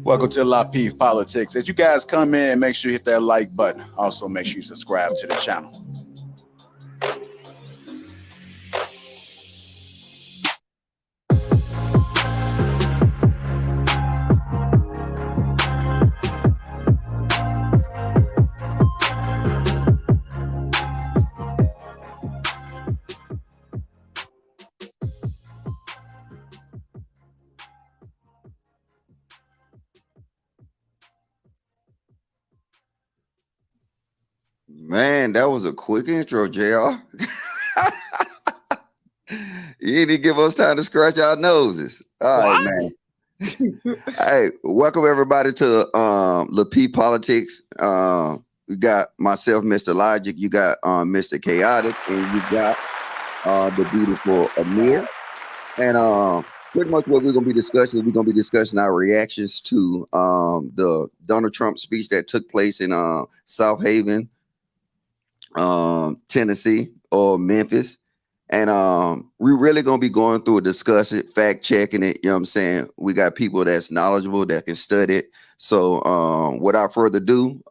Welcome to Lapeef Politics. As you guys come in, make sure you hit that like button. Also, make sure you subscribe to the channel. Man, that was a quick intro, JR. You didn't give us time to scratch our noses. All right, man. Hey, welcome everybody to Lapeef Politics. We got myself, Mr. Logic. You got Mr. Chaotic, and you got the beautiful Amir. And pretty much what we're going to be discussing our reactions to the Donald Trump speech that took place in South Haven, Tennessee or Memphis. And we're really going to be going through it, discuss it, fact checking it. You know what I'm saying? We got people that's knowledgeable that can study it. So without further ado,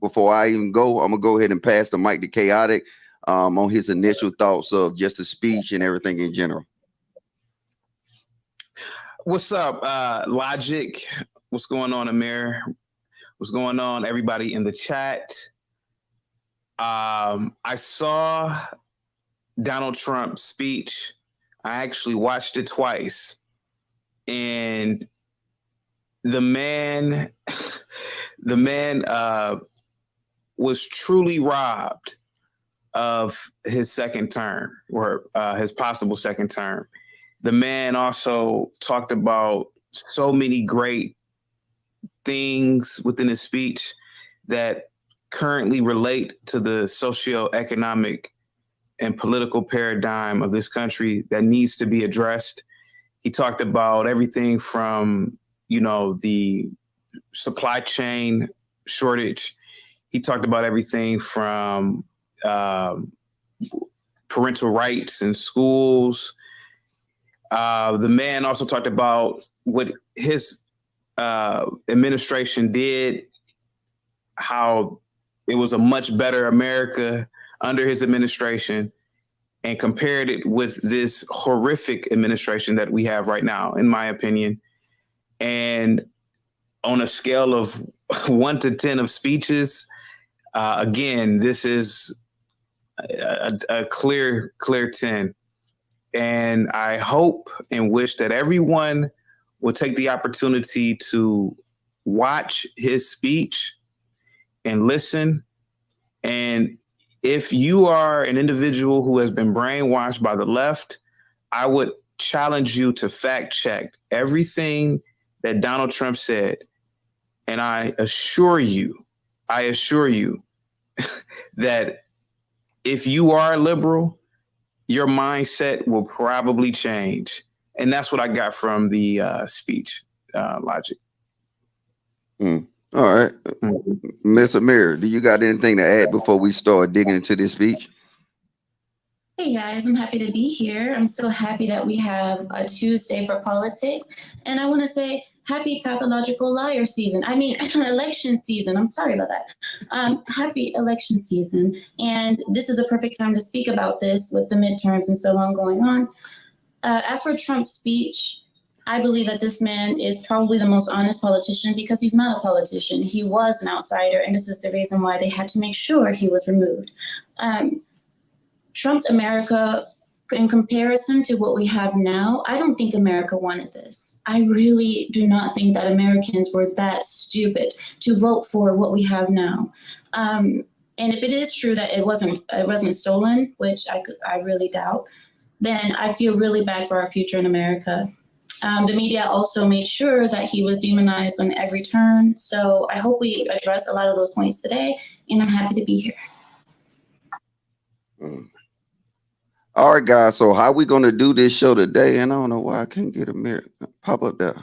before I even go, I'm going to go ahead and pass the mic to Chaotic on his initial thoughts of just the speech and everything in general. What's up, Logic? What's going on, Amir? What's going on, everybody in the chat? I saw Donald Trump's speech. I actually watched it twice. And the man was truly robbed of his second term, or his possible second term. The man also talked about so many great things within his speech that currently relate to the socioeconomic and political paradigm of this country that needs to be addressed. He talked about everything from, the supply chain shortage. He talked about everything from parental rights in schools. The man also talked about what his administration did, how it was a much better America under his administration, and compared it with this horrific administration that we have right now, in my opinion. And on a scale of 1 to 10 of speeches, again, this is a clear 10. And I hope and wish that everyone will take the opportunity to watch his speech and listen. And if you are an individual who has been brainwashed by the left, I would challenge you to fact check everything that Donald Trump said. And I assure you that if you are liberal, your mindset will probably change. And that's what I got from the speech, Logic. All right. Miss Amir, do you got anything to add before we start digging into this speech? Hey guys, I'm happy to be here. I'm so happy that we have a Tuesday for politics. And I want to say happy pathological liar season. I mean, election season. I'm sorry about that. Happy election season. And this is a perfect time to speak about this with the midterms and so on going on. As for Trump's speech, I believe that this man is probably the most honest politician because he's not a politician. He was an outsider, and this is the reason why they had to make sure he was removed. Trump's America, in comparison to what we have now, I don't think America wanted this. I really do not think that Americans were that stupid to vote for what we have now. And if it is true that it wasn't stolen, which I really doubt, then I feel really bad for our future in America. The media also made sure that he was demonized on every turn. So I hope we address a lot of those points today, and I'm happy to be here. All right, guys. So how we gonna do this show today? And I don't know why I can't get a mirror pop up there.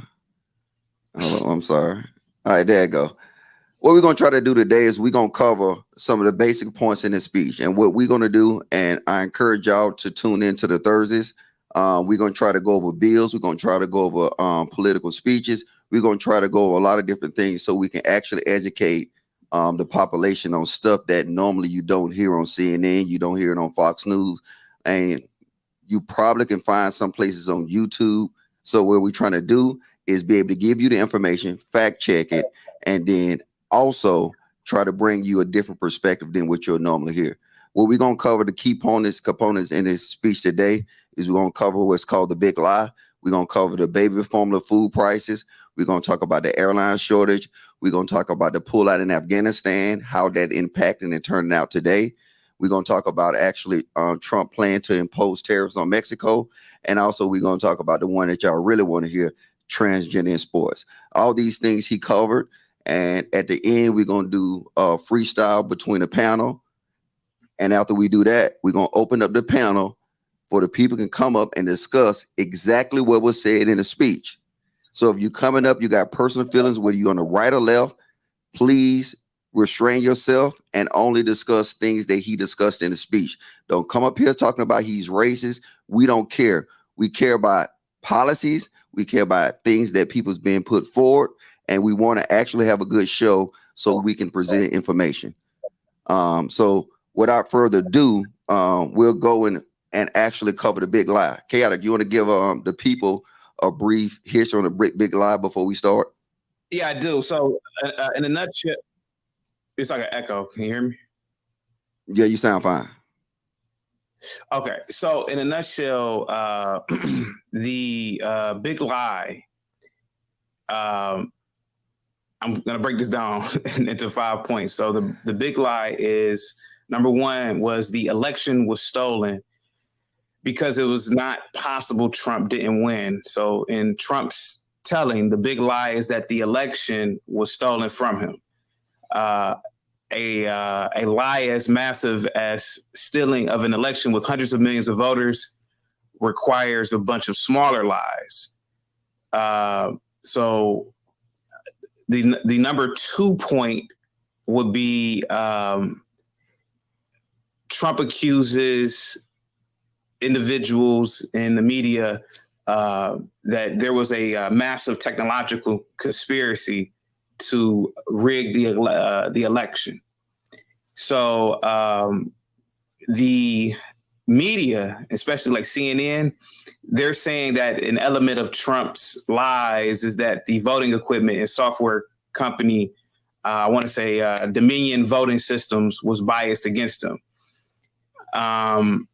Oh, I'm sorry. All right, there you go. What we're gonna try to do today is we're gonna cover some of the basic points in the speech, and what we're gonna do. And I encourage y'all to tune into the Thursdays. We're gonna try to go over bills. We're gonna try to go over political speeches. We're gonna try to go over a lot of different things so we can actually educate the population on stuff that normally you don't hear on CNN, you don't hear it on Fox News, and you probably can find some places on YouTube. So what we're trying to do is be able to give you the information, fact check it, and then also try to bring you a different perspective than what you'll normally hear. What we're going to cover, the key components in this speech today, is we're going to cover what's called the big lie. We're going to cover the baby formula food prices. We're going to talk about the airline shortage. We're going to talk about the pullout in Afghanistan, how that impacted and turned out today. We're going to talk about actually Trump plan to impose tariffs on Mexico. And also we're going to talk about the one that y'all really want to hear, transgender in sports. All these things he covered. And at the end, we're going to do a freestyle between the panel. And after we do that, we're going to open up the panel for the people can come up and discuss exactly what was said in the speech. So if you're coming up, you got personal feelings, whether you're on the right or left, please restrain yourself and only discuss things that he discussed in the speech. Don't come up here talking about he's racist. We don't care. We care about policies. We care about things that people's being put forward. And we want to actually have a good show so we can present information. So without further ado, we'll go in and actually cover the big lie. Chaotic, you want to give the people a brief history on the big lie before we start? Yeah, I do. So in a nutshell, it's like an echo. Can you hear me? Yeah, you sound fine. Okay. So in a nutshell, the big lie, I'm going to break this down into 5 points. So the big lie is, number one, was the election was stolen because it was not possible Trump didn't win. So in Trump's telling, the big lie is that the election was stolen from him. A lie as massive as stealing of an election with hundreds of millions of voters requires a bunch of smaller lies. So the number 2 point would be Trump accuses individuals in the media that there was a massive technological conspiracy to rig the election. So the media, especially like CNN, they're saying that an element of Trump's lies is that the voting equipment and software company, I want to say Dominion Voting Systems, was biased against him.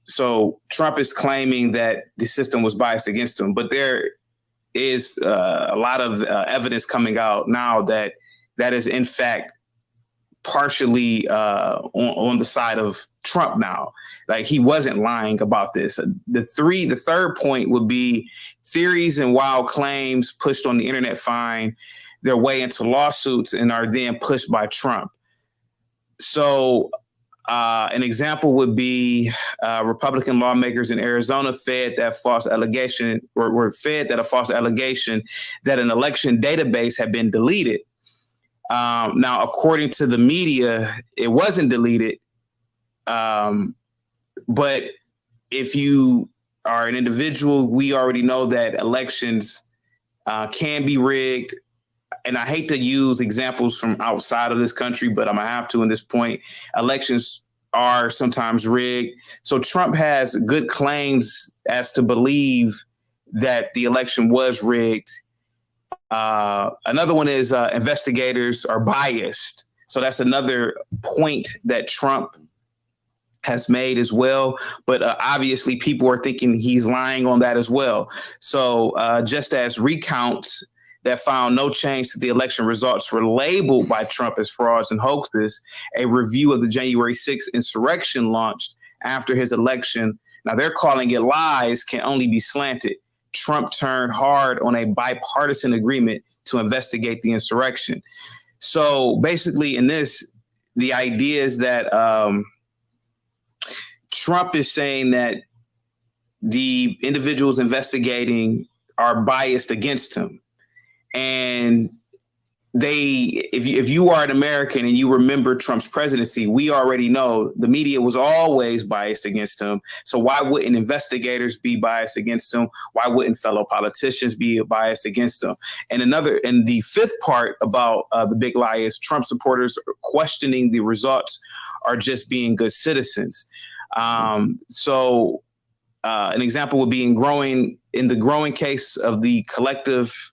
So Trump is claiming that the system was biased against him, but there is a lot of evidence coming out now that is in fact partially on the side of Trump now. Like, he wasn't lying about this. The third point would be theories and wild claims pushed on the internet find their way into lawsuits and are then pushed by Trump. So an example would be Republican lawmakers in Arizona were fed that a false allegation that an election database had been deleted. Now, according to the media, it wasn't deleted. But if you are an individual, we already know that elections can be rigged. And I hate to use examples from outside of this country, but I'm going to have to in this point. Elections are sometimes rigged. So Trump has good claims as to believe that the election was rigged. Another one is investigators are biased. So that's another point that Trump has made as well. But obviously, people are thinking he's lying on that as well. So just as recounts that found no change to the election results were labeled by Trump as frauds and hoaxes, a review of the January 6th insurrection launched after his election. Now they're calling it lies, can only be slanted. Trump turned hard on a bipartisan agreement to investigate the insurrection. So basically in this, the idea is that Trump is saying that the individuals investigating are biased against him. And if you are an American and you remember Trump's presidency, we already know the media was always biased against him. So why wouldn't investigators be biased against him? Why wouldn't fellow politicians be biased against him? And the fifth part about the big lie is Trump supporters questioning the results are just being good citizens. So an example would be in the growing case of the collective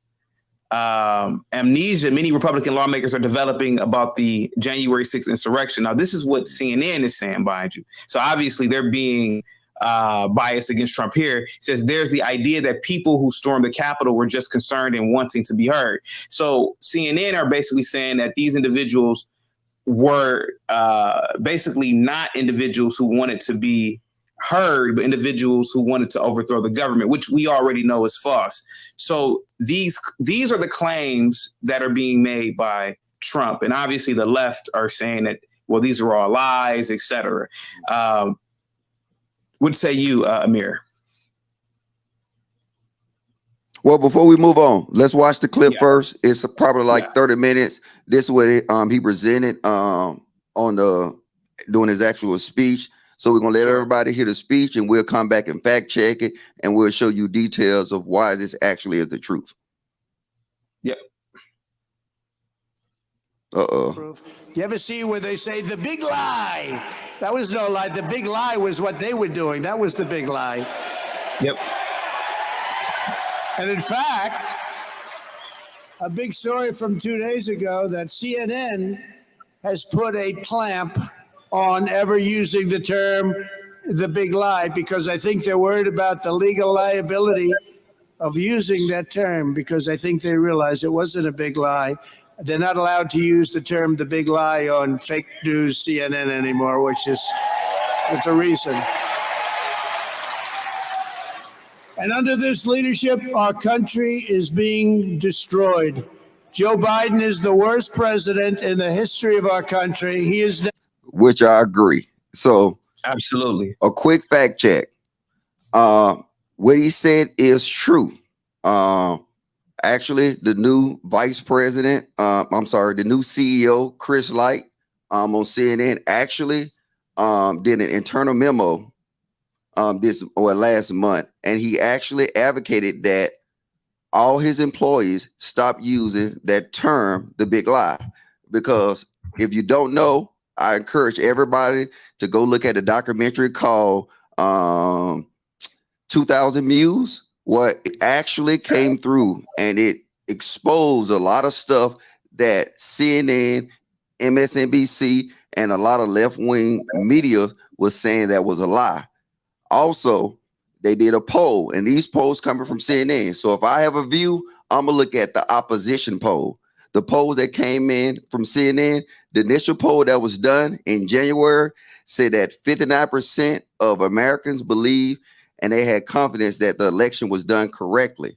amnesia many Republican lawmakers are developing about the January 6th insurrection. Now, this is what CNN is saying behind you. So obviously they're being biased against Trump here. It says there's the idea that people who stormed the Capitol were just concerned and wanting to be heard. So CNN are basically saying that these individuals were basically not individuals who wanted to be heard, but individuals who wanted to overthrow the government, which we already know is false. So these are the claims that are being made by Trump. And obviously the left are saying that, well, these are all lies, et cetera. What say you, Amir? Well, before we move on, let's watch the clip first. It's probably like 30 minutes. This is what he presented during his actual speech. So we're going to let everybody hear the speech and we'll come back and fact check it and we'll show you details of why this actually is the truth. Yep. Uh-oh. You ever see where they say the big lie? That was no lie. The big lie was what they were doing. That was the big lie. Yep. And in fact, a big story from 2 days ago that CNN has put a clamp on ever using the term the big lie, because I think they're worried about the legal liability of using that term, because I think they realize it wasn't a big lie. They're not allowed to use the term the big lie on fake news CNN anymore, it's a reason. And under this leadership, our country is being destroyed. Joe Biden is the worst president in the history of our country. He is, which I agree. So absolutely, a quick fact check. What he said is true. Actually, the new vice president, the new CEO, Chris Light, on CNN actually did an internal memo last month, and he actually advocated that all his employees stop using that term, the big lie, because if you don't know, I encourage everybody to go look at a documentary called 2000 Mules, what actually came through, and it exposed a lot of stuff that CNN, MSNBC, and a lot of left-wing media was saying that was a lie. Also, they did a poll, and these polls coming from CNN. So if I have a view, I'm gonna look at the opposition poll. The poll that came in from CNN, the initial poll that was done in January said that 59% of Americans believe and they had confidence that the election was done correctly.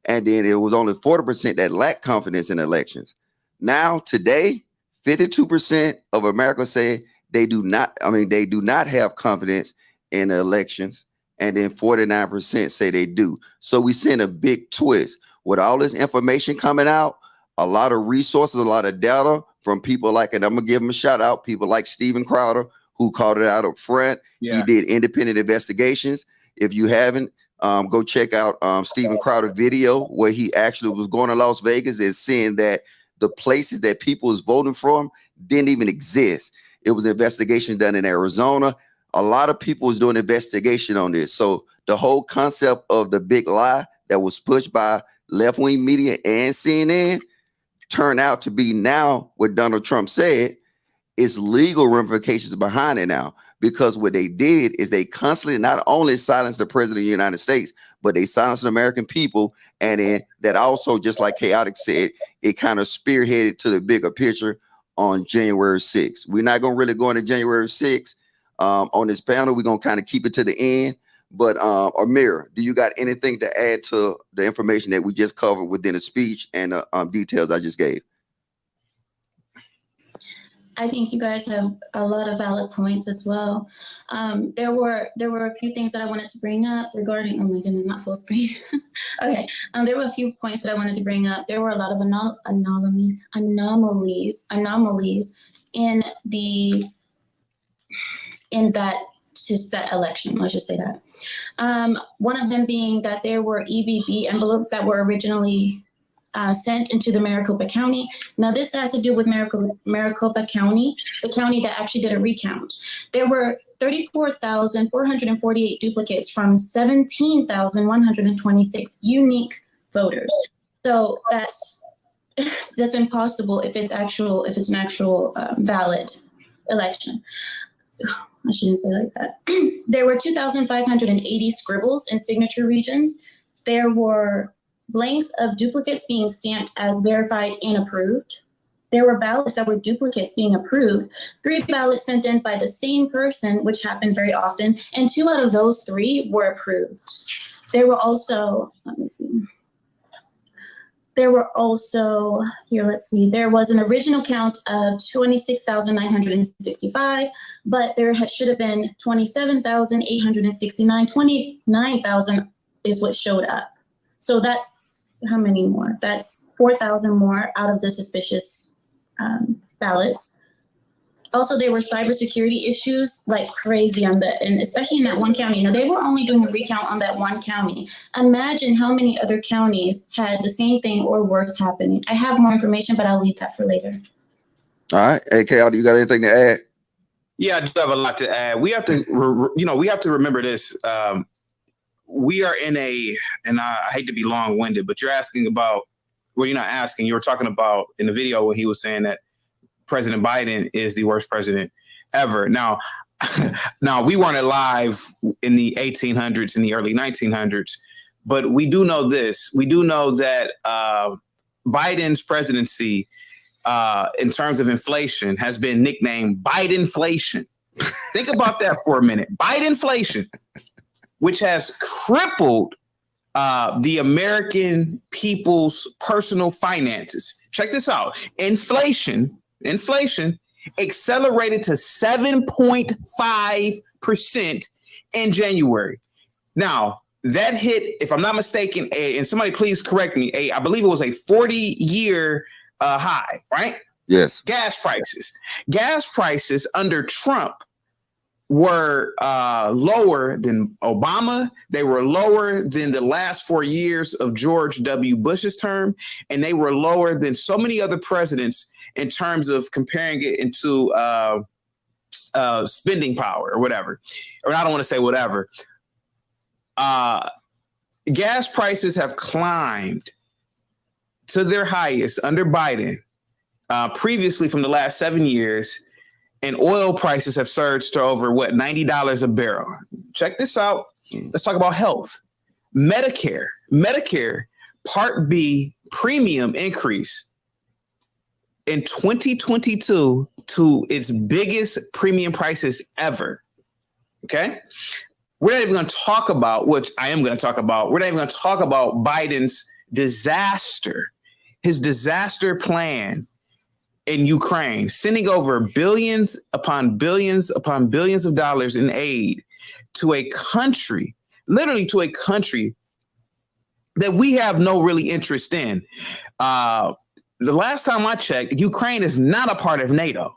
And then it was only 40% that lacked confidence in elections. Now, today, 52% of America say they do not have confidence in the elections. And then 49% say they do. So we send a big twist with all this information coming out, a lot of resources, a lot of data from people like, and I'm gonna give them a shout out, people like Steven Crowder, who called it out up front. Yeah. He did independent investigations. If you haven't, go check out Steven Crowder video where he actually was going to Las Vegas and seeing that the places that people was voting from didn't even exist. It was an investigation done in Arizona. A lot of people was doing investigation on this. So the whole concept of the big lie that was pushed by left-wing media and CNN turn out to be now what Donald Trump said is legal ramifications behind it now, because what they did is they constantly not only silenced the president of the United States, but they silenced the American people. And then that also, just like Chaotic said, it kind of spearheaded to the bigger picture on January 6th. We're not going to really go into January 6th on this panel. We're going to kind of keep it to the end. But Amir, do you got anything to add to the information that we just covered within the speech and the details I just gave? I think you guys have a lot of valid points as well. There were a few things that I wanted to bring up regarding, oh my goodness, not full screen. Okay, there were a few points that I wanted to bring up. There were a lot of anomalies in that election. Let's just say that. One of them being that there were EBB envelopes that were originally sent into the Maricopa County. Now, this has to do with Maricopa County, the county that actually did a recount. There were 34,448 duplicates from 17,126 unique voters. So that's impossible if it's an actual valid election. I shouldn't say like that. There were 2,580 scribbles in signature regions. There were blanks of duplicates being stamped as verified and approved. There were ballots that were duplicates being approved. 3 ballots sent in by the same person, which happened very often, and 2 out of those 3 were approved. There were also, there was an original count of 26,965, but there should have been 27,869. 29,000 is what showed up. So that's how many more? That's 4,000 more out of the suspicious ballots. Also, there were cybersecurity issues like crazy and especially in that one county. Now, they were only doing a recount on that one county. Imagine how many other counties had the same thing or worse happening. I have more information, but I'll leave that for later. All right. Hey, Cal, do you got anything to add? Yeah, I do have a lot to add. We have to, we have to remember this. We are in and I hate to be long-winded, but you're asking about, well, you're not asking, you were talking about in the video when he was saying that President Biden is the worst president ever. Now, we weren't alive in the 1800s, in the early 1900s, but we do know this. We do know that Biden's presidency, in terms of inflation, has been nicknamed Bidenflation. Think about that for a minute. Bidenflation, which has crippled the American people's personal finances. Check this out. Inflation accelerated to 7.5% in January. Now, that hit, if I'm not mistaken, and somebody please correct me, I believe it was a 40-year high, right? Yes. Gas prices under Trump were lower than Obama. They were lower than the last 4 years of George W. Bush's term, and they were lower than so many other presidents in terms of comparing it into spending power or whatever. Or I don't want to say whatever. Gas prices have climbed to their highest under Biden previously from the last 7 years. And oil prices have surged to over, $90 a barrel. Check this out. Let's talk about health. Medicare Part B premium increase in 2022 to its biggest premium prices ever. Okay? We're not even going to talk about, which I am going to talk about, we're not even going to talk about Biden's his disaster plan in Ukraine, sending over billions upon billions upon billions of dollars in aid to a country, literally to a country that we have no really interest in. The last time I checked, Ukraine is not a part of NATO.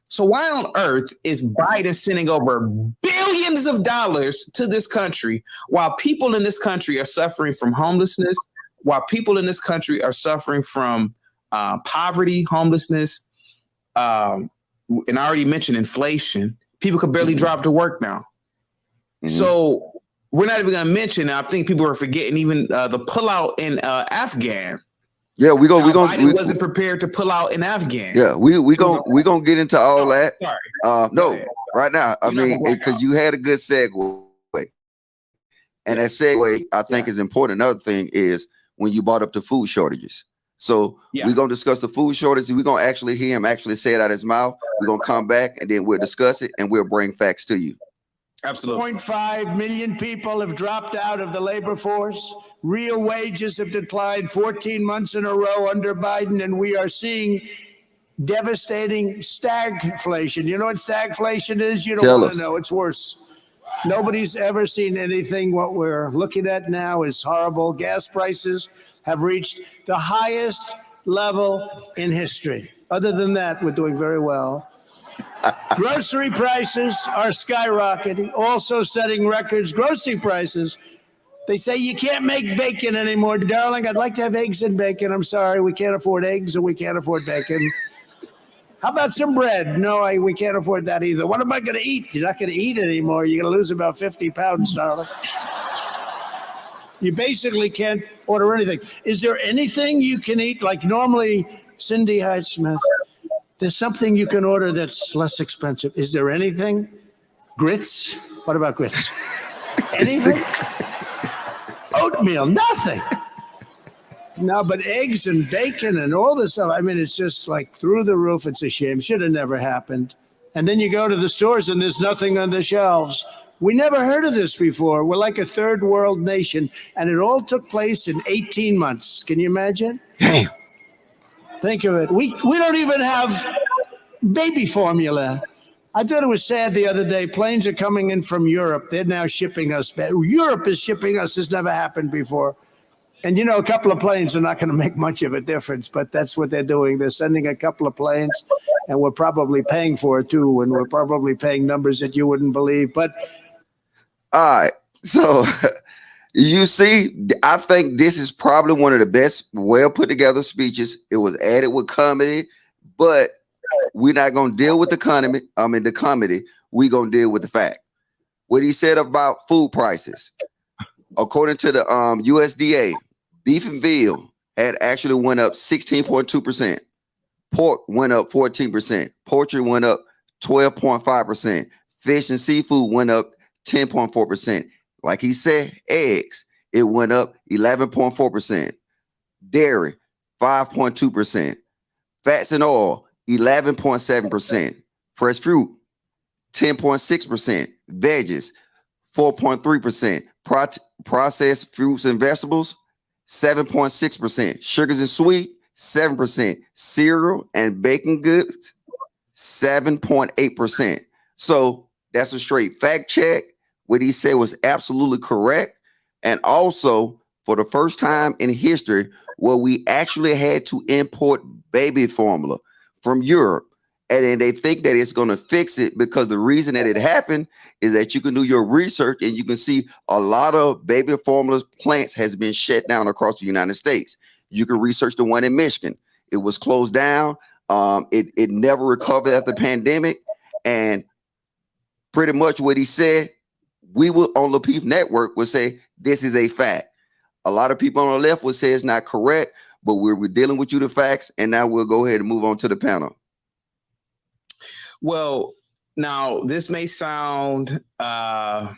So why on earth is Biden sending over billions of dollars to this country while people in this country are suffering from homelessness, while people in this country are suffering from poverty, homelessness, and I already mentioned inflation. People could barely drive to work now. Mm-hmm. So we're not even going to mention. I think people are forgetting even the pullout in Afghan. Yeah, Biden wasn't prepared to pull out in Afghan. Yeah, we gonna get into all that. Sorry. No, right now. I mean, because you had a good segue, and that segue I think is important. Another thing is when you brought up the food shortages. So we're gonna discuss the food shortages. We're gonna actually hear him actually say it out of his mouth. We're gonna come back and then we'll discuss it and we'll bring facts to you. Absolutely. 0.5 million people have dropped out of the labor force. Real wages have declined 14 months in a row under Biden, and we are seeing devastating stagflation. You know what stagflation is? You don't want to know. It's worse. Nobody's ever seen anything. What we're looking at now is horrible. Gas prices have reached the highest level in history. Other than that, we're doing very well. Grocery prices are skyrocketing, also setting records. Grocery prices, they say you can't make bacon anymore. Darling, I'd like to have eggs and bacon. I'm sorry, we can't afford eggs and we can't afford bacon. How about some bread? No, we can't afford that either. What am I going to eat? You're not going to eat anymore. You're going to lose about 50 pounds, darling. You basically can't order anything. Is there anything you can eat? Like normally, Cindy Hyde-Smith, there's something you can order that's less expensive. Is there anything? Grits? What about grits? Anything? Oatmeal? Nothing. No, but eggs and bacon and all this stuff. I mean, it's just like through the roof. It's a shame. Should have never happened. And then you go to the stores and there's nothing on the shelves. We never heard of this before. We're like a third world nation. And it all took place in 18 months. Can you imagine? Damn. Think of it. We don't even have baby formula. I thought it was sad the other day. Planes are coming in from Europe. They're now shipping us. Europe is shipping us. This never happened before. And, you know, a couple of planes are not going to make much of a difference, but that's what they're doing. They're sending a couple of planes, and we're probably paying for it, too, and we're probably paying numbers that you wouldn't believe. But all right. So you see, I think this is probably one of the best, well put together speeches. It was added with comedy, but we're not going to deal with the comedy. We're going to deal with the fact. What he said about food prices. According to the USDA, beef and veal had actually went up 16.2%. Pork went up 14%. Poultry went up 12.5%. Fish and seafood went up 10.4%. Like he said, eggs, it went up 11.4%. Dairy, 5.2%. Fats and oil, 11.7%. Fresh fruit, 10.6%. Veggies, 4.3%. Processed fruits and vegetables, 7.6%. Sugars and sweet, 7%. Cereal and baking goods, 7.8%. So that's a straight fact check. What he said was absolutely correct. And also, for the first time in history, where we actually had to import baby formula from Europe. And then they think that it's going to fix it because the reason that it happened is that you can do your research and you can see a lot of baby formula plants has been shut down across the United States. You can research the one in Michigan. It was closed down. It never recovered after the pandemic. And pretty much what he said, we will on Lapeef Network would say this is a fact. A lot of people on the left would say it's not correct, but we're dealing with you the facts. And now we'll go ahead and move on to the panel. Well, now this may sound very,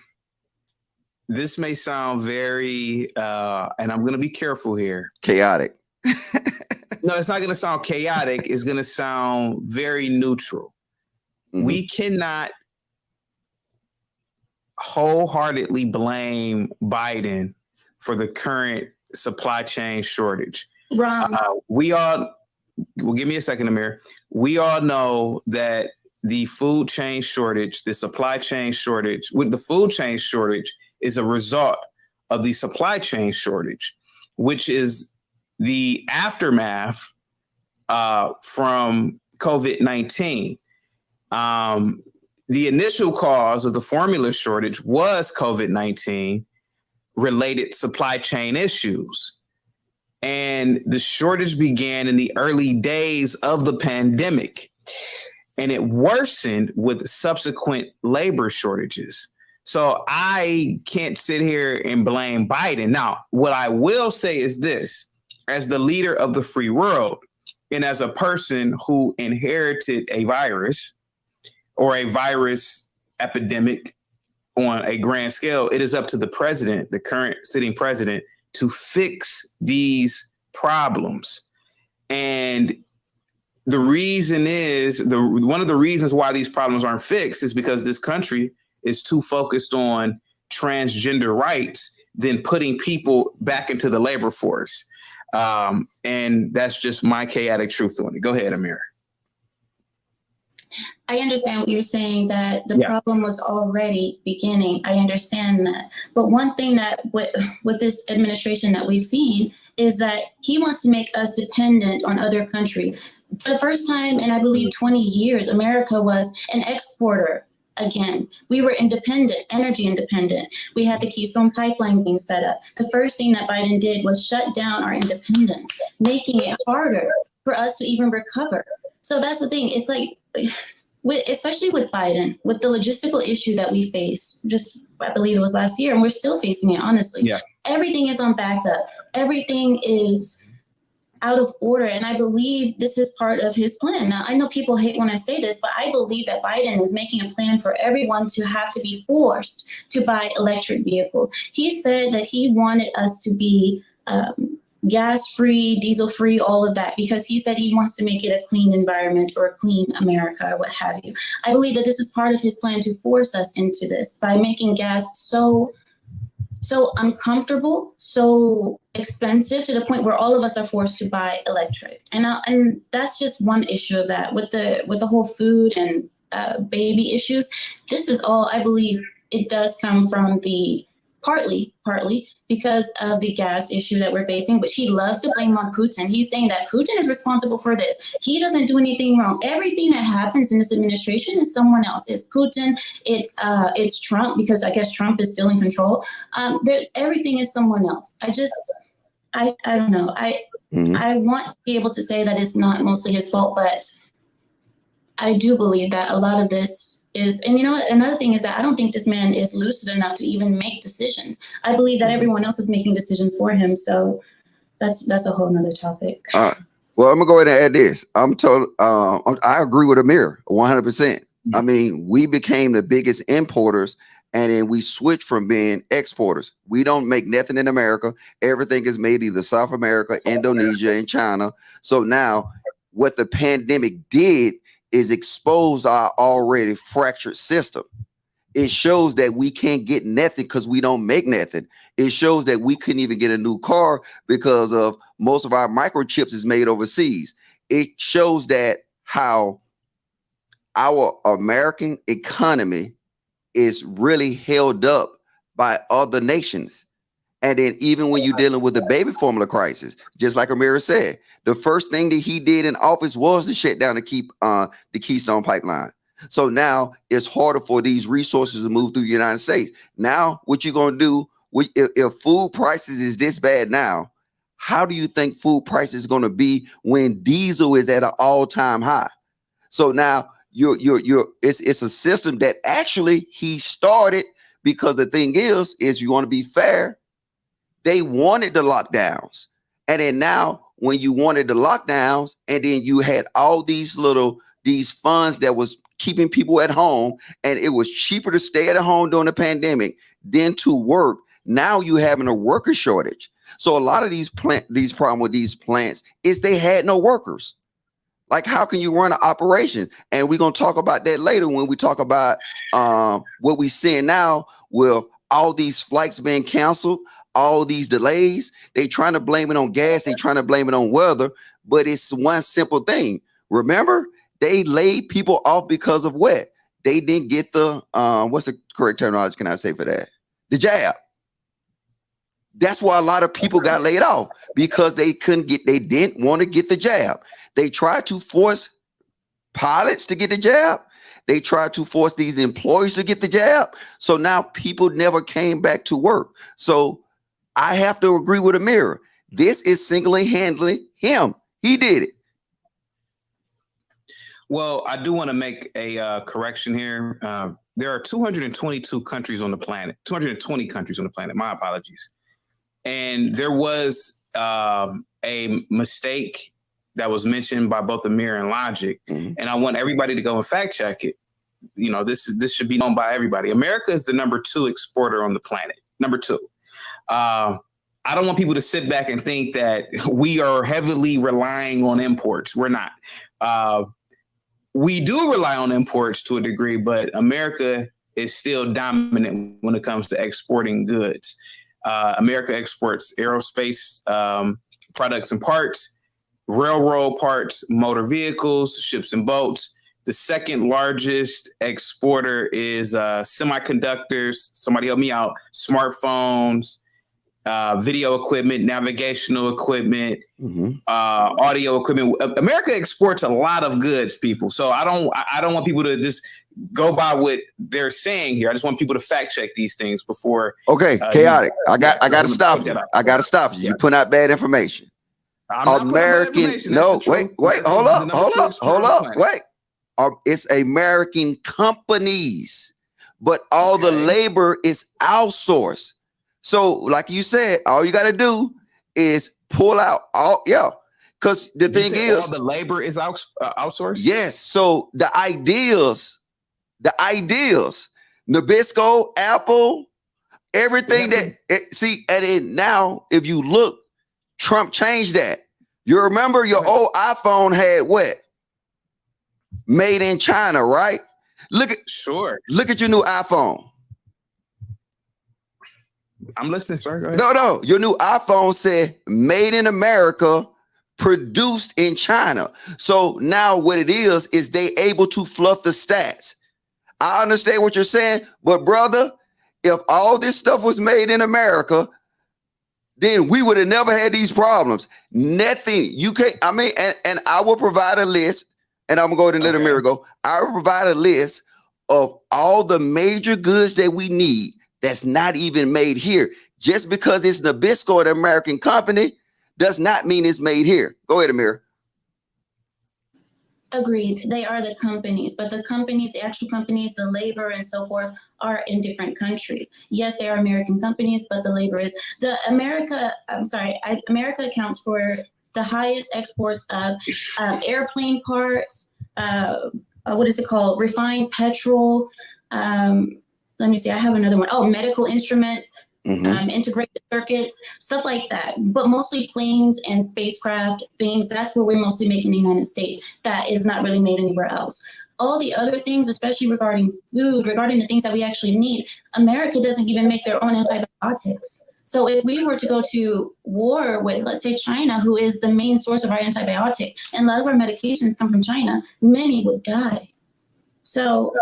and I'm going to be careful here. Chaotic. No, it's not going to sound chaotic. It's going to sound very neutral. Mm-hmm. We cannot wholeheartedly blame Biden for the current supply chain shortage. Wrong. Well, give me a second, Amir. We all know that the food chain shortage, the supply chain shortage, with the food chain shortage is a result of the supply chain shortage, which is the aftermath from COVID-19. The initial cause of the formula shortage was COVID-19 related supply chain issues. And the shortage began in the early days of the pandemic, and it worsened with subsequent labor shortages. So I can't sit here and blame Biden. Now, what I will say is this, as the leader of the free world, and as a person who inherited a virus or a virus epidemic on a grand scale, it is up to the president, the current sitting president, to fix these problems. And the reason is, one of the reasons why these problems aren't fixed is because this country is too focused on transgender rights than putting people back into the labor force. And that's just my chaotic truth on it. Go ahead, Amir. I understand what you're saying, that the problem was already beginning. I understand that. But one thing that with this administration that we've seen is that he wants to make us dependent on other countries. For the first time in, I believe, 20 years, America was an exporter. Again, we were independent, energy independent. We had the Keystone Pipeline being set up. The first thing that Biden did was shut down our independence, making it harder for us to even recover. So that's the thing. It's like, especially with Biden, with the logistical issue that we faced, just I believe it was last year, and we're still facing it, honestly. Yeah. Everything is on backup. Everything is out of order. And I believe this is part of his plan. Now, I know people hate when I say this, but I believe that Biden is making a plan for everyone to have to be forced to buy electric vehicles. He said that he wanted us to be gas-free, diesel-free, all of that, because he said he wants to make it a clean environment or a clean America or what have you. I believe that this is part of his plan to force us into this by making gas so uncomfortable, so expensive, to the point where all of us are forced to buy electric. And that's just one issue of that. With the whole food and baby issues, this is all, I believe, it does come from the partly because of the gas issue that we're facing, which he loves to blame on Putin. He's saying that Putin is responsible for this. He doesn't do anything wrong. Everything that happens in this administration is someone else. It's Putin. It's Trump, because I guess Trump is still in control. Everything is someone else. I don't know. I want to be able to say that it's not mostly his fault, but I do believe that a lot of this is, and you know what, another thing is that I don't think this man is lucid enough to even make decisions. I believe that everyone else is making decisions for him. So that's a whole nother topic. Well, I'm gonna go ahead and add this. I agree with Amir 100%. I mean, we became the biggest importers, and then we switched from being exporters. We don't make nothing in America. Everything is made either South America, Indonesia, and China. So now what the pandemic did is expose our already fractured system. It shows that we can't get nothing because we don't make nothing. It shows that we couldn't even get a new car because of most of our microchips is made overseas. It shows that how our American economy is really held up by other nations. And then even when you're dealing with the baby formula crisis, just like Amira said, the first thing that he did in office was to shut down the Keystone Pipeline. So now it's harder for these resources to move through the United States. Now, what you're going to do, if food prices is this bad now, how do you think food prices is going to be when diesel is at an all-time high? So now it's a system that actually he started, because the thing is you want to be fair. They wanted the lockdowns. And then now when you wanted the lockdowns, and then you had all these funds that was keeping people at home, and it was cheaper to stay at home during the pandemic than to work. Now you having a worker shortage. So a lot of these problem with these plants is they had no workers. Like, how can you run an operation? And we're going to talk about that later when we talk about what we're seeing now with all these flights being canceled, all these delays. They trying to blame it on gas. They trying to blame it on weather. But it's one simple thing. Remember, they laid people off because of what? They didn't get the, what's the correct terminology can I say for that? The jab. That's why a lot of people got laid off, because they didn't want to get the jab. They tried to force pilots to get the jab. They tried to force these employees to get the jab. So now people never came back to work. So I have to agree with Amira. This is single-handedly him. He did it. Well, I do want to make a correction here. There are 222 countries on the planet, 220 countries on the planet. My apologies. And there was a mistake that was mentioned by both Amir and Logic. Mhm. And I want everybody to go and fact check it. You know, this should be known by everybody. America is the number 2 exporter on the planet. Number 2. I don't want people to sit back and think that we are heavily relying on imports. We're not. We do rely on imports to a degree, but America is still dominant when it comes to exporting goods. America exports aerospace products and parts, railroad parts, motor vehicles, ships and boats. The second largest exporter is semiconductors. Somebody help me out. Smartphones, video equipment, navigational equipment, audio equipment. America exports a lot of goods, people. So I don't want people to just go by what they're saying here. I just want people to fact check these things before. Okay, chaotic. I got to stop you. I got to stop you. You put out bad information. American. No, wait. Hold up. Wait. It's American companies, but all the labor is outsourced. So, like you said, all you got to do is pull out all, because the thing is, all the labor is outsourced. Yes. So the ideals, Nabisco, Apple, everything and then now, if you look, Trump changed that. You remember your old iPhone had what? Made in China, right? Look at your new iPhone. I'm listening, sir. Go ahead. No. Your new iPhone said made in America, produced in China. So now what it is they able to fluff the stats. I understand what you're saying, but brother, if all this stuff was made in America, then we would have never had these problems. Nothing. You can't, and I will provide a list, and I'm gonna go ahead and let Amir go. I will provide a list of all the major goods that we need that's not even made here. Just because it's Nabisco, an American company, does not mean it's made here. Go ahead, Amir. Agreed. They are the companies, but the companies, the actual companies, the labor and so forth are in different countries. Yes, they are American companies, but the labor is America accounts for the highest exports of airplane parts. What is it called? Refined petrol. Let me see. I have another one. Oh, medical instruments, integrated circuits, stuff like that. But mostly planes and spacecraft things. That's what we're mostly making in the United States. That is not really made anywhere else. All the other things, especially regarding food, regarding the things that we actually need, America doesn't even make their own antibiotics. So if we were to go to war with, let's say, China, who is the main source of our antibiotics, and a lot of our medications come from China, many would die. So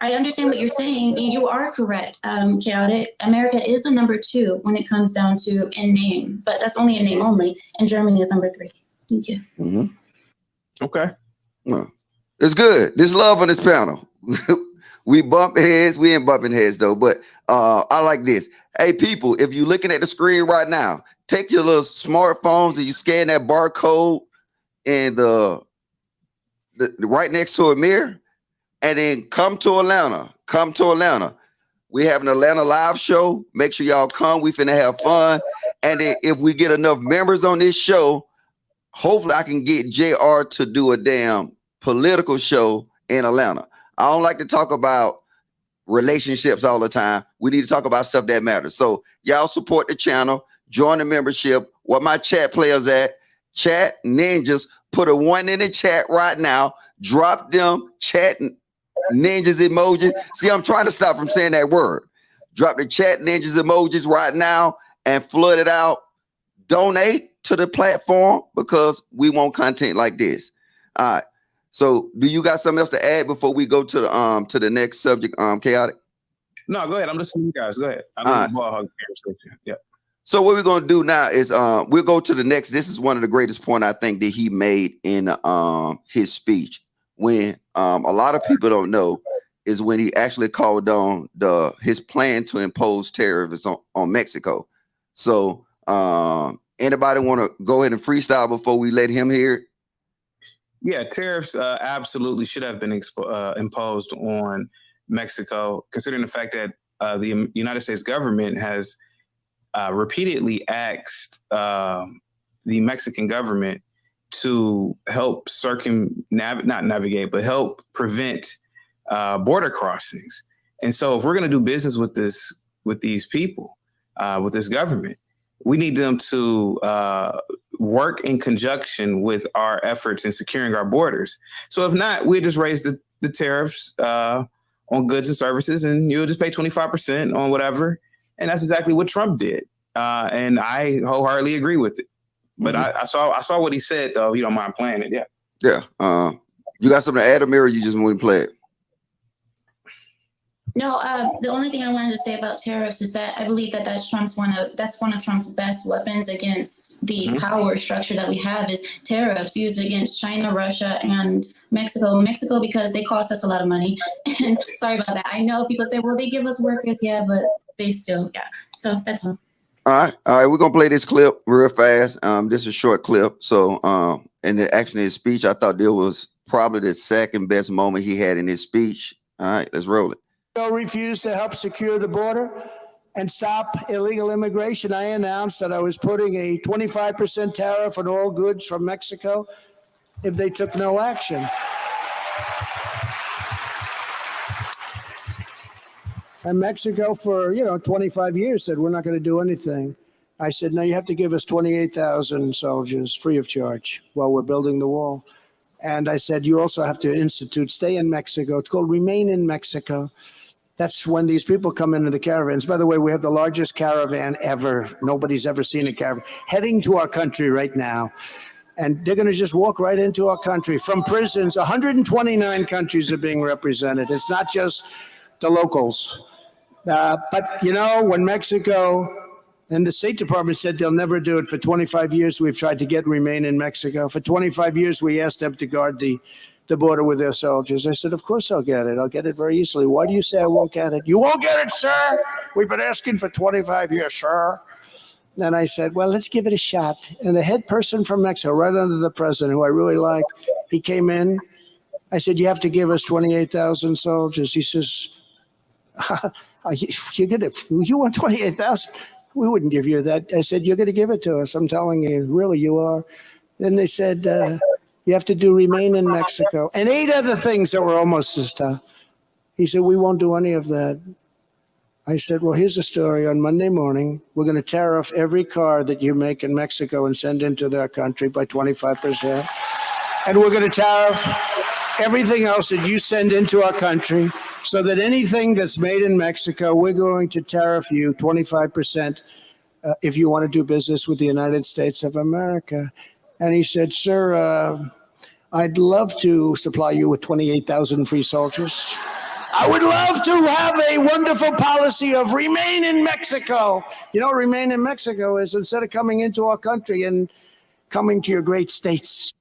I understand what you're saying. You are correct, Chaotic. America is the number 2 when it comes down to in name, but that's only in name only. And Germany is number 3. Thank you. Okay. Well, it's good. There's love on this panel. We bump heads. We ain't bumping heads though, but I like this. Hey, people, if you're looking at the screen right now, take your little smartphones and you scan that barcode and the right next to a mirror, and then come to Atlanta. Come to Atlanta. We have an Atlanta live show. Make sure y'all come. We finna have fun. And then if we get enough members on this show, hopefully I can get JR to do a damn political show in Atlanta. I don't like to talk about relationships all the time. We need to talk about stuff that matters. So y'all support the channel. Join the membership. Where my chat players at? Chat ninjas. Put a 1 in the chat right now. Drop them chat ninjas emojis. See, I'm trying to stop from saying that word. Drop the chat ninjas emojis right now and flood it out. Donate to the platform because we want content like this. All right. So do you got something else to add before we go to the next subject, Chaotic? No, go ahead. I'm listening to you guys. Go ahead. I'm the ball hog conversation. Yeah. So what we're gonna do now is we'll go to the next. This is one of the greatest points I think that he made in his speech. When a lot of people don't know is when he actually called on his plan to impose tariffs on Mexico. So anybody want to go ahead and freestyle before we let him hear it? Yeah, tariffs absolutely should have been imposed on Mexico, considering the fact that the United States government has repeatedly asked the Mexican government to help not navigate, but help prevent border crossings. And so, if we're going to do business with these people, with this government, we need them to work in conjunction with our efforts in securing our borders. So if not, we just raise the tariffs on goods and services, and you'll just pay 25% on whatever. And that's exactly what Trump did. And I wholeheartedly agree with it. But I saw what he said, though. You don't mind playing it, yeah. Yeah. You got something to add, Amir, or you just want to play it? No, the only thing I wanted to say about tariffs is that I believe that that's one of Trump's best weapons against the power structure that we have is tariffs used against China, Russia, and Mexico. Mexico, because they cost us a lot of money. And sorry about that. I know people say, well, they give us workers, yeah, but they still, yeah. So that's all. All right. We're gonna play this clip real fast. This is a short clip. So, in his speech, I thought there was probably the second best moment he had in his speech. All right, let's roll it. Refused to help secure the border and stop illegal immigration. I announced that I was putting a 25% tariff on all goods from Mexico if they took no action. And Mexico for 25 years said, we're not going to do anything. I said, no, you have to give us 28,000 soldiers free of charge while we're building the wall. And I said, you also have to stay in Mexico. It's called Remain in Mexico. That's when these people come into the caravans. By the way, we have the largest caravan ever. Nobody's ever seen a caravan heading to our country right now. And they're going to just walk right into our country from prisons. 129 countries are being represented. It's not just the locals. But, when Mexico and the State Department said they'll never do it, for 25 years, we've tried to get Remain in Mexico. For 25 years, we asked them to guard the border with their soldiers. I said, of course I'll get it. I'll get it very easily. Why do you say I won't get it? You won't get it, sir. We've been asking for 25 years, sir. And I said, well, let's give it a shot. And the head person from Mexico, right under the president, who I really liked, he came in. I said, you have to give us 28,000 soldiers. He says, you want 28,000? We wouldn't give you that. I said, you're going to give it to us. I'm telling you, really, you are. Then they said, you have to do Remain in Mexico. And 8 other things that were almost as tough. He said, we won't do any of that. I said, well, here's the story. On Monday morning, we're going to tariff every car that you make in Mexico and send into their country by 25%. And we're going to tariff everything else that you send into our country, so that anything that's made in Mexico, we're going to tariff you 25% if you want to do business with the United States of America. And he said, sir, I'd love to supply you with 28,000 free soldiers. I would love to have a wonderful policy of Remain in Mexico. Remain in Mexico is, instead of coming into our country and coming to your great states.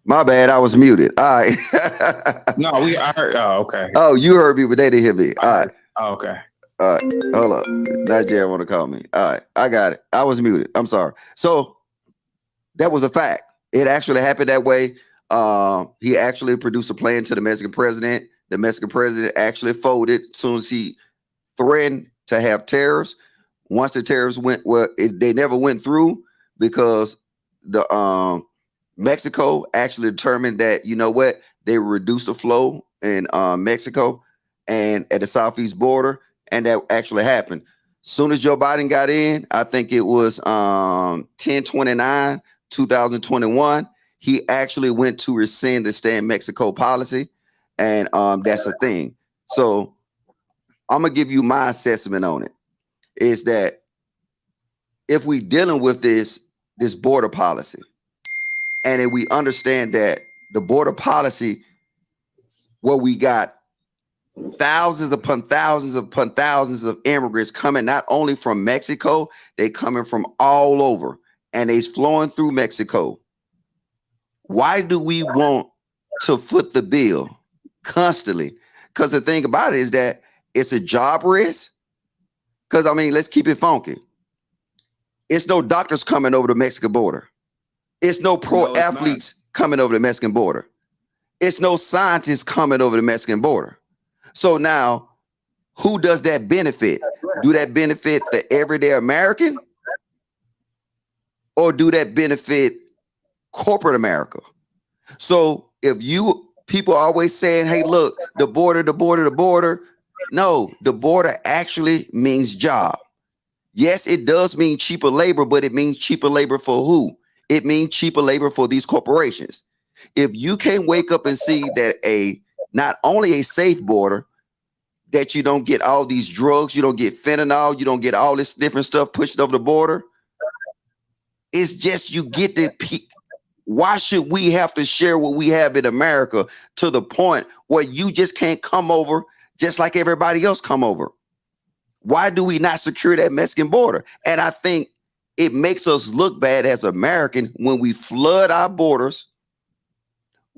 My bad, I was muted. All right. No, I heard. Oh, okay. Oh, you heard me, but they didn't hear me. All right. Oh, okay. All right. Hold up. Now Jay want to call me. All right. I got it. I was muted. I'm sorry. So that was a fact. It actually happened that way. He actually produced a plan to the Mexican president. The Mexican president actually folded as soon as he threatened to have tariffs. Once the tariffs they never went through, because the Mexico actually determined that, they would reduce the flow in Mexico and at the southeast border, and that actually happened. Soon as Joe Biden got in, I think it was 10/29/2021, he actually went to rescind the Stay in Mexico policy, And that's a thing. So I'm gonna give you my assessment on it. Is that if we dealing with this border policy, and if we understand that the border policy, where we got thousands upon thousands of immigrants coming not only from Mexico, they coming from all over, and they's flowing through Mexico. Why do we want to foot the bill constantly? Because the thing about it is that it's a job risk. Because I mean, let's keep it funky. It's no doctors coming over the Mexican border. It's no pro athletes coming over the Mexican border. It's no scientists coming over the Mexican border. So now, who does that benefit? Do that benefit the everyday American? Or do that benefit corporate America? So if people are always saying, hey, look, the border. No, the border actually means job. Yes, it does mean cheaper labor, but it means cheaper labor for who? It means cheaper labor for these corporations. If you can't wake up and see that not only a safe border, that you don't get all these drugs, you don't get fentanyl, you don't get all this different stuff pushed over the border. It's just you get the peak. Why should we have to share what we have in America to the point where you just can't come over just like everybody else come over? Why do we not secure that Mexican border? And I think it makes us look bad as American when we flood our borders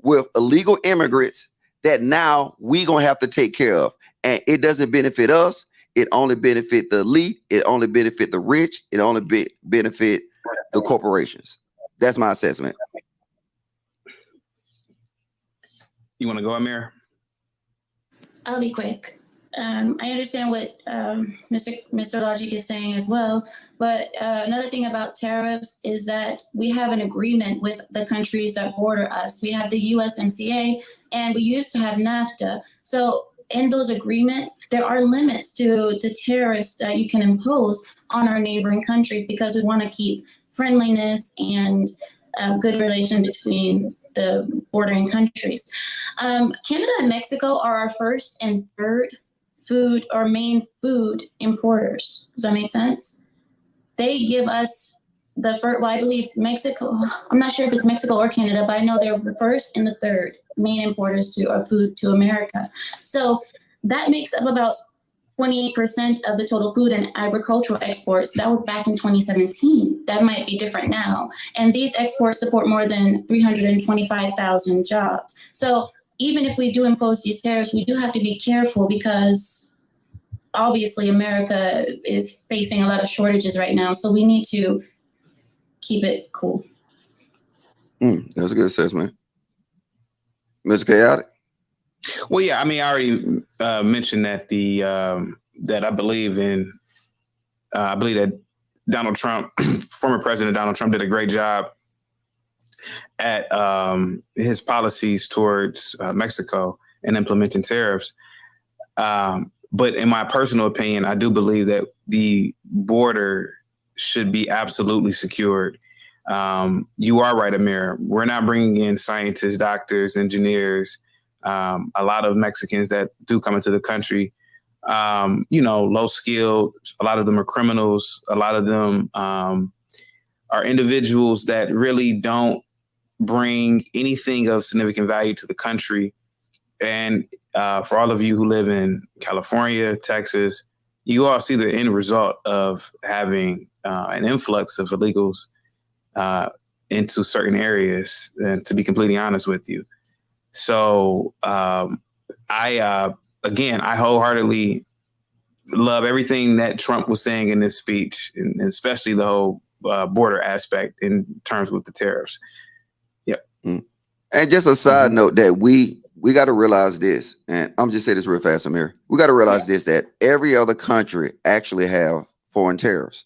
with illegal immigrants that now we gonna have to take care of. And it doesn't benefit us. It only benefit the elite. It only benefit the rich. It only benefit the corporations. That's my assessment. You want to go, Amir? I'll be quick. I understand what Mr. Logic is saying as well, but another thing about tariffs is that we have an agreement with the countries that border us. We have the USMCA, and we used to have NAFTA. So in those agreements, there are limits to the tariffs that you can impose on our neighboring countries because we want to keep friendliness and good relation between the bordering countries. Canada and Mexico are our first and third main food importers. Does that make sense? They give us the first, well, I believe Mexico, I'm not sure if it's Mexico or Canada, but I know they're the first and the third main importers of food to America. So that makes up about 28% of the total food and agricultural exports. That was back in 2017. That might be different now. And these exports support more than 325,000 jobs. So even if we do impose these tariffs, we do have to be careful because obviously America is facing a lot of shortages right now. So we need to keep it cool. That's a good assessment. Mr. Chaotic? Well, yeah, I mean, I already mentioned that that I believe that Donald Trump, former President Donald Trump, did a great job at his policies towards Mexico and implementing tariffs. But in my personal opinion, I do believe that the border should be absolutely secured. You are right, Amir. We're not bringing in scientists, doctors, engineers. A lot of Mexicans that do come into the country, low skilled. A lot of them are criminals. A lot of them are individuals that really don't bring anything of significant value to the country. And for all of you who live in California, Texas, you all see the end result of having an influx of illegals into certain areas, and to be completely honest with you. So I wholeheartedly love everything that Trump was saying in this speech, and especially the whole border aspect in terms with the tariffs. Yep. And just a side note that we got to realize this, and I'm just saying this real fast, Amir. We got to realize this, that every other country actually have foreign tariffs.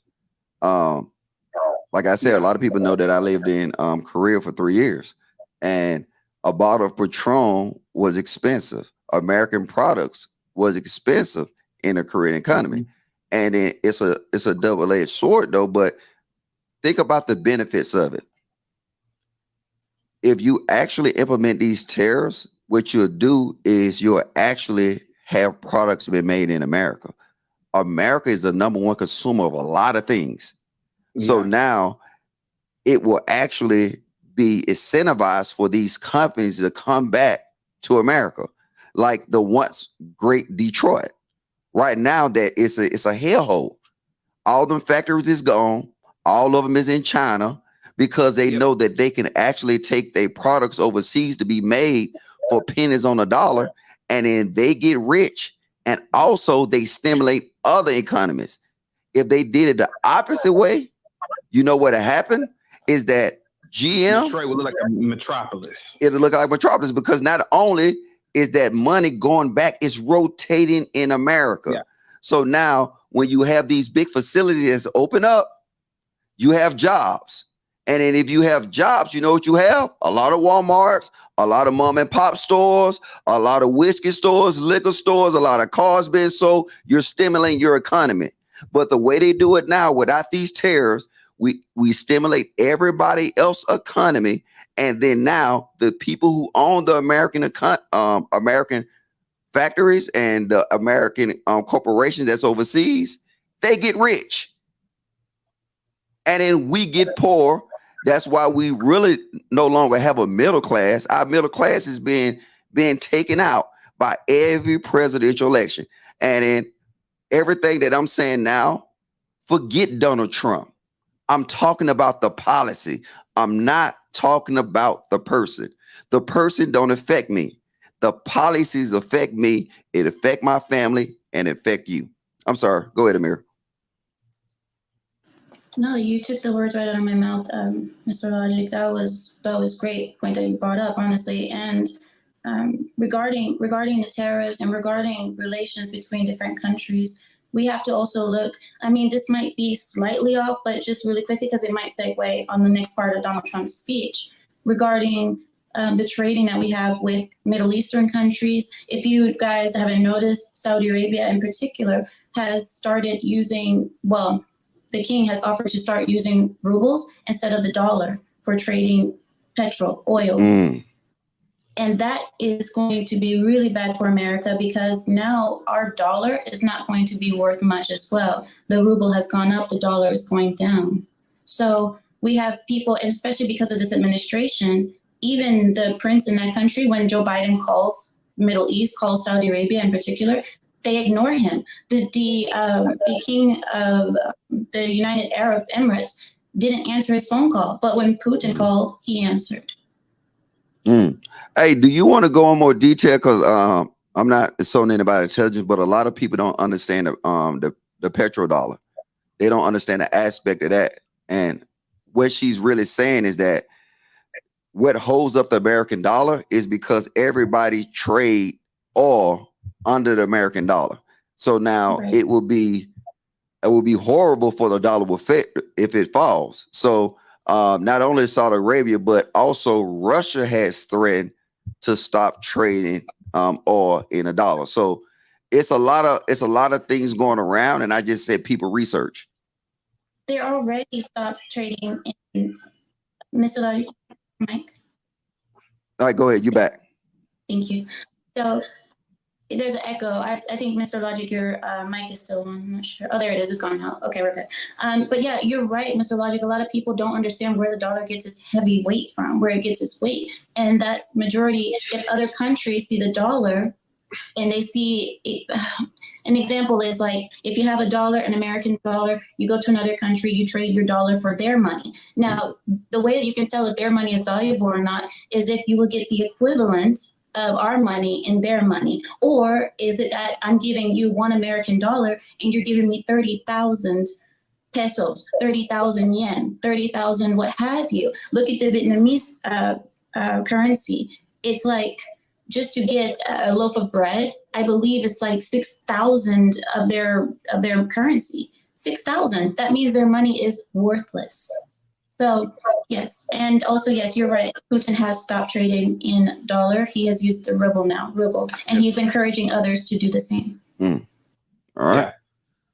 Like I said, a lot of people know that I lived in Korea for 3 years, and a bottle of Patron was expensive. American products was expensive in the Korean economy. And it's a double-edged sword though, but think about the benefits of it. If you actually implement these tariffs what you'll do is you'll actually have products being made in America. America is the number one consumer of a lot of things. So now it will actually be incentivized for these companies to come back to America, like the once great Detroit. Right now, that it's a hellhole. All them factories is gone. All of them is in China because they know that they can actually take their products overseas to be made for pennies on a dollar, and then they get rich. And also they stimulate other economies. If they did it the opposite way, you know what happened is that GM Detroit would look like a metropolis. It'll look like metropolis because not only is that money going back, it's rotating in America. Yeah. So now when you have these big facilities open up, you have jobs. And then if you have jobs, you know what you have? A lot of Walmarts, a lot of mom and pop stores, a lot of whiskey stores, liquor stores, a lot of cars being sold. You're stimulating your economy. But the way they do it now, without these tariffs, we stimulate everybody else's economy. And then now the people who own the American factories and the American corporation that's overseas, they get rich. And then we get poor. That's why we really no longer have a middle class. Our middle class is being taken out by every presidential election. And then everything that I'm saying now, forget Donald Trump. I'm talking about the policy. I'm not talking about the person. The person don't affect me. The policies affect me. It affect my family and affect you. I'm sorry. Go ahead, Amir. No, you took the words right out of my mouth, Mr. Logic. That was great point that you brought up, honestly. And regarding the tariffs and regarding relations between different countries, we have to also look. I mean, this might be slightly off, but just really quick because it might segue on the next part of Donald Trump's speech regarding the trading that we have with Middle Eastern countries. If you guys haven't noticed, Saudi Arabia in particular has started using, well, the king has offered to start using rubles instead of the dollar for trading petrol, oil. And that is going to be really bad for America because now our dollar is not going to be worth much as well. The ruble has gone up, the dollar is going down. So we have people, and especially because of this administration, even the prince in that country, when Joe Biden calls Middle East, calls Saudi Arabia in particular, they ignore him. The king of the United Arab Emirates didn't answer his phone call, but when Putin called, he answered. Hey, do you want to go in more detail? Because I'm not insulting anybody intelligence, but a lot of people don't understand the petrodollar. They don't understand the aspect of that. And what she's really saying is that what holds up the American dollar is because everybody trade oil under the American dollar. So now it will be horrible for the dollar if it falls. So not only Saudi Arabia, but also Russia has threatened to stop trading oil in a dollar. So it's a lot of things going around. And I just said people research. They already stopped trading in Mr. Mike. All right, go ahead. You back. Thank you. So there's an echo. I think, Mr. Logic, your mic is still on. I'm not sure. Oh, there it is. It's gone now. Okay, we're good. But yeah, you're right, Mr. Logic. A lot of people don't understand where the dollar gets its heavy weight from, where it gets its weight. And that's majority. If other countries see the dollar and they see it, an example is like if you have a dollar, an American dollar, you go to another country, you trade your dollar for their money. Now, the way that you can tell if their money is valuable or not is if you will get the equivalent of our money in their money, or is it that I'm giving you $1 American and you're giving me 30,000 pesos, 30,000 yen, 30,000 what have you. Look at the Vietnamese currency. It's like just to get a loaf of bread, I believe it's like 6,000 of their currency. 6,000. That means their money is worthless. So yes, and also yes, you're right. Putin has stopped trading in dollar. He has used the ruble now, and he's encouraging others to do the same. All right.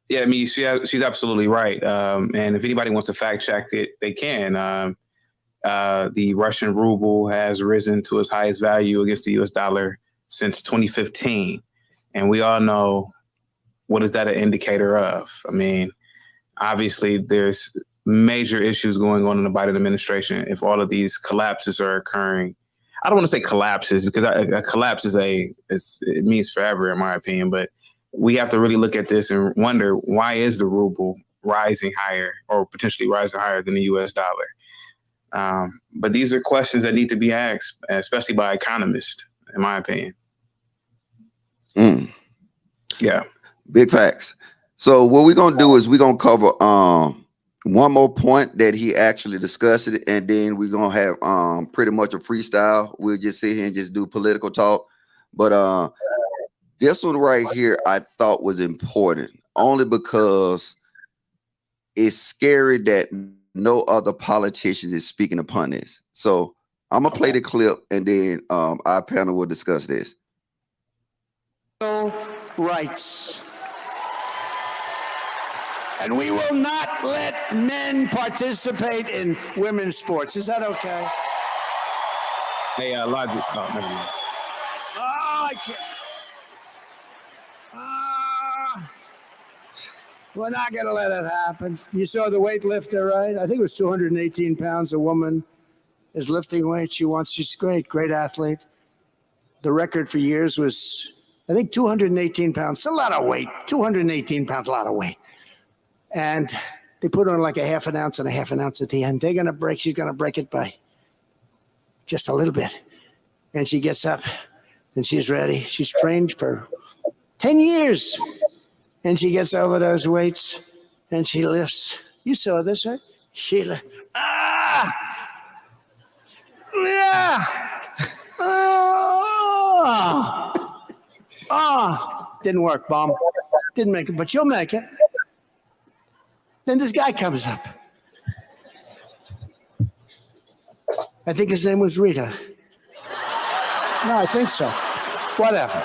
Yeah, I mean, she's absolutely right. And if anybody wants to fact check it, they can. The Russian ruble has risen to its highest value against the US dollar since 2015. And we all know, what is that an indicator of? I mean, obviously there's major issues going on in the Biden administration if all of these collapses are occurring. I don't want to say collapses, because a collapse it means forever, in my opinion, but we have to really look at this and wonder, why is the ruble rising higher, or potentially rising higher than the US dollar? But these are questions that need to be asked, especially by economists, in my opinion. Yeah. Big facts. So what we're going to do is we're going to cover one more point that he actually discussed it, and then we're going to have pretty much a freestyle. We'll just sit here and just do political talk. But this one right here I thought was important, only because it's scary that no other politicians is speaking upon this. So I'm going to play the clip, and then our panel will discuss this. Rights. And we will not let men participate in women's sports. Is that okay? Hey, Logic. Oh, never mind. Oh, I can't. We're not going to let it happen. You saw the weightlifter, right? I think it was 218 pounds. A woman is lifting weights. She's great athlete. The record for years was, I think, 218 pounds. It's a lot of weight. 218 pounds, a lot of weight. And they put on like a half an ounce and a half an ounce at the end. She's going to break it by just a little bit. And she gets up and she's ready. She's trained for 10 years. And she gets over those weights and she lifts. You saw this, right? She lifts. Yeah. Didn't work, Bomb. Didn't make it, but you'll make it. Then this guy comes up. I think his name was Rita. No, I think so. Whatever.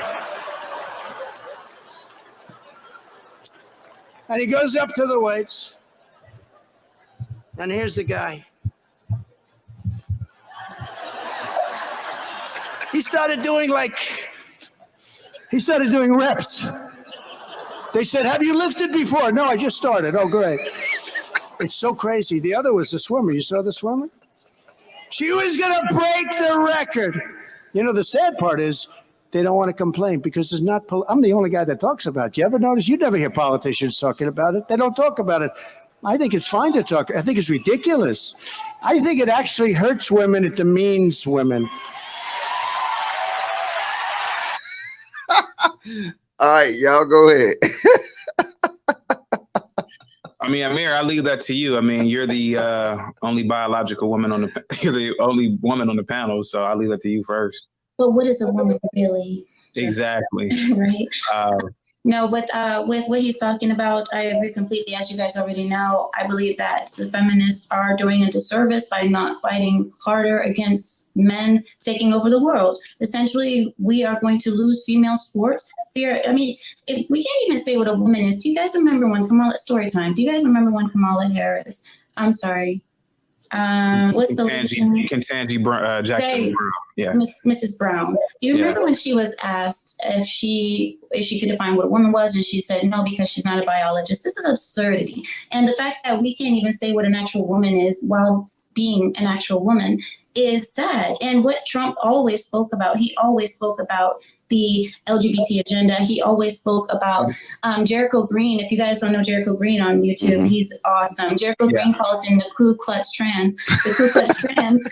And he goes up to the weights. And here's the guy. He started doing reps. They said, have you lifted before? No, I just started. Oh, great. It's so crazy. The other was the swimmer. You saw the swimmer? She was going to break the record. You know, the sad part is they don't want to complain because it's not. I'm the only guy that talks about it. You ever notice? You never hear politicians talking about it. They don't talk about it. I think it's fine to talk. I think it's ridiculous. I think it actually hurts women. It demeans women. All right, y'all go ahead. I mean, Amir, I leave that to you. I mean, you're the only biological woman you're the only woman on the panel, so I'll leave that to you first. But what is a woman really? Exactly. Right. No, with what he's talking about, I agree completely. As you guys already know, I believe that the feminists are doing a disservice by not fighting harder against men taking over the world. Essentially, we are going to lose female sports. If we can't even say what a woman is. Do you guys remember when story time? Do you guys remember when Kamala Harris? I'm sorry. What's the Ketanji Jackson Brown? Yeah, Mrs. Brown. Do you remember when she was asked if she could define what a woman was, and she said no because she's not a biologist? This is absurdity, and the fact that we can't even say what an actual woman is while being an actual woman is sad. And what Trump always spoke about, he always spoke about the LGBT agenda. He always spoke about Jericho Green. If you guys don't know Jericho Green on YouTube, he's awesome. Jericho Green calls in the Ku Klux Trans. The Ku Klux Trans.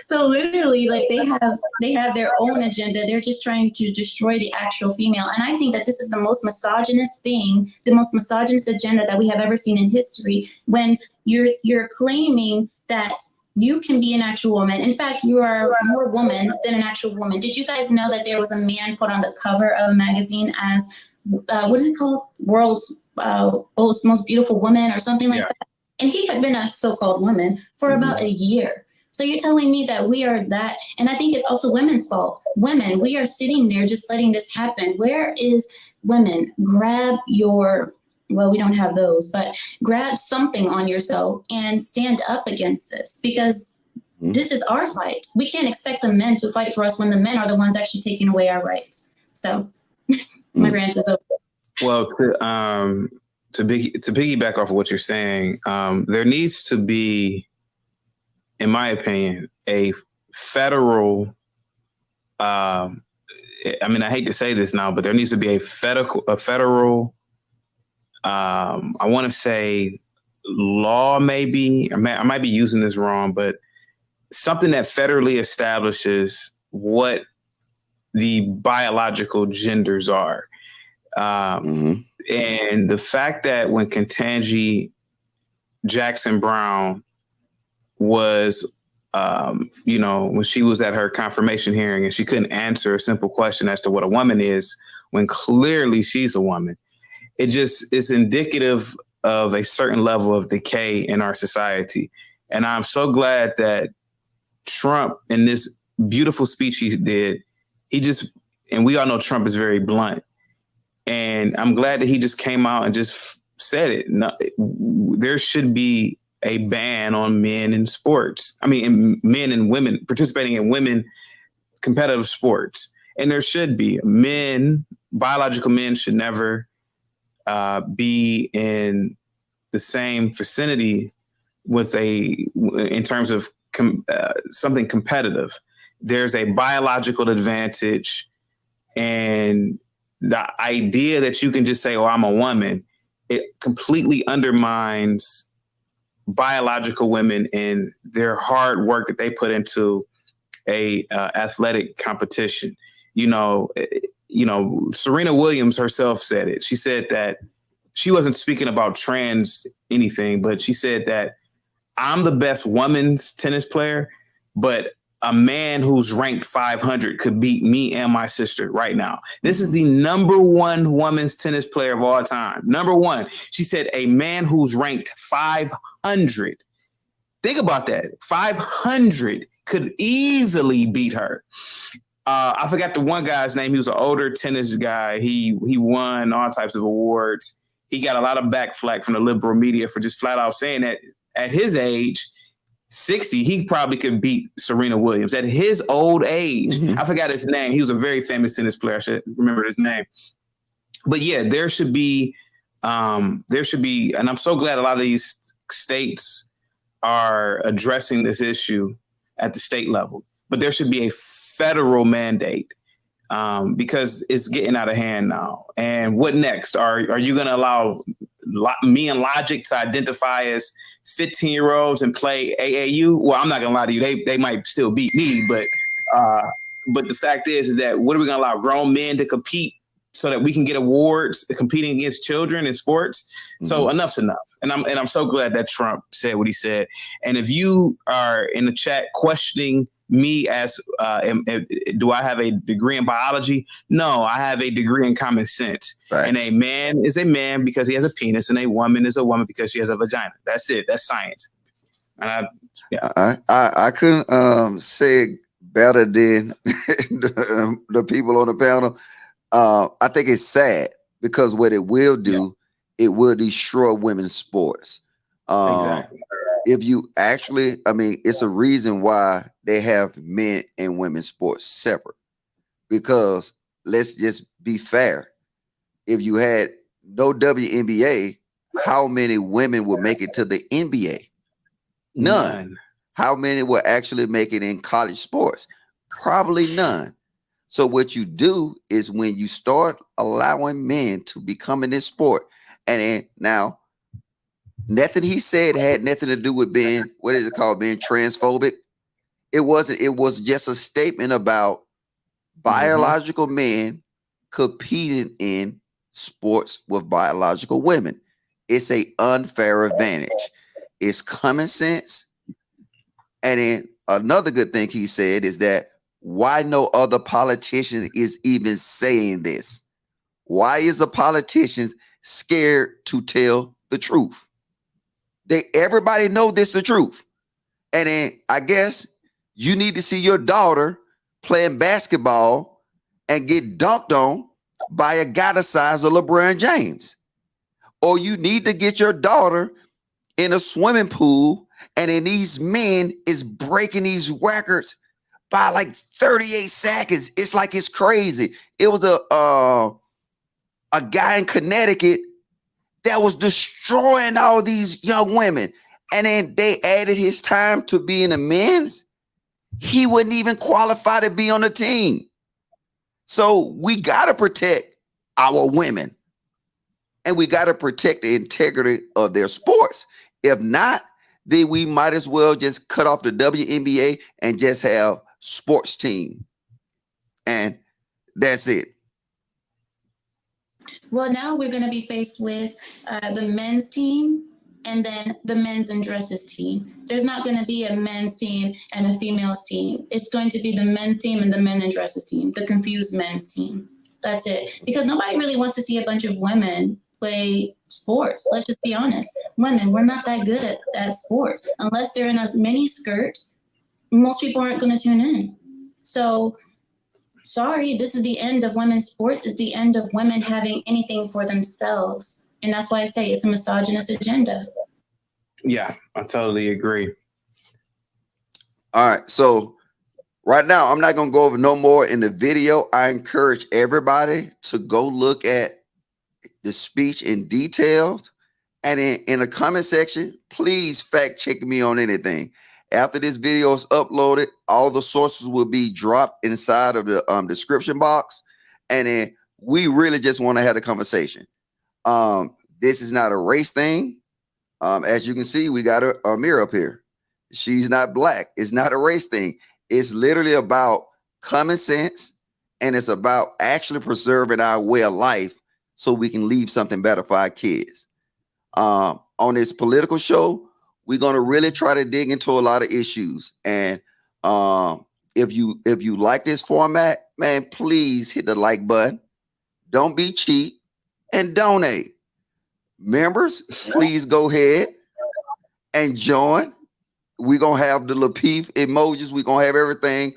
So literally, like they have their own agenda. They're just trying to destroy the actual female. And I think that this is the most misogynist thing, the most misogynist agenda that we have ever seen in history. When you're claiming that you can be an actual woman. In fact, you are more woman than an actual woman. Did you guys know that there was a man put on the cover of a magazine as, what is it called? World's most beautiful woman or something like that? And he had been a so-called woman for about a year. So you're telling me that we are that, and I think it's also women's fault. Women, we are sitting there just letting this happen. Where is women? Grab your well, we don't have those, but grab something on yourself and stand up against this, because this is our fight. We can't expect the men to fight for us when the men are the ones actually taking away our rights. So my rant is over. Well, to piggyback off of what you're saying, there needs to be, in my opinion, a federal, I mean, I hate to say this now, but there needs to be a federal, I want to say law, maybe, I might be using this wrong, but something that federally establishes what the biological genders are. And the fact that when Ketanji Jackson Brown was, when she was at her confirmation hearing and she couldn't answer a simple question as to what a woman is, when clearly she's a woman, it just is indicative of a certain level of decay in our society. And I'm so glad that Trump, in this beautiful speech he did, and we all know Trump is very blunt. And I'm glad that he just came out and just said it. No, there should be a ban on men in sports. I mean, men and women participating in women competitive sports. And there should be biological men should never be in the same vicinity in terms of something competitive. There's a biological advantage, and the idea that you can just say, "Oh, I'm a woman," it completely undermines biological women and their hard work that they put into a athletic competition. Serena Williams herself said it. She said that she wasn't speaking about trans anything, but she said that I'm the best women's tennis player, but a man who's ranked 500 could beat me and my sister right now. This is the number one women's tennis player of all time. Number one. She said a man who's ranked 500. Think about that. 500 could easily beat her. I forgot the one guy's name. He was an older tennis guy. He won all types of awards. He got a lot of backflack from the liberal media for just flat out saying that at his age, 60, he probably could beat Serena Williams at his old age. I forgot his name. He was a very famous tennis player. I should remember his name. But yeah, there should be, and I'm so glad a lot of these states are addressing this issue at the state level. But there should be a federal mandate because it's getting out of hand now. And what next? Are you going to allow me and Logic to identify as 15-year-olds and play AAU? Well, I'm not gonna lie to you, they might still beat me, but the fact is that what are we gonna allow grown men to compete so that we can get awards competing against children in sports? So enough's enough. And I'm so glad that Trump said what he said. And if you are in the chat questioning me as do I have a degree in biology? No, I have a degree in common sense. Right. And a man is a man because he has a penis, and a woman is a woman because she has a vagina. That's it. That's science. And I couldn't say it better than the people on the panel. I think it's sad because what it will do, it will destroy women's sports. Exactly. If you actually, it's a reason why they have men and women's sports separate. Because let's just be fair. If you had no WNBA, how many women would make it to the NBA? None. How many will actually make it in college sports? Probably none. So what you do is when you start allowing men to become in this sport, and then now, nothing he said had nothing to do with being, what is it called, being transphobic. It wasn't. It was just a statement about biological men competing in sports with biological women. It's an unfair advantage. It's common sense. And then another good thing he said is that why no other politician is even saying this? Why is the politicians scared to tell the truth? Everybody know this the truth. And then I guess you need to see your daughter playing basketball and get dunked on by a guy the size of LeBron James. or you need to get your daughter in a swimming pool, and then these men is breaking these records by like 38 seconds. It's like it's crazy. It was a guy in Connecticut that was destroying all these young women, and then they added his time to being a men's. He wouldn't even qualify to be on the team. So we got to protect our women, and we got to protect the integrity of their sports. If not, then we might as well just cut off the WNBA and just have sports team. And that's it. Well, now we're going to be faced with the men's team and then the men's and dresses team. There's not going to be a men's team and a females team. It's going to be the men's team and the men and dresses team, the confused men's team. That's it. Because nobody really wants to see a bunch of women play sports. Let's just be honest. Women, we're not that good at sports. Unless they're in a mini skirt, most people aren't going to tune in. So, sorry, this is the end of women's sports. It's the end of women having anything for themselves. And that's why I say it's a misogynist agenda. Yeah, I totally agree. All right. So right now, I'm not going to go over no more in the video. I encourage everybody to go look at the speech in details. And in the comment section, please fact check me on anything. After this video is uploaded, all the sources will be dropped inside of the description box. And then we really just want to have a conversation. This is not a race thing. As you can see, we got a mirror up here. She's not black. It's not a race thing. It's literally about common sense, and it's about actually preserving our way of life so we can leave something better for our kids. On this political show, we're going to really try to dig into a lot of issues. And if you like this format, man, please hit the like button. Don't be cheap and donate. Members, please go ahead and join. We're going to have the Lapeef emojis. We're going to have everything.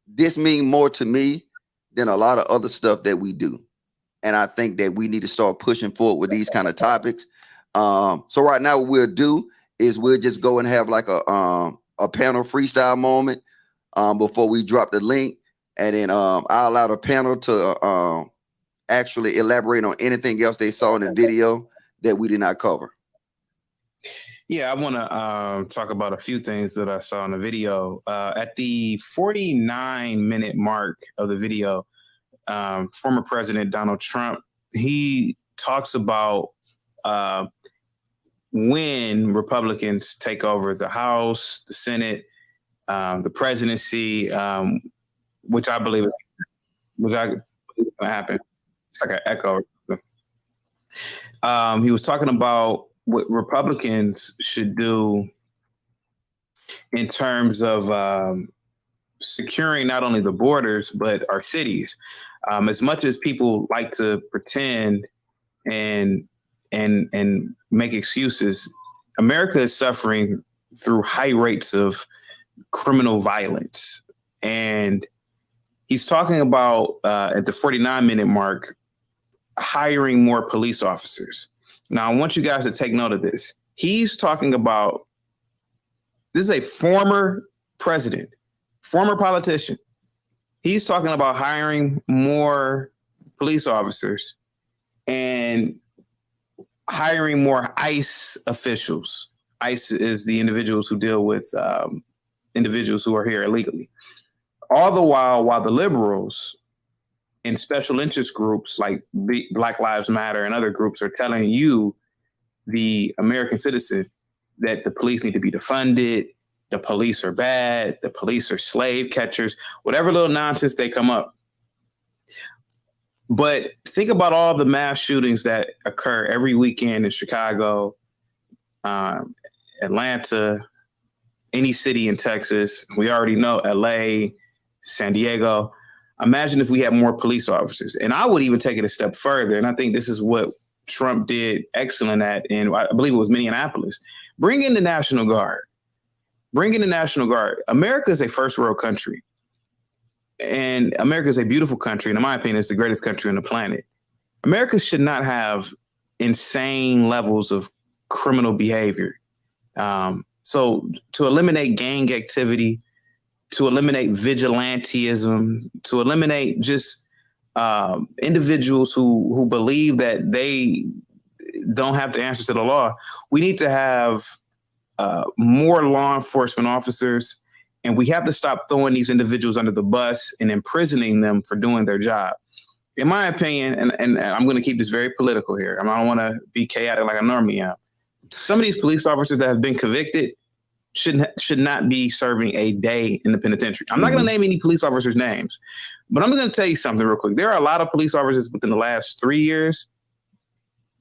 This means more to me than a lot of other stuff that we do. And I think that we need to start pushing forward with these kind of topics. So right now what we'll do is we'll just go and have like a panel freestyle moment before we drop the link. And then I'll allow the panel to actually elaborate on anything else they saw in the video that we did not cover. Yeah, I want to talk about a few things that I saw in the video. At the 49-minute mark of the video, former President Donald Trump, he talks about when Republicans take over the House, the Senate, the presidency, which I believe is going to happen. It's like an echo. He was talking about what Republicans should do in terms of securing not only the borders, but our cities. As much as people like to pretend and make excuses, America is suffering through high rates of criminal violence. And he's talking about, at the 49-minute mark, hiring more police officers. Now, I want you guys to take note of this. He's talking about, this is a former president, former politician. He's talking about hiring more police officers and hiring more ICE officials. ICE is the individuals who deal with individuals who are here illegally. All the while the liberals and special interest groups like Black Lives Matter and other groups are telling you, the American citizen, that the police need to be defunded, the police are bad, the police are slave catchers, whatever little nonsense they come up. But think about all the mass shootings that occur every weekend in Chicago, Atlanta, any city in Texas. We already know LA, San Diego. Imagine if we had more police officers. And I would even take it a step further. And I think this is what Trump did excellent at, and I believe it was Minneapolis. Bring in the National Guard. Bring in the National Guard. America is a first world country. And America is a beautiful country. And in my opinion, it's the greatest country on the planet. America should not have insane levels of criminal behavior. So to eliminate gang activity, to eliminate vigilantism, to eliminate just individuals who believe that they don't have to answer to the law, we need to have more law enforcement officers, and we have to stop throwing these individuals under the bus and imprisoning them for doing their job. In my opinion, and I'm going to keep this very political here, I don't want to be chaotic like I normally am. Some of these police officers that have been convicted should not be serving a day in the penitentiary. I'm not going to name any police officers' names, but I'm going to tell you something real quick. There are a lot of police officers within the last 3 years.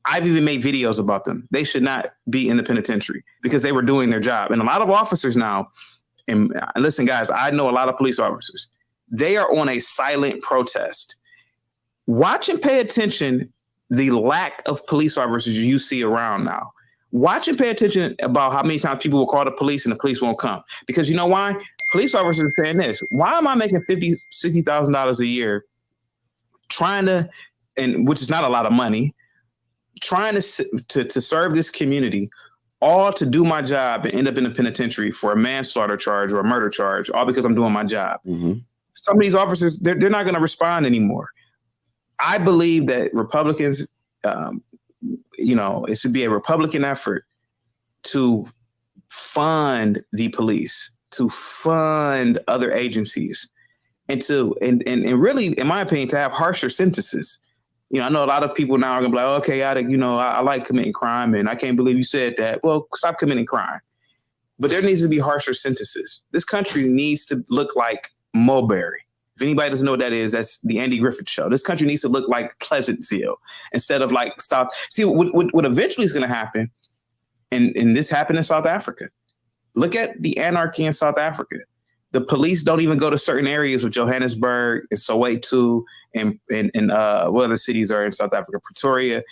I've even made videos about them. They should not be in the penitentiary because they were doing their job. And a lot of officers now, and listen, guys, I know a lot of police officers. They are on a silent protest. Watch and pay attention the lack of police officers you see around now. Watch and pay attention about how many times people will call the police and the police won't come. Because you know why? Police officers are saying this. Why am I making $50,000, $60,000 a year trying to, and which is not a lot of money, trying to serve this community, all to do my job and end up in the penitentiary for a manslaughter charge or a murder charge, all because I'm doing my job. Some of these officers, they're not going to respond anymore. I believe that Republicans, it should be a Republican effort to fund the police, to fund other agencies, and really, in my opinion, to have harsher sentences. I know a lot of people now are gonna be like, okay, I like committing crime, and I can't believe you said that. Well, stop committing crime. But there needs to be harsher sentences. This country needs to look like Mulberry. If anybody doesn't know what that is, that's the Andy Griffith Show. This country needs to look like Pleasantville instead of like South. See, what eventually is going to happen, and this happened in South Africa. Look at the anarchy in South Africa. The police don't even go to certain areas of Johannesburg and Soweto and what other cities are in South Africa, Pretoria,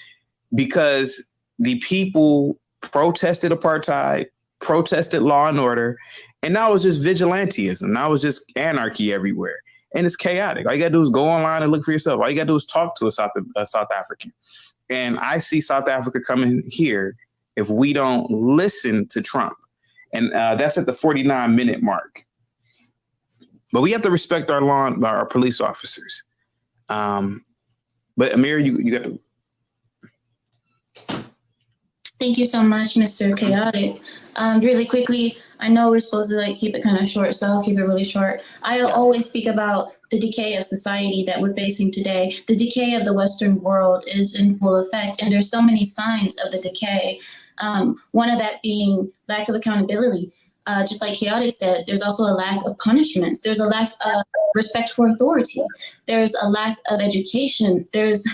because the people protested apartheid, protested law and order, and now it's just vigilantism. Now it's just anarchy everywhere. And it's chaotic. All you got to do is go online and look for yourself. All you got to do is talk to a South African. And I see South Africa coming here if we don't listen to Trump. And that's at the 49-minute mark. But we have to respect our police officers. But Amir, you got to. Thank you so much, Mr. Chaotic. Really quickly, I know we're supposed to keep it kind of short, so I'll keep it really short. I always speak about the decay of society that we're facing today. The decay of the Western world is in full effect, and there's so many signs of the decay. One of that being lack of accountability. Just like Chaotic said, there's also a lack of punishments. There's a lack of respect for authority. There's a lack of education. There's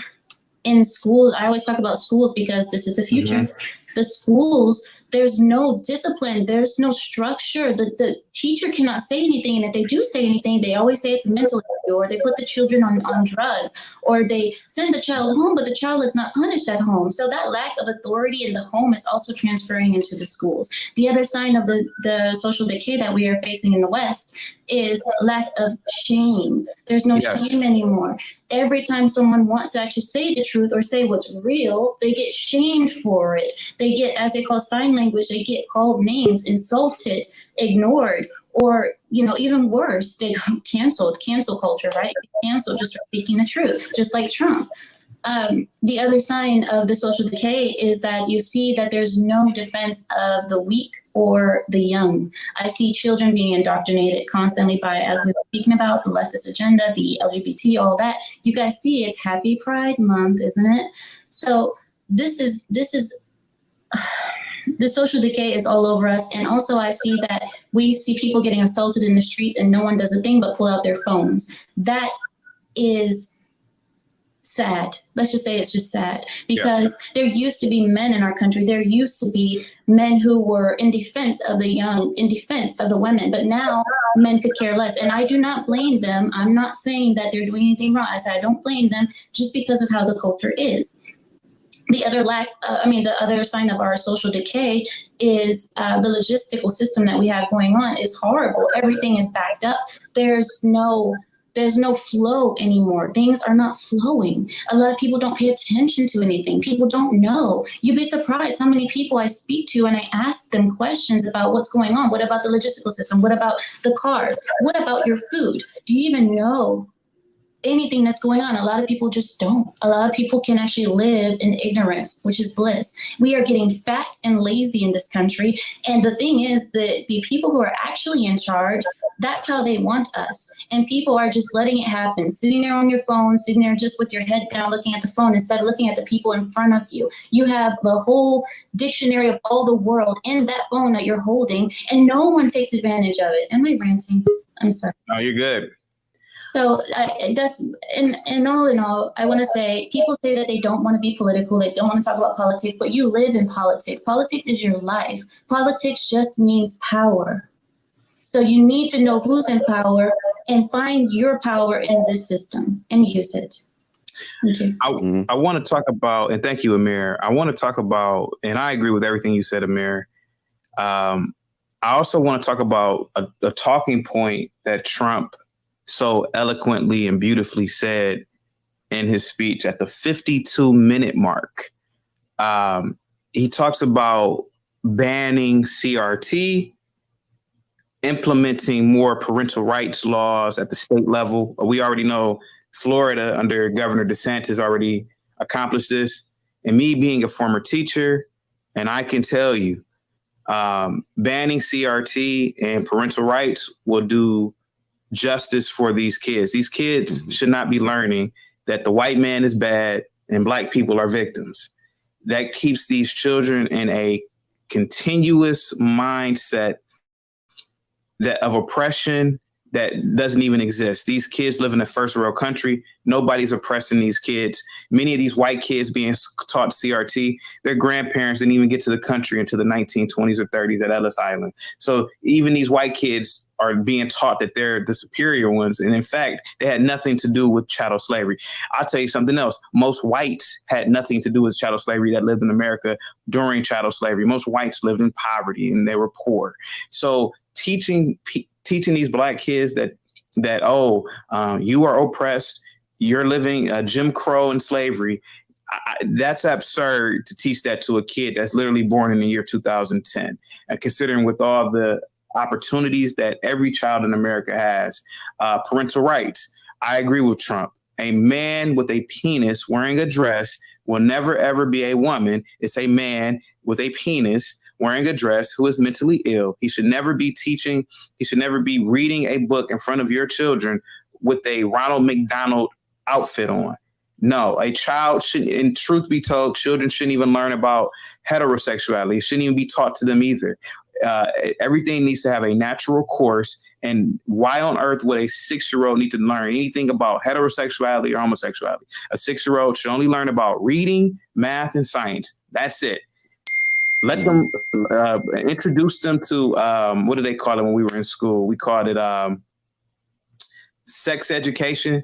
in schools, I always talk about schools because this is the future. The schools, there's no discipline, there's no structure. The teacher cannot say anything, and if they do say anything, they always say it's mental issue, or they put the children on drugs, or they send the child home, but the child is not punished at home. So that lack of authority in the home is also transferring into the schools. The other sign of the social decay that we are facing in the West is lack of shame. There's no shame anymore. Every time someone wants to actually say the truth or say what's real, they get shamed for it. They get, as they call sign language, they get called names, insulted, ignored, or, even worse, they canceled, cancel culture, right? Canceled just for speaking the truth, just like Trump. The other sign of the social decay is that you see that there's no defense of the weak or the young. I see children being indoctrinated constantly by, as we were speaking about, the leftist agenda, the LGBT, all that. You guys see it's Happy Pride Month, isn't it? So this is the social decay is all over us. And also I see that we see people getting assaulted in the streets and no one does a thing but pull out their phones. That is sad. Let's just say it's just sad, because there used to be men in our country. There used to be men who were in defense of the young, in defense of the women, but now men could care less. And I do not blame them. I'm not saying that they're doing anything wrong. I said I don't blame them, just because of how the culture is. The other sign of our social decay is the logistical system that we have going on is horrible. Everything is backed up. There's no There's no flow anymore. Things are not flowing. A lot of people don't pay attention to anything. People don't know. You'd be surprised how many people I speak to and I ask them questions about what's going on. What about the logistical system? What about the cars? What about your food? Do you even know anything that's going on? A lot of people just don't. A lot of people can actually live in ignorance, which is bliss. We are getting fat and lazy in this country. And the thing is that the people who are actually in charge, that's how they want us. And people are just letting it happen, sitting there on your phone, sitting there just with your head down, looking at the phone instead of looking at the people in front of you. You have the whole dictionary of all the world in that phone that you're holding, and no one takes advantage of it. Am I ranting? I'm sorry. No, you're good. So that's in all, I want to say, people say that they don't want to be political, they don't want to talk about politics, but you live in politics. Politics is your life. Politics just means power. So you need to know who's in power and find your power in this system and use it. Thank you. I want to talk about, and thank you, Amir. I want to talk about, and I agree with everything you said, Amir. I also want to talk about a talking point that Trump so eloquently and beautifully said in his speech at the 52-minute mark. He talks about banning CRT, implementing more parental rights laws at the state level. We already know Florida under Governor DeSantis already accomplished this. And me being a former teacher, and I can tell you, banning CRT and parental rights will do justice for these kids. These kids should not be learning that the white man is bad and black people are victims. That keeps these children in a continuous mindset that of oppression that doesn't even exist. These kids live in a first world country. Nobody's oppressing these kids. Many of these white kids being taught CRT, their grandparents didn't even get to the country until the 1920s or 30s at Ellis Island. So even these white kids are being taught that they're the superior ones. And in fact, they had nothing to do with chattel slavery. I'll tell you something else. Most whites had nothing to do with chattel slavery that lived in America during chattel slavery. Most whites lived in poverty and they were poor. So teaching these black kids that you are oppressed, you're living Jim Crow and slavery. That's absurd to teach that to a kid that's literally born in the year 2010. And considering with all the opportunities that every child in America has, parental rights, I agree with Trump. A man with a penis wearing a dress will never, ever be a woman. It's a man with a penis wearing a dress who is mentally ill. He should never be teaching. He should never be reading a book in front of your children with a Ronald McDonald outfit on. No, a child shouldn't, and truth be told, children shouldn't even learn about heterosexuality. It shouldn't even be taught to them either. Everything needs to have a natural course. And why on earth would a 6-year-old need to learn anything about heterosexuality or homosexuality? A 6-year-old should only learn about reading, math, and science. That's it. Let them introduce them to what do they call it when we were in school? We called it sex education.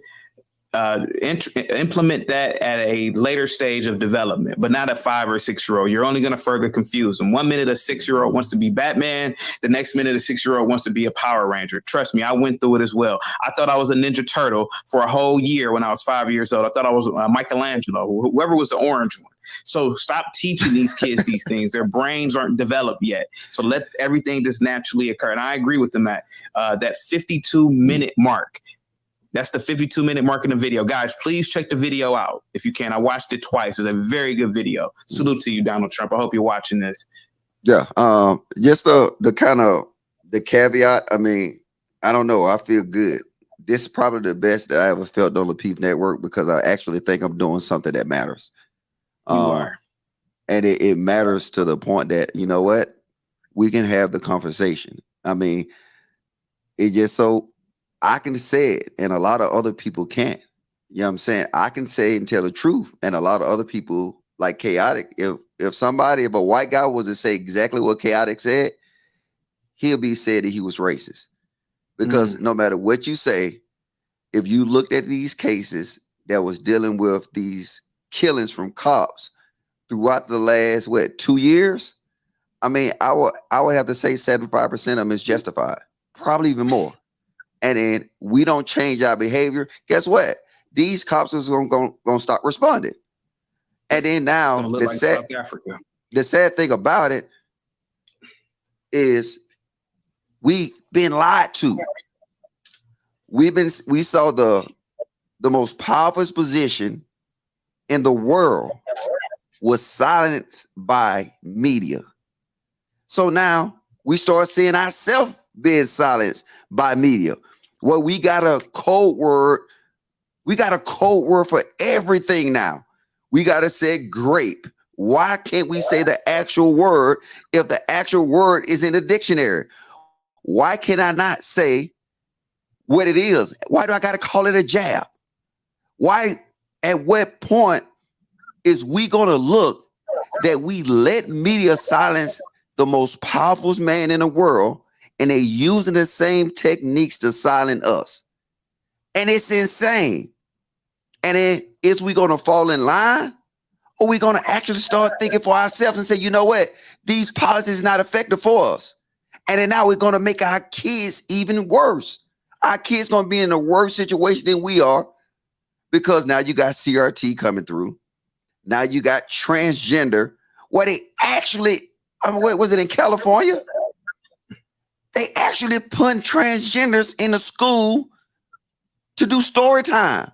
Implement that at a later stage of development, but not a 5 or 6-year-old. You're only going to further confuse them. 1 minute a 6-year-old wants to be Batman. The next minute a 6-year-old wants to be a Power Ranger. Trust me, I went through it as well. I thought I was a Ninja Turtle for a whole year when I was 5 years old. I thought I was Michelangelo, whoever was the orange one. So stop teaching these kids these things. Their brains aren't developed yet. So let everything just naturally occur. And I agree with them at that 52-minute mark. That's the 52-minute mark in the video. Guys, please check the video out if you can. I watched it twice. It's a very good video. Salute to you, Donald Trump. I hope you're watching this. Yeah. Just the kind of the caveat. I mean, I don't know. I feel good. This is probably the best that I ever felt on the Lapeef Network because I actually think I'm doing something that matters. You are. And it matters to the point that, you know what? We can have the conversation. I mean, it just so I can say it and a lot of other people can't. You know what I'm saying? I can say and tell the truth and a lot of other people like Chaotic. If a white guy was to say exactly what Chaotic said, he'll be said that he was racist. Because no matter what you say, if you looked at these cases that was dealing with these killings from cops throughout the last 2 years, I mean, I would have to say 75% of them is justified, probably even more. and then we don't change our behavior, guess what? These cops is gonna start responding. And then now look like South Africa. The sad thing about it is we've been lied to. We saw the most powerful position in the world was silenced by media. So now we start seeing ourselves being silenced by media. Well, we got a code word. We got a code word for everything now. We got to say grape. Why can't we say the actual word if the actual word is in the dictionary? Why can I not say what it is? Why do I got to call it a jab? Why, at what point is we going to look that we let media silence the most powerful man in the world, and they're using the same techniques to silence us? And it's insane. And then is we going to fall in line, or we going to actually start thinking for ourselves and say, you know what, these policies are not effective for us? And then now we're going to make our kids even worse. Our kids going to be in a worse situation than we are, because now you got CRT coming through. Now you got transgender, where they actually, what was it in California? They actually put transgenders in a school to do story time.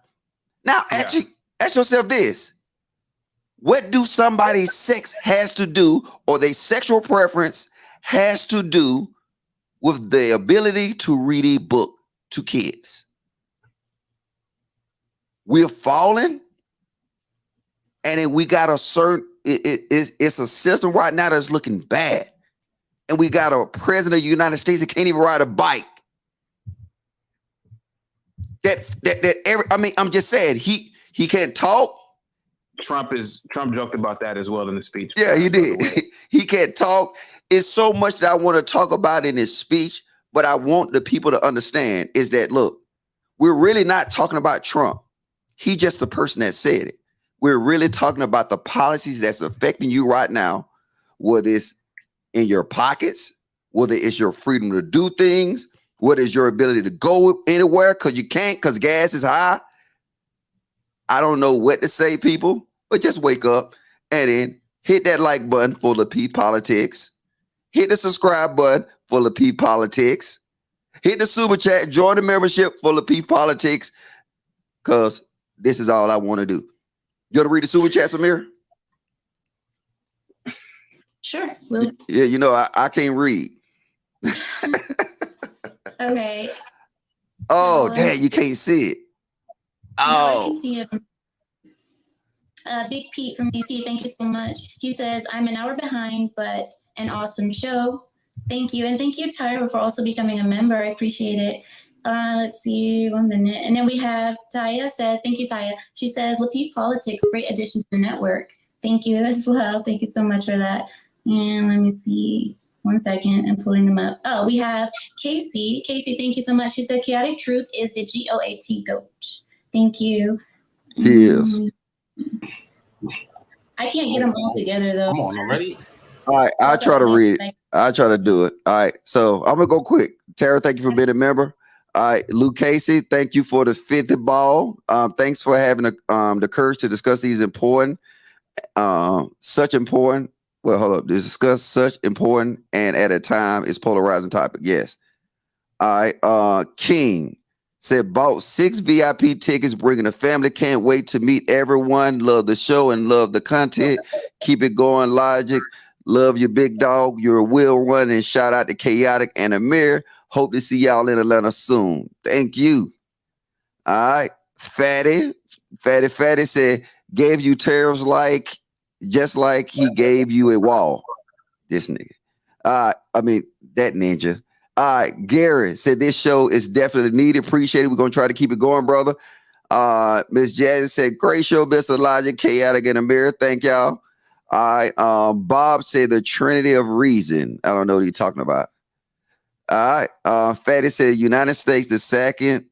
Now, actually, ask yourself this. What do somebody's sex has to do, or their sexual preference has to do with the ability to read a book to kids? We're falling, and then we got a certain, it's a system right now that's looking bad. And we got a president of the United States that can't even ride a bike. I'm just saying, he can't talk. Trump joked about that as well in the speech. Yeah, he did. He can't talk. It's so much that I want to talk about in his speech, but I want the people to understand is that, look, we're really not talking about Trump. He's just the person that said it. We're really talking about the policies that's affecting you right now, whether it's in your pockets, whether it's your freedom to do things, whether it's your ability to go anywhere because you can't because gas is high. I don't know what to say, people, but just wake up and then hit that like button for Lapeef Politics. Hit the subscribe button for Lapeef Politics. Hit the super chat, join the membership for Lapeef Politics, because this is all I want to do. You want to read the super chat, Samir? Sure. Yeah, you know, I can't read. Okay. Oh, dang, you can't see it. No, I Oh. can see it. Big Pete from DC, thank you so much. He says, I'm an hour behind, but an awesome show. Thank you. And thank you, Tyra, for also becoming a member. I appreciate it. Let's see, 1 minute. And then we have Taya says, thank you, Taya. She says, Lapeef Politics, great addition to the network. Thank you as well. Thank you so much for that. And let me see. 1 second, I'm pulling them up. Oh, we have Casey. Casey, thank you so much. She said, Chaotic Truth is the GOAT GOAT. Thank you. Yes. I can't get them all together, though. Come on already. All right, I'll try to read it. I'll try to do it. All right, so I'm going to go quick. Tara, thank you for being a member. All right, Luke Casey, thank you for the 50 ball. Thanks for having the courage to discuss these important, discuss such important and at a time is polarizing topic. Yes. All right, King said bought 6 VIP tickets, bringing a family. Can't wait to meet everyone. Love the show and love the content. Keep it going, Logic. Love your big dog. You're a will run, and shout out to Chaotic and Amir. Hope to see y'all in Atlanta soon. Thank you. All right. Fatty said, gave you tariffs just like he gave you a wall. This nigga. That ninja. All right. Gary said this show is definitely needed. Appreciate it. We're going to try to keep it going, brother. Miss Jazzy said, great show, Mr. Logic, Chaotic, and Amir. Thank y'all. All right. Bob said the Trinity of Reason. I don't know what he's talking about. All right. Fatty said United States, the second.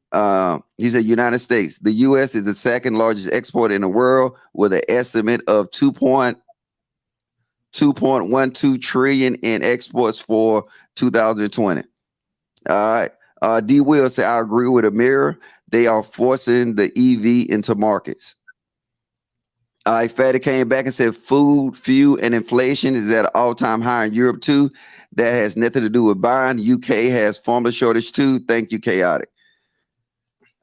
He said United States. The U.S. is the second largest exporter in the world with an estimate of 2.12 trillion in exports for 2020. All right. D. Will said, I agree with Amira. They are forcing the EV into markets. All right, Fatty came back and said food, fuel, and inflation is at an all-time high in Europe too. That has nothing to do with buying. UK has formula shortage too. Thank you, Chaotic.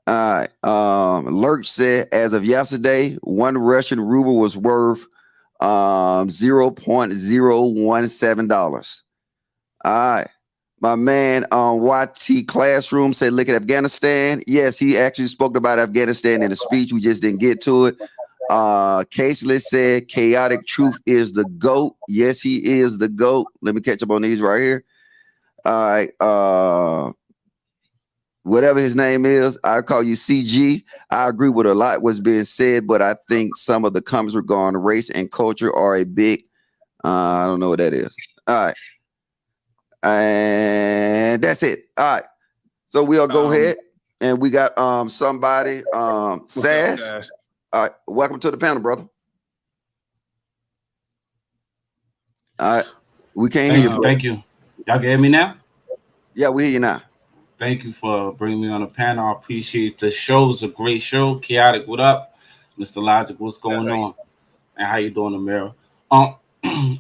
All right. Lurch said, as of yesterday, one Russian ruble was worth $0.017. All right. My man YT Classroom said, look at Afghanistan. Yes, he actually spoke about Afghanistan in a speech. We just didn't get to it. Caseless said, chaotic truth is the GOAT. Yes, he is the GOAT. Let me catch up on these right here. All right. Whatever his name is, I call you CG. I agree with a lot what's being said, but I think some of the comments regarding race and culture are a big, I don't know what that is. All right. And that's it. All right. So we'll go ahead and we got somebody, Sass. All right. Welcome to the panel, brother. All right. We can't hear you, bro. Thank you. Y'all can hear me now? Yeah, we hear you now. Thank you for bringing me on the panel. I appreciate the show. It's a great show. Chaotic, what up? Mr. Logic, what's going on? And how you doing, Amira?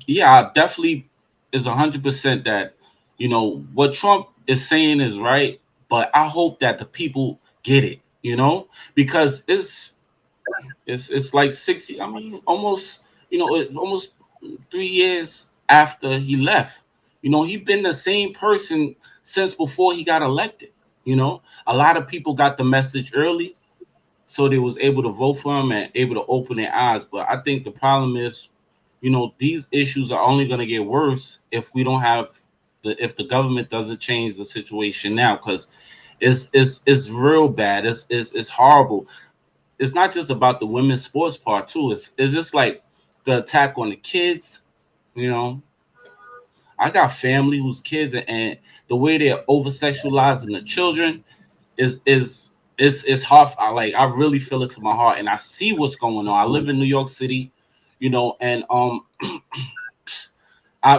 Yeah, I definitely is 100% that, you know, what Trump is saying is right, but I hope that the people get it, you know, because it's like 60, I mean, almost, you know, it's almost 3 years after he left. You know, he's been the same person since before he got elected. You know, a lot of people got the message early, so they was able to vote for him and able to open their eyes. But I think the problem is, you know, these issues are only going to get worse if we don't have if the government doesn't change the situation now, because it's real bad. It's horrible. It's not just about the women's sports part too. It's just like the attack on the kids. You know, I got family whose kids, and the way they're over sexualizing the children is hard. I really feel it to my heart, and I see what's going on. I live in New York City, you know, and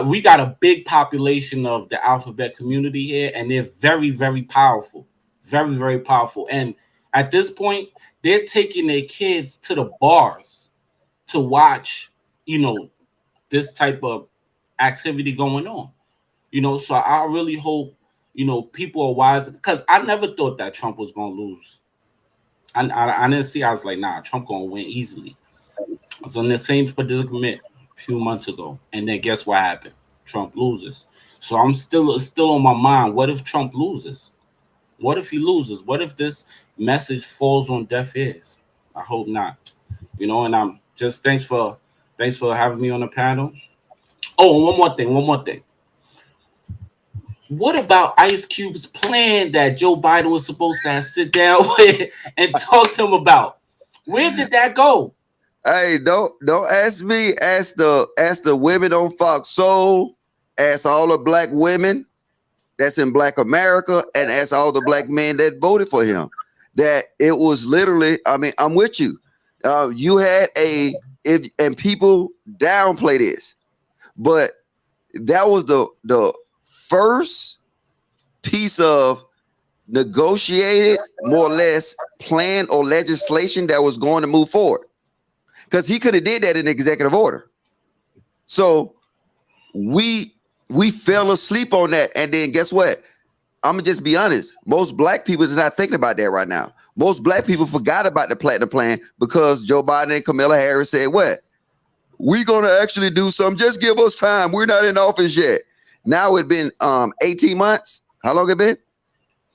we got a big population of the alphabet community here, and they're very, very powerful, very, very powerful. And at this point, they're taking their kids to the bars to watch, you know, this type of activity going on, you know. So I really hope, you know, people are wise, because I never thought that Trump was going to lose. I didn't see. I was like, nah, Trump going to win easily. I was in the same predicament a few months ago, and then guess what happened? Trump loses. So I'm still on my mind. What if Trump loses? What if he loses? What if this message falls on deaf ears? I hope not. You know, and I'm just thanks for having me on the panel. Oh, and one more thing. What about Ice Cube's plan that Joe Biden was supposed to sit down with and talk to him about? Where did that go? Hey, don't ask me. Ask the women on Fox Soul. Ask all the black women that's in Black America, and ask all the black men that voted for him. That it was literally. I mean, I'm with you. You had and people downplay this, but that was the first piece of negotiated, more or less, plan or legislation that was going to move forward, because he could have did that in executive order. So we fell asleep on that, and then guess what? I'm gonna just be honest. Most black people is not thinking about that right now. Most black people forgot about the platinum plan because Joe Biden and Kamala Harris said, "What? We're gonna actually do something. Just give us time. We're not in office yet." Now it's been 18 months. How long it been?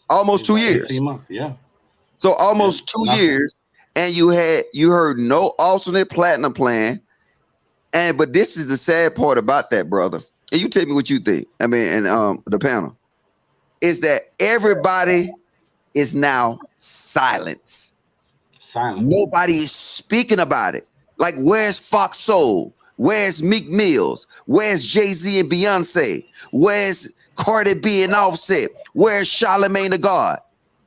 Almost 2 years. 18 months, yeah. So almost 2 years, and you heard no alternate platinum plan. But this is the sad part about that, brother. And you tell me what you think. I mean, and the panel is that everybody is now silent. Nobody is speaking about it. Like, where's Fox Soul? Where's Meek Mills? Where's Jay-Z and Beyonce? Where's Cardi B and Offset? Where's Charlamagne the God?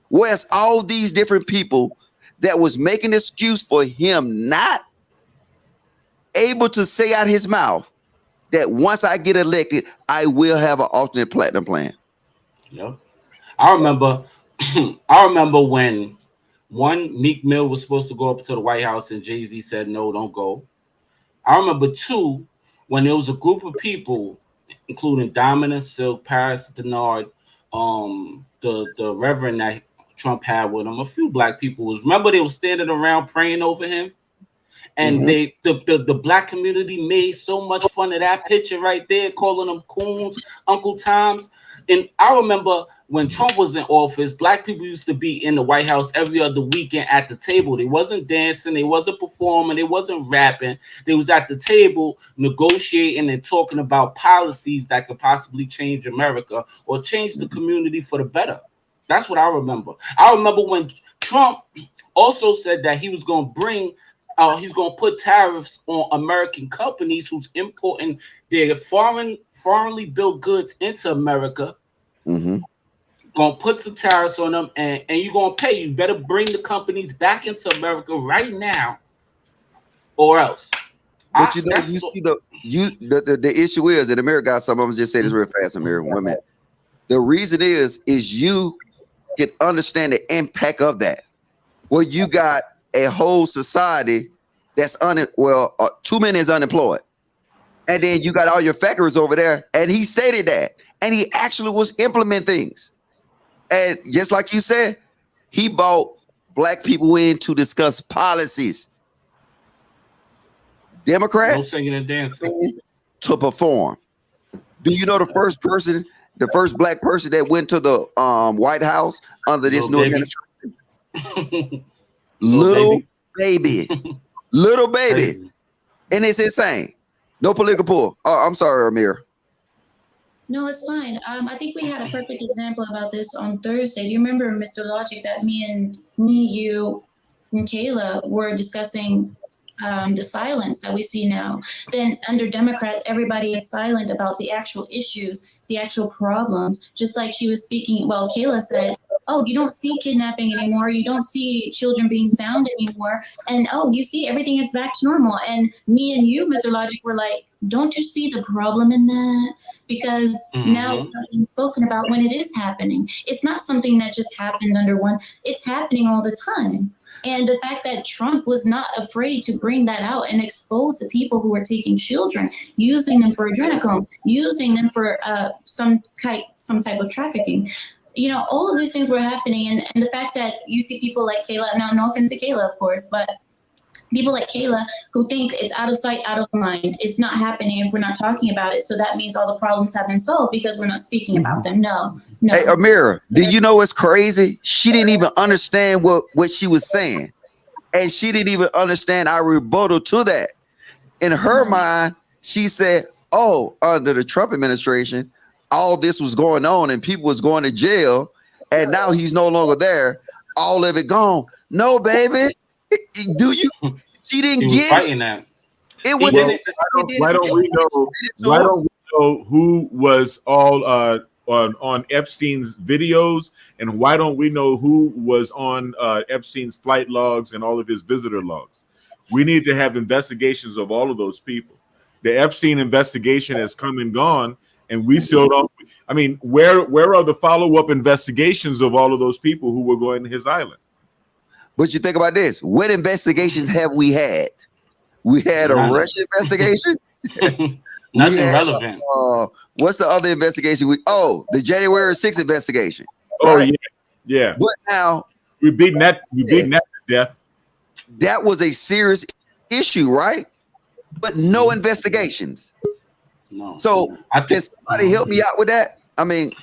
Where's all these different people that was making an excuse for him not able to say out his mouth that once I get elected, I will have an alternate platinum plan? Yep. I remember, I remember when one, Meek Mill was supposed to go up to the White House and Jay-Z said, no, don't go. I remember two, when there was a group of people, including Diamond and Silk, Paris Denard, the Reverend that Trump had with him, a few black people was, remember they were standing around praying over him? And the black community made so much fun of that picture right there, calling them coons, Uncle Toms. And I remember when Trump was in office, black people used to be in the White House every other weekend at the table. They wasn't dancing, they wasn't performing, they wasn't rapping. They was at the table negotiating and talking about policies that could possibly change America or change the community for the better. That's what I remember. I remember when Trump also said that he was going to bring he's going to put tariffs on American companies who's importing their foreignly built goods into America. Going to put some tariffs on them, and you're going to pay. You better bring the companies back into America right now, or else. But you see the issue is, and Amir got some of them. Just say this real fast, Amir. 1 minute. The reason is you can understand the impact of that. Well, you got a whole society that's 2 men is unemployed, and then you got all your factories over there, and he stated that, and he actually was implementing things, and just like you said, he brought black people in to discuss policies. Democrats no singing and dancing to perform. Do you know the first black person that went to the White House under this new administration? Little baby. Little baby. Crazy. And it's insane. No political pull. Oh, I'm sorry, Amir. No, it's fine. I think we had a perfect example about this on Thursday. Do you remember, Mr. Logic, that me, you, and Kayla were discussing the silence that we see now? Then under Democrats, everybody is silent about the actual issues, the actual problems. Just like she was speaking, well, Kayla said, oh, you don't see kidnapping anymore. You don't see children being found anymore. And, oh, you see everything is back to normal. And me and you, Mr. Logic, were like, don't you see the problem in that? Because now it's not being spoken about when it is happening. It's not something that just happened under one. It's happening all the time. And the fact that Trump was not afraid to bring that out and expose the people who were taking children, using them for adrenochrome, using them for some type of trafficking. You know, all of these things were happening. And the fact that you see people like Kayla, now no offense to Kayla, of course, but people like Kayla who think it's out of sight, out of mind. It's not happening if we're not talking about it. So that means all the problems have been solved because we're not speaking about them. No. Hey, Amira, do you know what's crazy? She didn't even understand what she was saying. And she didn't even understand our rebuttal to that. In her mind, she said, oh, under the Trump administration, all this was going on and people was going to jail. And now he's no longer there. All of it gone. No, baby. Do you? She didn't get fighting that. It was. Why don't we know? Why don't we know who was all on Epstein's videos, and why don't we know who was on Epstein's flight logs and all of his visitor logs? We need to have investigations of all of those people. The Epstein investigation has come and gone, and we still don't. I mean, where are the follow-up investigations of all of those people who were going to his island? But you think about this. What investigations have we had? We had a Russian investigation. Nothing relevant. What's the other investigation? The January 6th investigation. Oh, right? yeah. But now we beaten that to death. That was a serious issue, right? But no investigations. No. So can somebody help me out with that? I mean,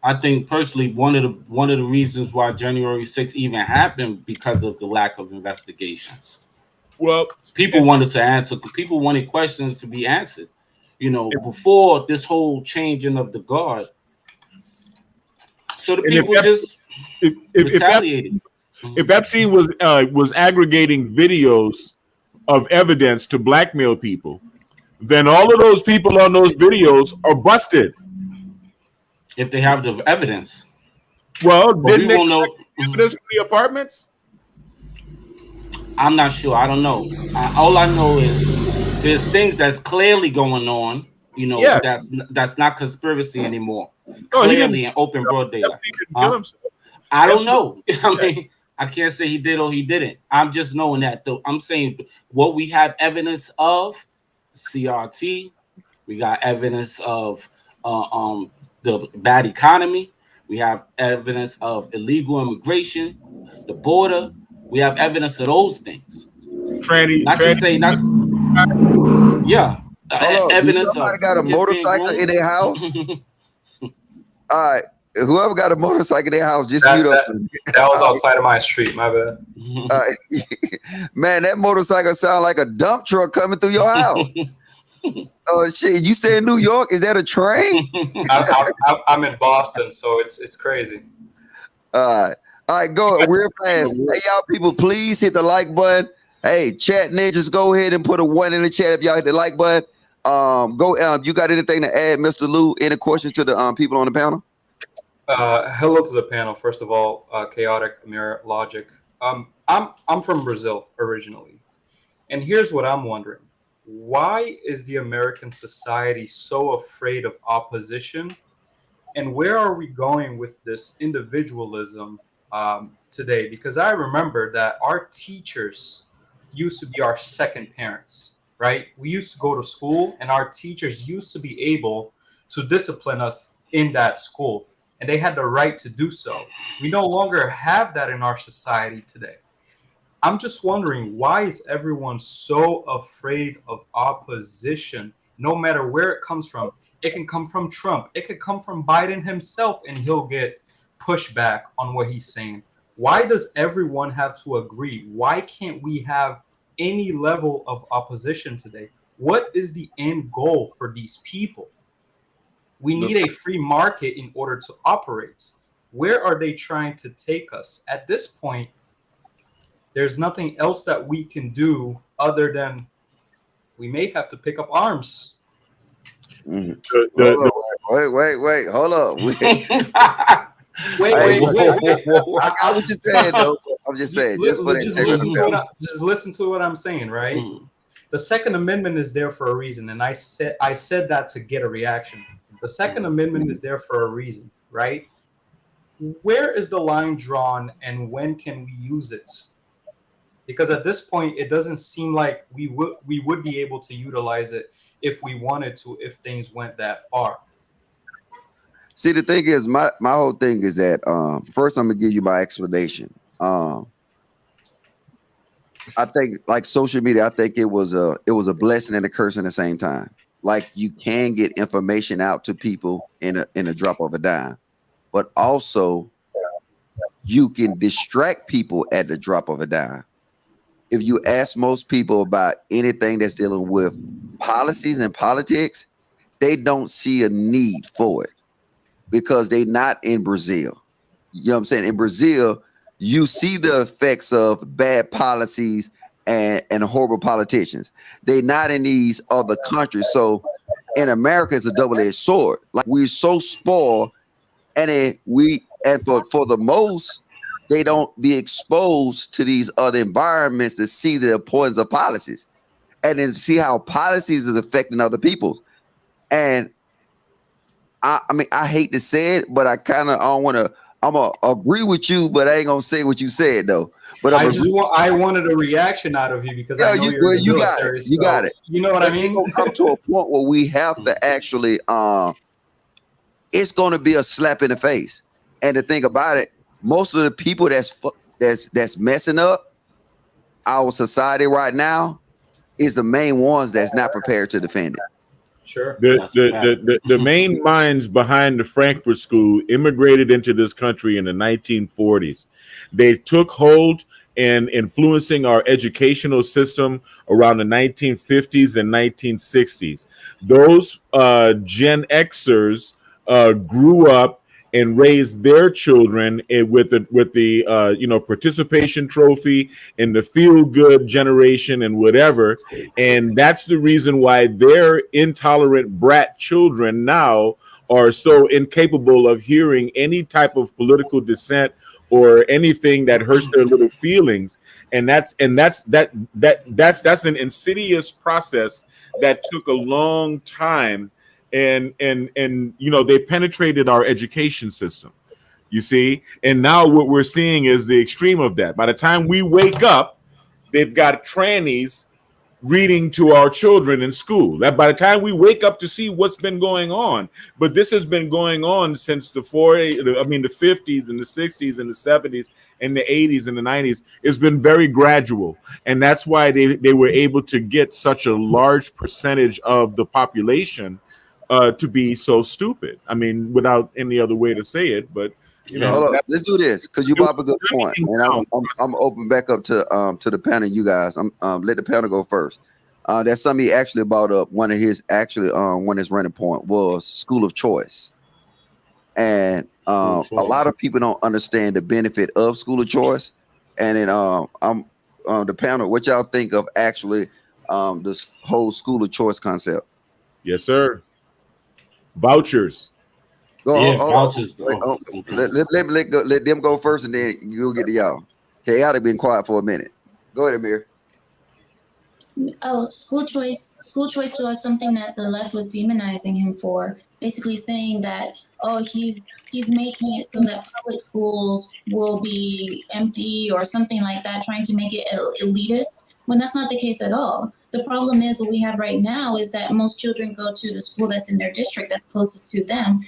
I think personally one of the reasons why January 6th even happened because of the lack of investigations. Well, people wanted to answer. People wanted questions to be answered. You know, before this whole changing of the guard, so the people just retaliated. If Epstein was aggregating videos of evidence to blackmail people, then all of those people on those videos are busted. If they have the evidence. Well, didn't they know evidence from the apartments? I'm not sure. I don't know. All I know is there's things that's clearly going on You know, Yeah. that's not conspiracy anymore. No, he didn't. Clearly in open broad daylight. He didn't kill himself. I don't know. I mean, I can't say he did or he didn't. I'm just knowing that though. I'm saying what we have evidence of, CRT. We got evidence of the bad economy. We have evidence of illegal immigration, the border. We have evidence of those things. Yeah. Evidence somebody of got a motorcycle in their house. All right, whoever got a motorcycle in their house, just mute up. That was outside of my street. My bad. Man, that motorcycle sound like a dump truck coming through your house. Oh shit! You stay in New York? Is that a train? I'm in Boston, so it's crazy. All right, go real fast. Hey, y'all people, please hit the like button. Hey, chat ninjas, go ahead and put a 1 in the chat if y'all hit the like button. You got anything to add, Mr. Lou? Any questions to the people on the panel? Hello to the panel. First of all, Chaotic, Amir, Logic. I'm from Brazil originally, and here's what I'm wondering: why is the American society so afraid of opposition, and where are we going with this individualism today? Because I remember that our teachers used to be our second parents, right? We used to go to school, and our teachers used to be able to discipline us in that school, and they had the right to do so. We no longer have that in our society today. I'm just wondering, why is everyone so afraid of opposition, no matter where it comes from? It can come from Trump. It could come from Biden himself, and he'll get pushback on what he's saying. Why does everyone have to agree? Why can't we have any level of opposition today? What is the end goal for these people? We need a free market in order to operate. Where are they trying to take us? At this point, there's nothing else that we can do other than we may have to pick up arms. Wait, hold up. Wait. I got what you said, though. I'm just saying. Just listen to what I'm saying, right? The Second Amendment is there for a reason, and I said that to get a reaction. The Second Amendment is there for a reason, right? Where is the line drawn, and when can we use it? Because at this point, it doesn't seem like we would be able to utilize it if we wanted to, if things went that far. See, the thing is, my whole thing is that first I'm gonna give you my explanation. I think, like social media, I think it was a blessing and a curse at the same time. Like, you can get information out to people in a drop of a dime, but also you can distract people at the drop of a dime. If you ask most people about anything that's dealing with policies and politics, they don't see a need for it because they're not in Brazil. You know what I'm saying? In Brazil, you see the effects of bad policies and horrible politicians. They're not in these other countries. So in America, it's a double-edged sword. Like, we're so spoiled, and for the most, they don't be exposed to these other environments to see the importance of policies and then see how policies is affecting other people. And I mean, I hate to say it, but I kind of I'm gonna agree with you, but I ain't gonna say what you said though. But I wanted a reaction out of you because I know you're in the military. You got it. You know what I mean? It's gonna come to a point where we have to actually it's gonna be a slap in the face. And the thing about it, most of the people that's messing up our society right now is the main ones that's not prepared to defend it. Sure. The main minds behind the Frankfurt School immigrated into this country in the 1940s. They took hold in influencing our educational system around the 1950s and 1960s. Those Gen Xers grew up and raised their children with the participation trophy and the feel good generation and whatever, and that's the reason why their intolerant brat children now are so incapable of hearing any type of political dissent or anything that hurts their little feelings, and that's an insidious process that took a long time and you know, they penetrated our education system. You see, and now what we're seeing is the extreme of that. By the time we wake up, they've got trannies reading to our children in school. That by the time we wake up to see what's been going on, but this has been going on since the 50s and the 60s and the 70s and the 80s and the 90s. It's been very gradual, and that's why they were able to get such a large percentage of the population to be so stupid. I mean, without any other way to say it, but you know, hold on, let's do this because you brought up a good point, and I'm open back up to the panel. You guys, let the panel go first. That's something he actually brought up. One of his running point was school of choice, and a lot of people don't understand the benefit of school of choice. And then I'm the panel. What y'all think of actually this whole school of choice concept? Yes, sir. Vouchers. Vouchers. Let them go first, and then you'll get to y'all. Okay, I've been quiet for a minute. Go ahead, Amir. Oh, school choice was something that the left was demonizing him for, basically saying that, oh, he's making it so that public schools will be empty or something like that, trying to make it elitist, when that's not the case at all. The problem is what we have right now is that most children go to the school that's in their district, that's closest to them,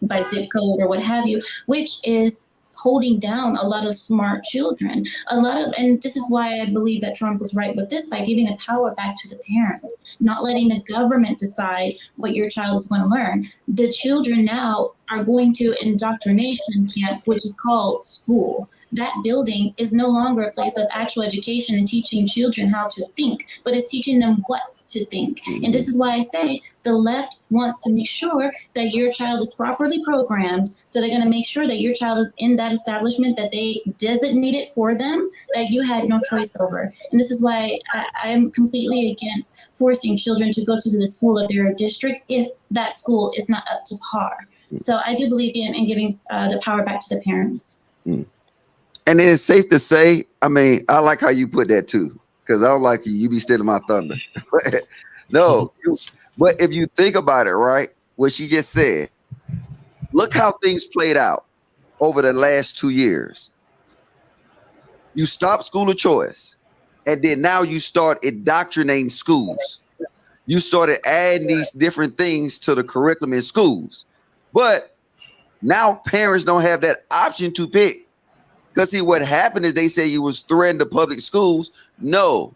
by zip code or what have you, which is holding down a lot of smart children. And this is why I believe that Trump was right with this, by giving the power back to the parents, not letting the government decide what your child is going to learn. The children now are going to indoctrination camp, which is called school. That building is no longer a place of actual education and teaching children how to think, but it's teaching them what to think. And this is why I say the left wants to make sure that your child is properly programmed. So they're going to make sure that your child is in that establishment that they designated for them, that you had no choice over. And this is why I'm completely against forcing children to go to the school of their district if that school is not up to par. So I do believe in giving the power back to the parents. And it's safe to say, I mean, I like how you put that too, because I don't like you be stealing my thunder. No, but if you think about it, right, what she just said, look how things played out over the last 2 years. You stopped school of choice, and then now you start indoctrinating schools. You started adding these different things to the curriculum in schools. But now parents don't have that option to pick. Because see, what happened is they say you was threatening the public schools. No.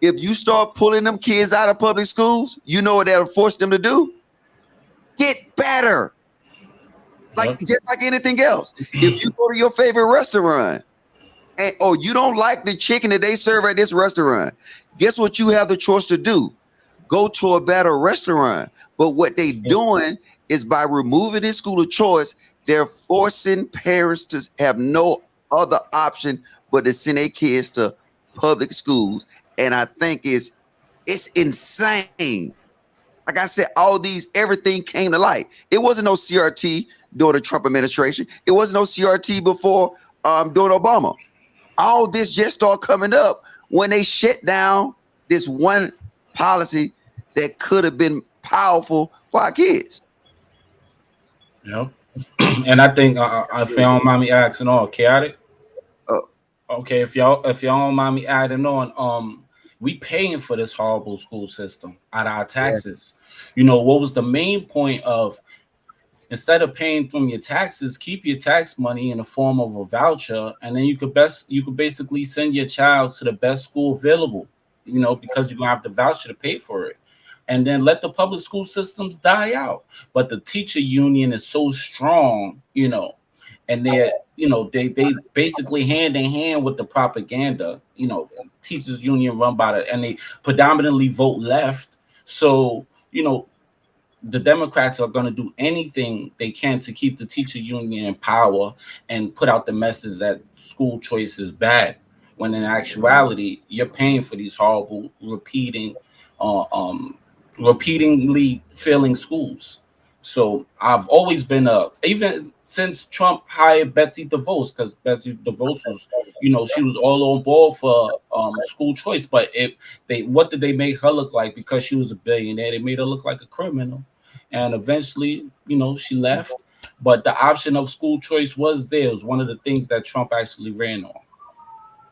If you start pulling them kids out of public schools, you know what that'll force them to do? Get better. Just like anything else. If you go to your favorite restaurant and you don't like the chicken that they serve at this restaurant, guess what you have the choice to do? Go to a better restaurant. But what they doing is by removing this school of choice, they're forcing parents to have no other option but to send their kids to public schools. And I think it's insane. Like I said, everything came to light. It wasn't no CRT during the Trump administration. It wasn't no CRT before during Obama. All this just started coming up when they shut down this one policy that could have been powerful for our kids. Yep. And I think if y'all don't mind me asking on, chaotic. Okay, if y'all don't mind me adding on, we paying for this horrible school system out of our taxes. You know, what was the main point of, instead of paying from your taxes, keep your tax money in the form of a voucher, and then you could basically send your child to the best school available, you know, because you're gonna have the voucher to pay for it. And then let the public school systems die out. But the teacher union is so strong, you know, and they basically hand in hand with the propaganda, you know, teachers union run by and they predominantly vote left. So, you know, the Democrats are going to do anything they can to keep the teacher union in power and put out the message that school choice is bad, when in actuality, you're paying for these horrible, repeatedly failing schools. So I've always been even since Trump hired Betsy DeVos, because Betsy DeVos was, you know, she was all on board for school choice. But what did they make her look like? Because she was a billionaire, they made her look like a criminal. and eventually, she left. But the option of school choice was there. It was one of the things that Trump actually ran on.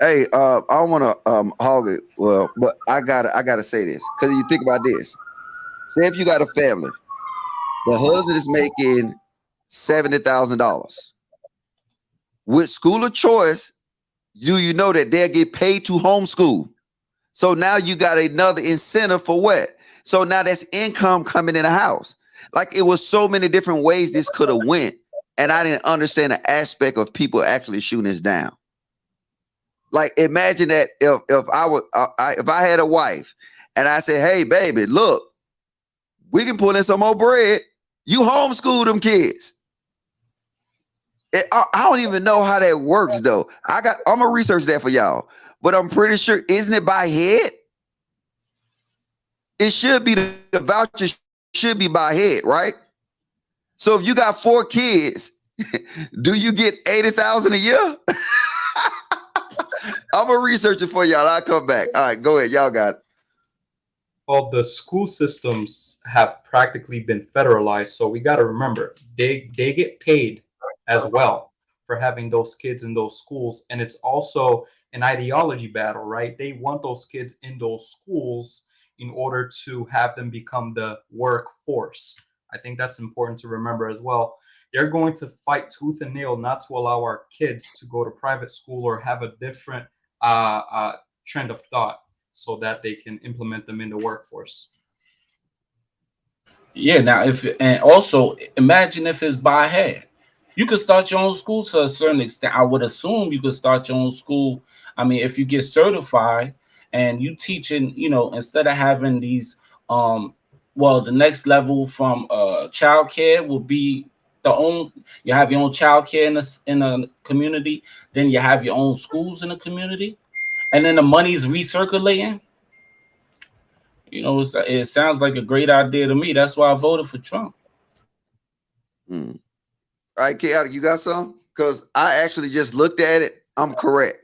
Hey, I don't want to hog it. Well, but I gotta say this, because you think about this. Say if you got a family, the husband is making $70,000 with school of choice. Do you know that they'll get paid to homeschool? So now you got another incentive for what? So now that's income coming in the house. Like, it was so many different ways this could have went, and I didn't understand the aspect of people actually shooting us down. Like, imagine that if I had a wife and I said, "Hey, baby, look, we can pull in some more bread. You homeschool them kids." I don't even know how that works though. I'm gonna research that for y'all, but I'm pretty sure, isn't it by head? It should be, the voucher should be by head, right? So if you got 4 kids, do you get $80,000 a year? I'm gonna research it for y'all. I'll come back. All right, go ahead. Y'all got it. Well, the school systems have practically been federalized, so we got to remember they get paid as well for having those kids in those schools, and it's also an ideology battle, right? They want those kids in those schools in order to have them become the workforce. I think that's important to remember as well. They're going to fight tooth and nail not to allow our kids to go to private school or have a different trend of thought, so that they can implement them in the workforce. Yeah. Now, and also imagine if it's by head. You could start your own school to a certain extent. I would assume you could start your own school. I mean, if you get certified and you teaching, instead of having these, the next level from child care will be you have your own child care in a community, then you have your own schools in the community, and then the money's recirculating. It sounds like a great idea to me. That's why I voted for Trump. All right, Chaotic, you got some? Because I actually just looked at it. I'm correct.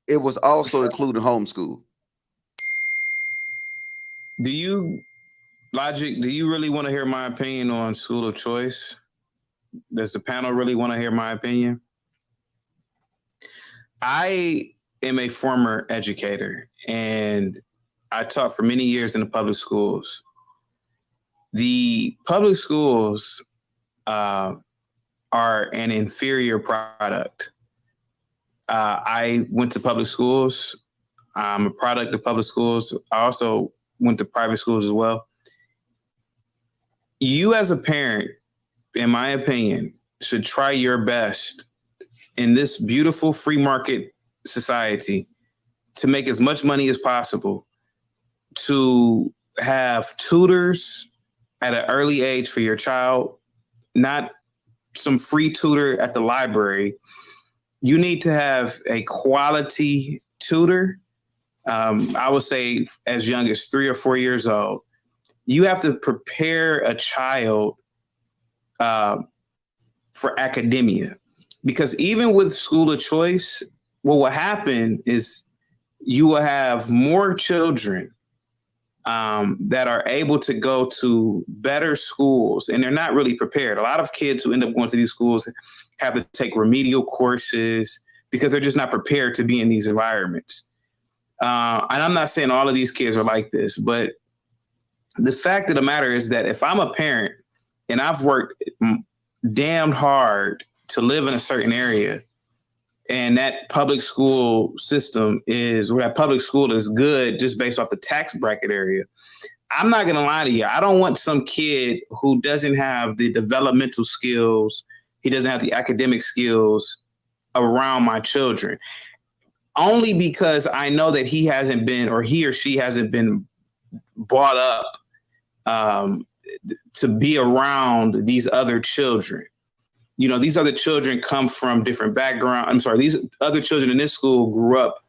It was also including homeschool. Logic, do you really want to hear my opinion on school of choice? Does the panel really want to hear my opinion? I am a former educator, and I taught for many years in the public schools. The public schools are an inferior product. I went to public schools. I'm a product of public schools. I also went to private schools as well. You as a parent, in my opinion, should try your best in this beautiful free market society to make as much money as possible, to have tutors at an early age for your child, not some free tutor at the library. You need to have a quality tutor. I would say as young as 3 or 4 years old. You have to prepare a child for academia, because even with school of choice, what will happen is you will have more children that are able to go to better schools, and they're not really prepared. A lot of kids who end up going to these schools have to take remedial courses because they're just not prepared to be in these environments. And I'm not saying all of these kids are like this, but the fact of the matter is that if I'm a parent and I've worked damn hard to live in a certain area, and that public school system that public school is good just based off the tax bracket area, I'm not going to lie to you. I don't want some kid who doesn't have the developmental skills, he doesn't have the academic skills around my children, only because I know that he or she hasn't been brought up to be around these other children. These other children come from different backgrounds. These other children in this school grew up.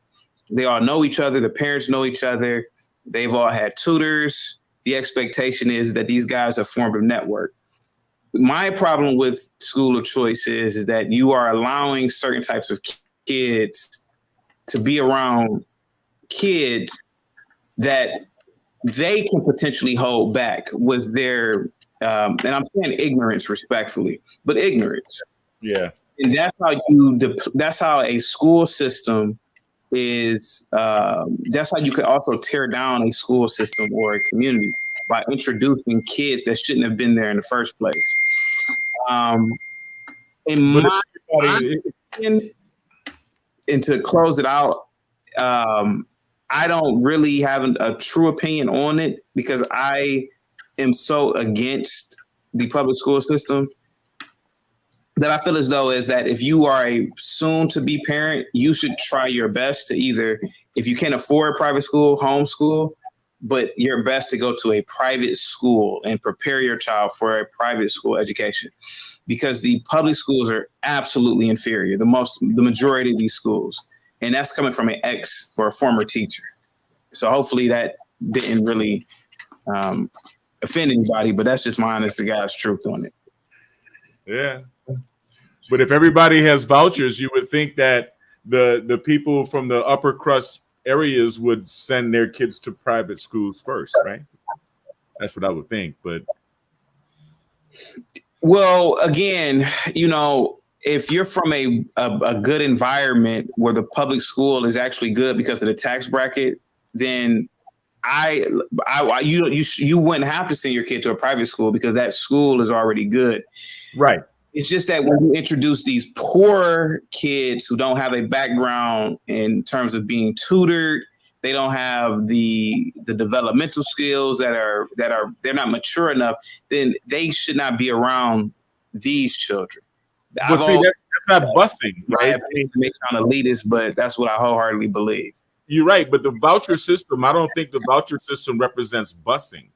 They all know each other. The parents know each other. They've all had tutors. The expectation is that these guys have formed a network. My problem with school of choice is that you are allowing certain types of kids to be around kids that they can potentially hold back with their and I'm saying ignorance respectfully, but ignorance. Yeah. And that's how a school system is. That's how you can also tear down a school system or a community by introducing kids that shouldn't have been there in the first place. And to close it out, I don't really have a true opinion on it because I am so against the public school system that I feel as though is that if you are a soon-to-be parent, you should try your best to either, if you can't afford private school, homeschool, but your best to go to a private school and prepare your child for a private school education, because the public schools are absolutely inferior, the majority of these schools, and that's coming from an ex or a former teacher. So hopefully that didn't really offend anybody, but that's just my honest to God's truth on it. Yeah. But if everybody has vouchers, you would think that the people from the upper crust areas would send their kids to private schools first, right? That's what I would think. But well, again, if you're from a good environment where the public school is actually good because of the tax bracket, then you wouldn't have to send your kid to a private school because that school is already good. Right. It's just that when you introduce these poor kids who don't have a background in terms of being tutored, they don't have the developmental skills they're not mature enough, then they should not be around these children. But see, that's not busing, right? It may sound elitist, but that's what I wholeheartedly believe. You're right, but the voucher system, I don't think the voucher system represents busing.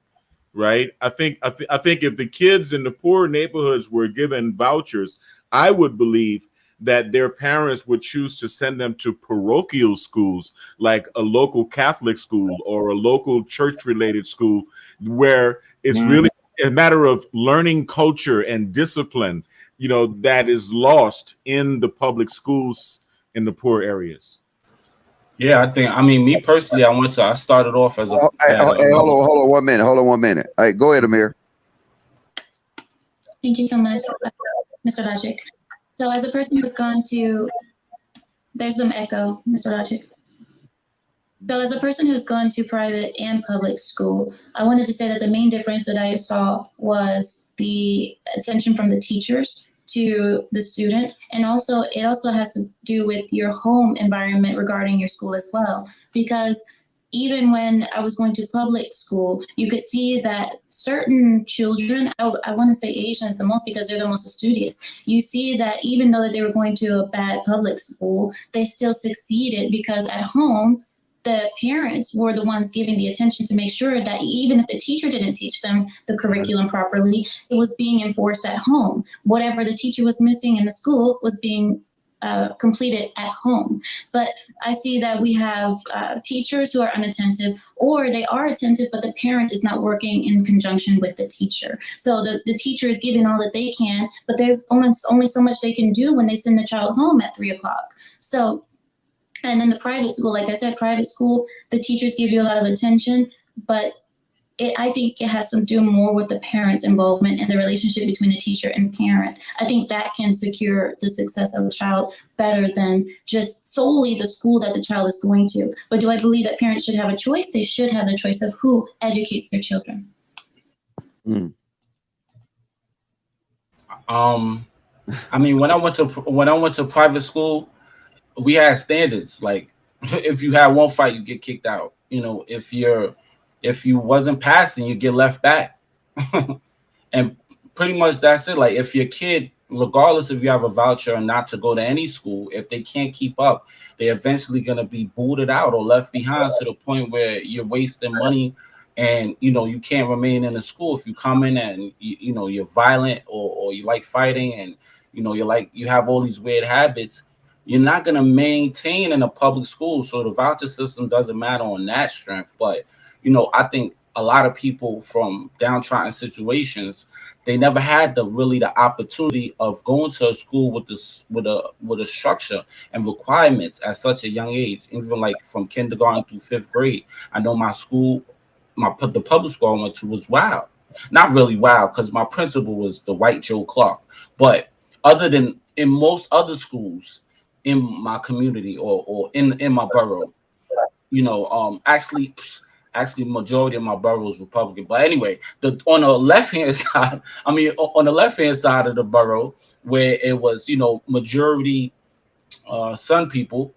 Right. I think if the kids in the poor neighborhoods were given vouchers, I would believe that their parents would choose to send them to parochial schools, like a local Catholic school or a local church related school, where it's really a matter of learning culture and discipline, that is lost in the public schools in the poor areas. Yeah, me personally, I started off as a. Hold on 1 minute. Hold on 1 minute. All right, go ahead, Amir. Thank you so much, Mr. Logic. So as a person who's gone to, there's some echo, Mr. Logic. So as a person who's gone to private and public school, I wanted to say that the main difference that I saw was the attention from the teachers to the student, and it also has to do with your home environment regarding your school as well, because even when I was going to public school, you could see that certain children, I want to say Asians the most because they're the most studious, you see that even though that they were going to a bad public school, they still succeeded because at home the parents were the ones giving the attention to make sure that even if the teacher didn't teach them the curriculum properly, it was being enforced at home. Whatever the teacher was missing in the school was being completed at home. But I see that we have teachers who are unattentive, or they are attentive, but the parent is not working in conjunction with the teacher. So the teacher is giving all that they can, but there's only so much they can do when they send the child home at 3 o'clock. So, and then the private school, like I said, private school, the teachers give you a lot of attention, but I think it has to do more with the parents' involvement and the relationship between the teacher and parent. I think that can secure the success of a child better than just solely the school that the child is going to. But do I believe that parents should have a choice? They should have the choice of who educates their children. When I went to private school, we had standards. Like if you had one fight, you get kicked out. If you wasn't passing, you get left back. And pretty much that's it. Like if your kid, regardless if you have a voucher or not to go to any school, if they can't keep up, they're eventually going to be booted out or left behind to the point where you're wasting money and, you can't remain in the school. If you come in and, you're violent or you like fighting and, you have all these weird habits, you're not going to maintain in a public school. So the voucher system doesn't matter on that strength. But I think a lot of people from downtrodden situations, they never had the opportunity of going to a school with a structure and requirements at such a young age, even like from kindergarten through 5th grade. I know my school, the public school I went to was wild. not really wild because my principal was the white Joe Clark. But other than in most other schools in my community or in my borough, actually majority of my borough is Republican. But anyway, the on the left hand side, on the left hand side of the borough where it was, majority Sun people,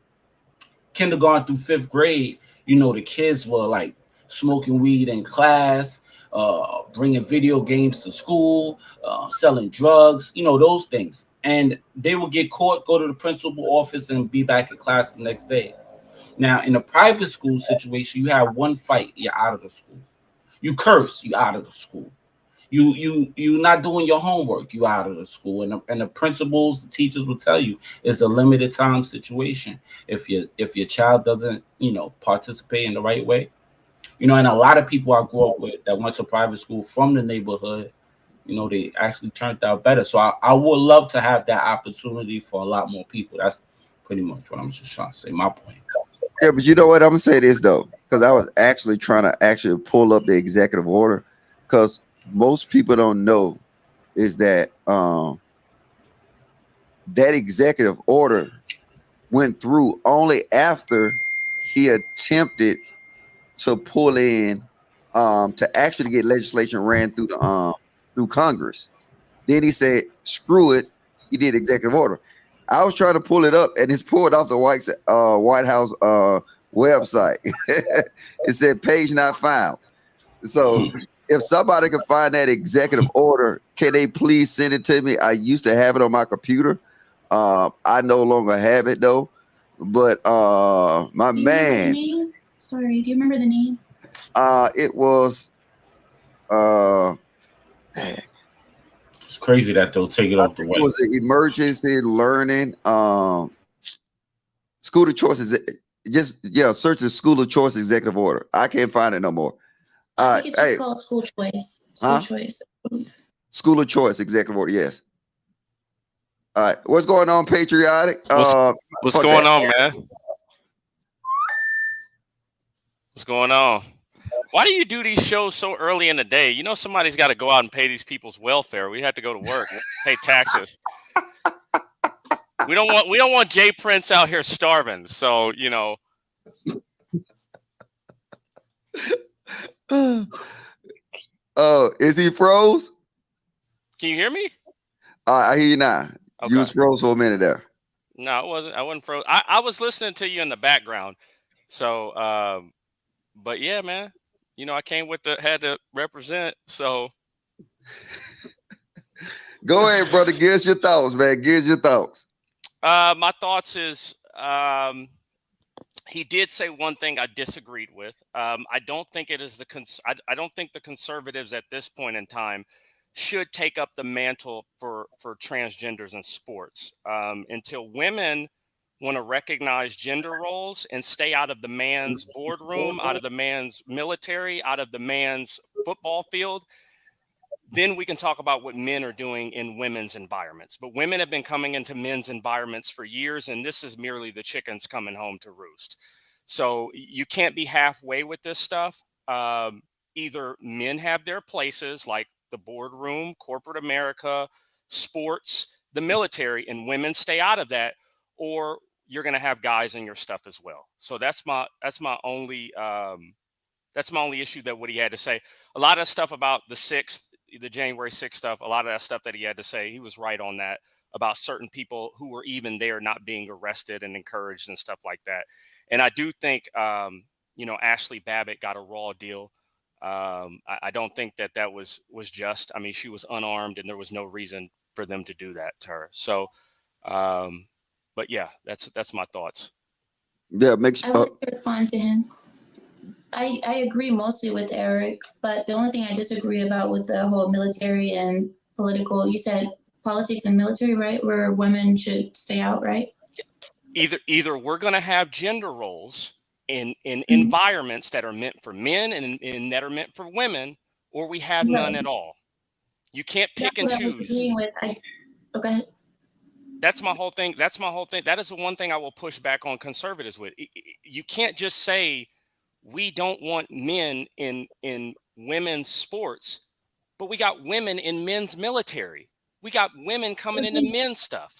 kindergarten through fifth grade, the kids were like smoking weed in class, bringing video games to school, selling drugs, those things. And they would get caught, go to the principal office, and be back in class the next day. Now, in a private school situation, you have one fight, you're out of the school. You curse, you out of the school. You not doing your homework, you out of the school. And the principals, the teachers will tell you it's a limited time situation. If your child doesn't, participate in the right way. And a lot of people I grew up with that went to private school from the neighborhood, they actually turned out better. So I would love to have that opportunity for a lot more people. That's pretty much what I'm just trying to say. My point. Yeah, but you know what? I'm gonna say this though, because I was actually trying to pull up the executive order, because most people don't know is that that executive order went through only after he attempted to pull in to actually get legislation ran through the through Congress. Then he said, "Screw it." He did executive order. I was trying to pull it up, and it's pulled off the White House website. It said page not found. So if somebody can find that executive order, can they please send it to me? I used to have it on my computer. I no longer have it though. But my man, sorry, do you remember the name? it was it's crazy that they'll take it off the web. It was an emergency learning school of choice. Search the school of choice executive order. I can't find it no more. I think it's just called school choice. Choice. School of choice executive order. Yes. All right. What's going on, patriotic? What's going on, man? What's going on? Why do you do these shows so early in the day? Somebody's got to go out and pay these people's welfare. We have to go to work, pay taxes. We don't want Jay Prince out here starving. So Oh, is he froze? Can you hear me? I hear you now. Okay. You was froze for a minute there. No, I wasn't. I wasn't froze. I was listening to you in the background. So, but yeah, man. I came had to represent. So, go ahead, brother. Give us your thoughts, man. Give us your thoughts. My thoughts is he did say one thing I disagreed with. I don't think it is I don't think the conservatives at this point in time should take up the mantle for transgenders in sports until women want to recognize gender roles and stay out of the man's boardroom, out of the man's military, out of the man's football field. Then we can talk about what men are doing in women's environments. But women have been coming into men's environments for years, and this is merely the chickens coming home to roost. So you can't be halfway with this stuff. Either men have their places like the boardroom, corporate America, sports, the military, and women stay out of that, or you're going to have guys in your stuff as well. So that's my only issue that what he had to say. A lot of stuff about the January 6th stuff, a lot of that stuff that he had to say, he was right on that about certain people who were even there not being arrested and encouraged and stuff like that. And I do think, Ashley Babbitt got a raw deal. I don't think that was just. I mean, she was unarmed and there was no reason for them to do that to her. So, but yeah, that's my thoughts. Yeah, I want to respond to him. I agree mostly with Eric, but the only thing I disagree about with the whole military and political, you said politics and military, right? Where women should stay out, right? Either we're going to have gender roles in environments that are meant for men and that are meant for women, or we have none at all. You can't pick and choose. Okay. That's my whole thing. That is the one thing I will push back on conservatives with. You can't just say we don't want men in women's sports, but we got women in men's military. We got women coming into men's stuff.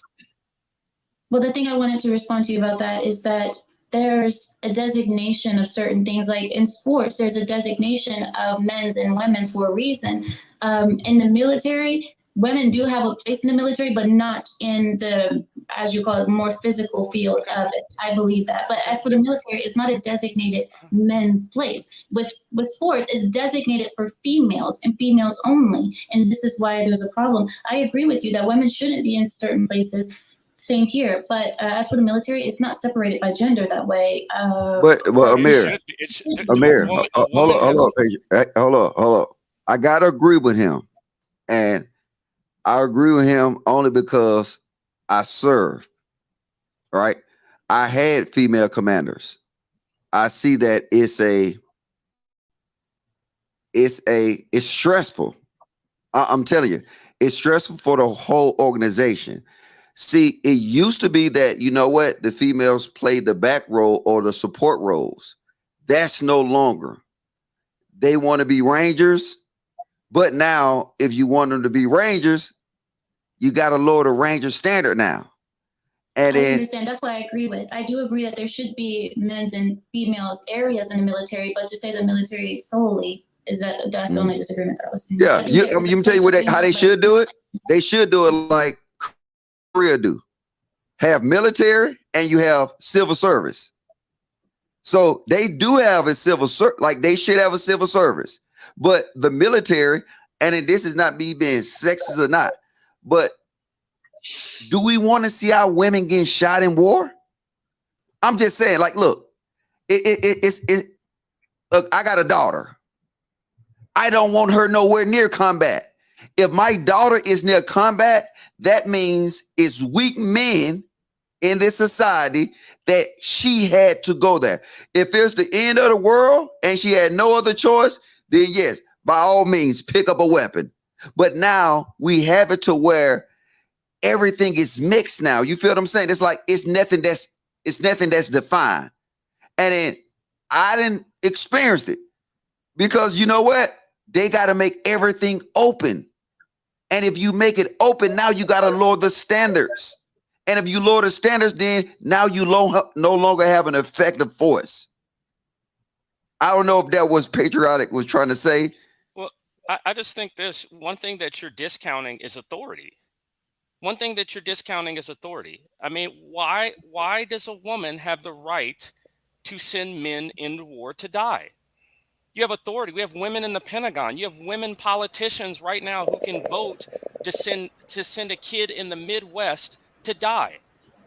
Well, the thing I wanted to respond to you about that is that there's a designation of certain things. Like in sports, there's a designation of men's and women's for a reason. In the military, women do have a place in the military, but not in the, as you call it, more physical field of it. I believe that. But as for the military, it's not a designated men's place. With sports, it's designated for females and females only. And this is why there's a problem. I agree with you that women shouldn't be in certain places. Same here, but as for the military, it's not separated by gender that way. But Amir, hold on. I gotta agree with him, and I agree with him only because I served. Right, I had female commanders. I see that it's stressful. I'm telling you, it's stressful for the whole organization. See, it used to be that, you know what, the females played the back role or the support roles. That's no longer. They want to be Rangers, but now if you want them to be Rangers, you got to lower the Ranger standard now. And I understand. That's what I agree with. I do agree that there should be men's and females areas in the military, but to say the military solely that's the only disagreement that I was saying. Yeah, you can tell you how they should do it. They should do it like Korea do. Have military and you have civil service. So they do have a civil service, like they should have a civil service. But the military, and this is not me being sexist or not, but do we want to see our women getting shot in war? I'm just saying, like, look, look, I got a daughter. I don't want her nowhere near combat. If my daughter is near combat, that means it's weak men in this society that she had to go there. If it's the end of the world and she had no other choice, then yes, by all means, pick up a weapon. But now we have it to where everything is mixed now. You feel what I'm saying? It's like it's nothing that's defined. And then I didn't experience it because you know what? They got to make everything open. And if you make it open, now you got to lower the standards. And if you lower the standards, then now you no longer have an effective force. I don't know if that was patriotic was trying to say. Well, I just think this one thing that you're discounting is authority. One thing that you're discounting is authority. I mean, why does a woman have the right to send men into war to die? You have authority. We have women in the Pentagon. You have women politicians right now who can vote to send a kid in the Midwest to die.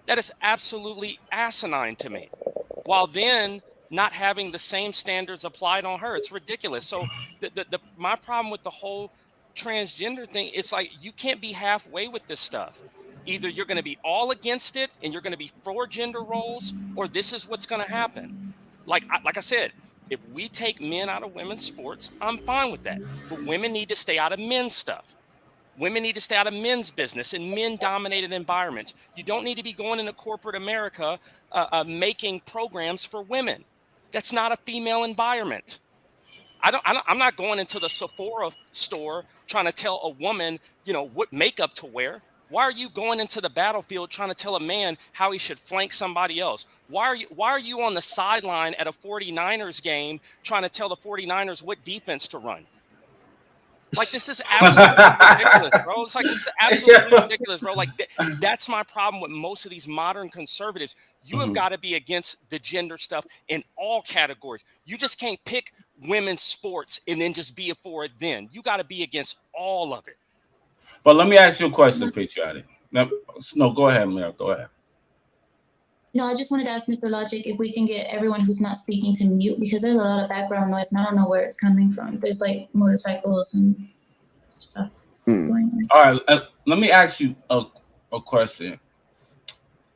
That is absolutely asinine to me. While then not having the same standards applied on her, it's ridiculous. So my problem with the whole transgender thing, it's like you can't be halfway with this stuff. Either you're going to be all against it and you're going to be for gender roles, or this is what's going to happen. Like I said, if we take men out of women's sports, I'm fine with that. But women need to stay out of men's stuff. Women need to stay out of men's business and men-dominated environments. You don't need to be going into corporate America making programs for women. That's not a female environment. I'm not going into the Sephora store trying to tell a woman, what makeup to wear. Why are you going into the battlefield trying to tell a man how he should flank somebody else? Why are you on the sideline at a 49ers game trying to tell the 49ers what defense to run? Like, this is absolutely ridiculous, bro. It's like, this is absolutely ridiculous, bro. Like, that's my problem with most of these modern conservatives. You have got to be against the gender stuff in all categories. You just can't pick women's sports and then just be for it then. You got to be against all of it. But let me ask you a question, Patriotic. No, go ahead, Mira. Go ahead. No, I just wanted to ask Mr. Logic if we can get everyone who's not speaking to mute, because there's a lot of background noise and I don't know where it's coming from. There's like motorcycles and stuff going on. All right, let me ask you a question.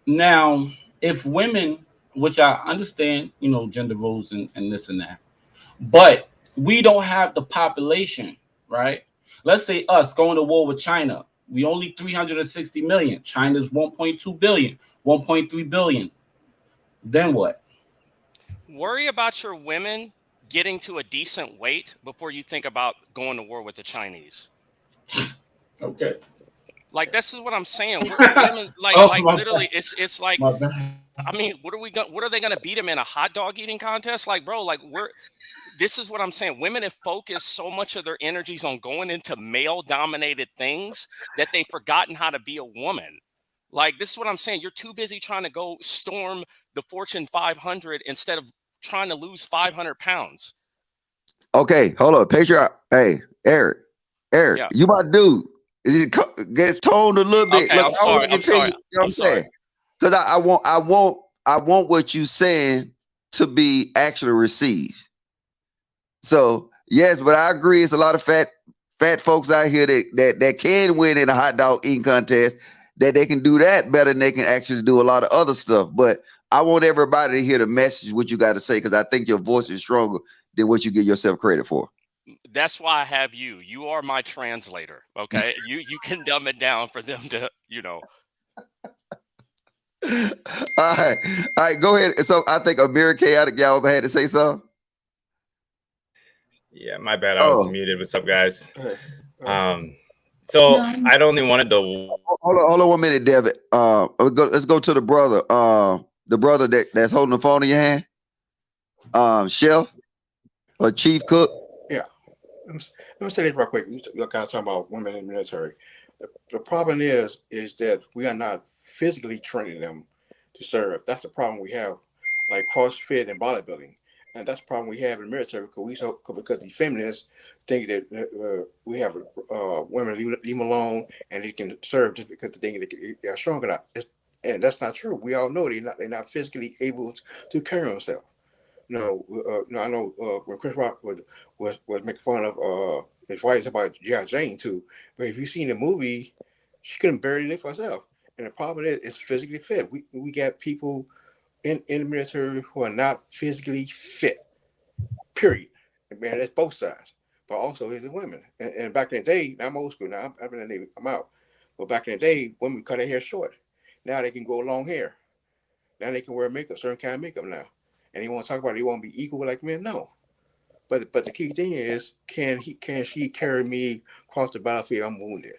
Now, if women, which I understand, gender roles and this and that, but we don't have the population, right? Let's say us going to war with China. We only 360 million. China's 1.2 billion, 1.3 billion. Then what? Worry about your women getting to a decent weight before you think about going to war with the Chinese. Okay. Like, this is what I'm saying. Women, like literally, bad. it's like, My bad. I mean, what are they gonna beat them in a hot dog eating contest? Like, bro, like this is what I'm saying. Women have focused so much of their energies on going into male dominated things that they've forgotten how to be a woman. Like, this is what I'm saying. You're too busy trying to go storm the Fortune 500 instead of trying to lose 500 pounds. Okay, hold on, Patriot. Hey, Eric, Yeah. you my dude. It gets toned a little bit. Okay, Look, I'm sorry. I'm sorry. You know what I'm saying? Because I want what you saying to be actually received. So yes, but I agree. It's a lot of fat folks out here that can win in a hot dog eating contest. That they can do that better than they can actually do a lot of other stuff. But I want everybody to hear the message, what you got to say, because I think your voice is stronger than what you give yourself credit for. That's why I have you. You are my translator. Okay. You can dumb it down for them to, All right, go ahead. So I think Amir Chaotic, y'all had to say something. Yeah, my bad. I was muted. What's up, guys? So I'd only wanted to hold on 1 minute, David. Let's go to the brother. The brother that's holding the phone in your hand. Chef or Chief Cook. Yeah. Let me say this real quick. You guys talking about women in the military. The problem is that we are not physically training them to serve. That's the problem we have, like CrossFit and bodybuilding. And that's the problem we have in the military because the feminists think that we have women leave them alone and they can serve just because they think they're strong enough. And that's not true. We all know they're not physically able to carry themselves. I know when Chris Rock was making fun of his wife about G.I. Jane too. But if you've seen the movie, she couldn't barely live for herself. And the problem is, it's physically fit. We got people in the military who are not physically fit. Period. And man, that's both sides. But also, it's the women. And back in the day, I'm old school now. I've been in the Navy. I'm out. But back in the day, women cut their hair short. Now they can grow long hair. Now they can wear makeup, certain kind of makeup now. And they want to talk about it, they want to be equal like men. No. But the key thing is, can she carry me across the battlefield? I'm wounded.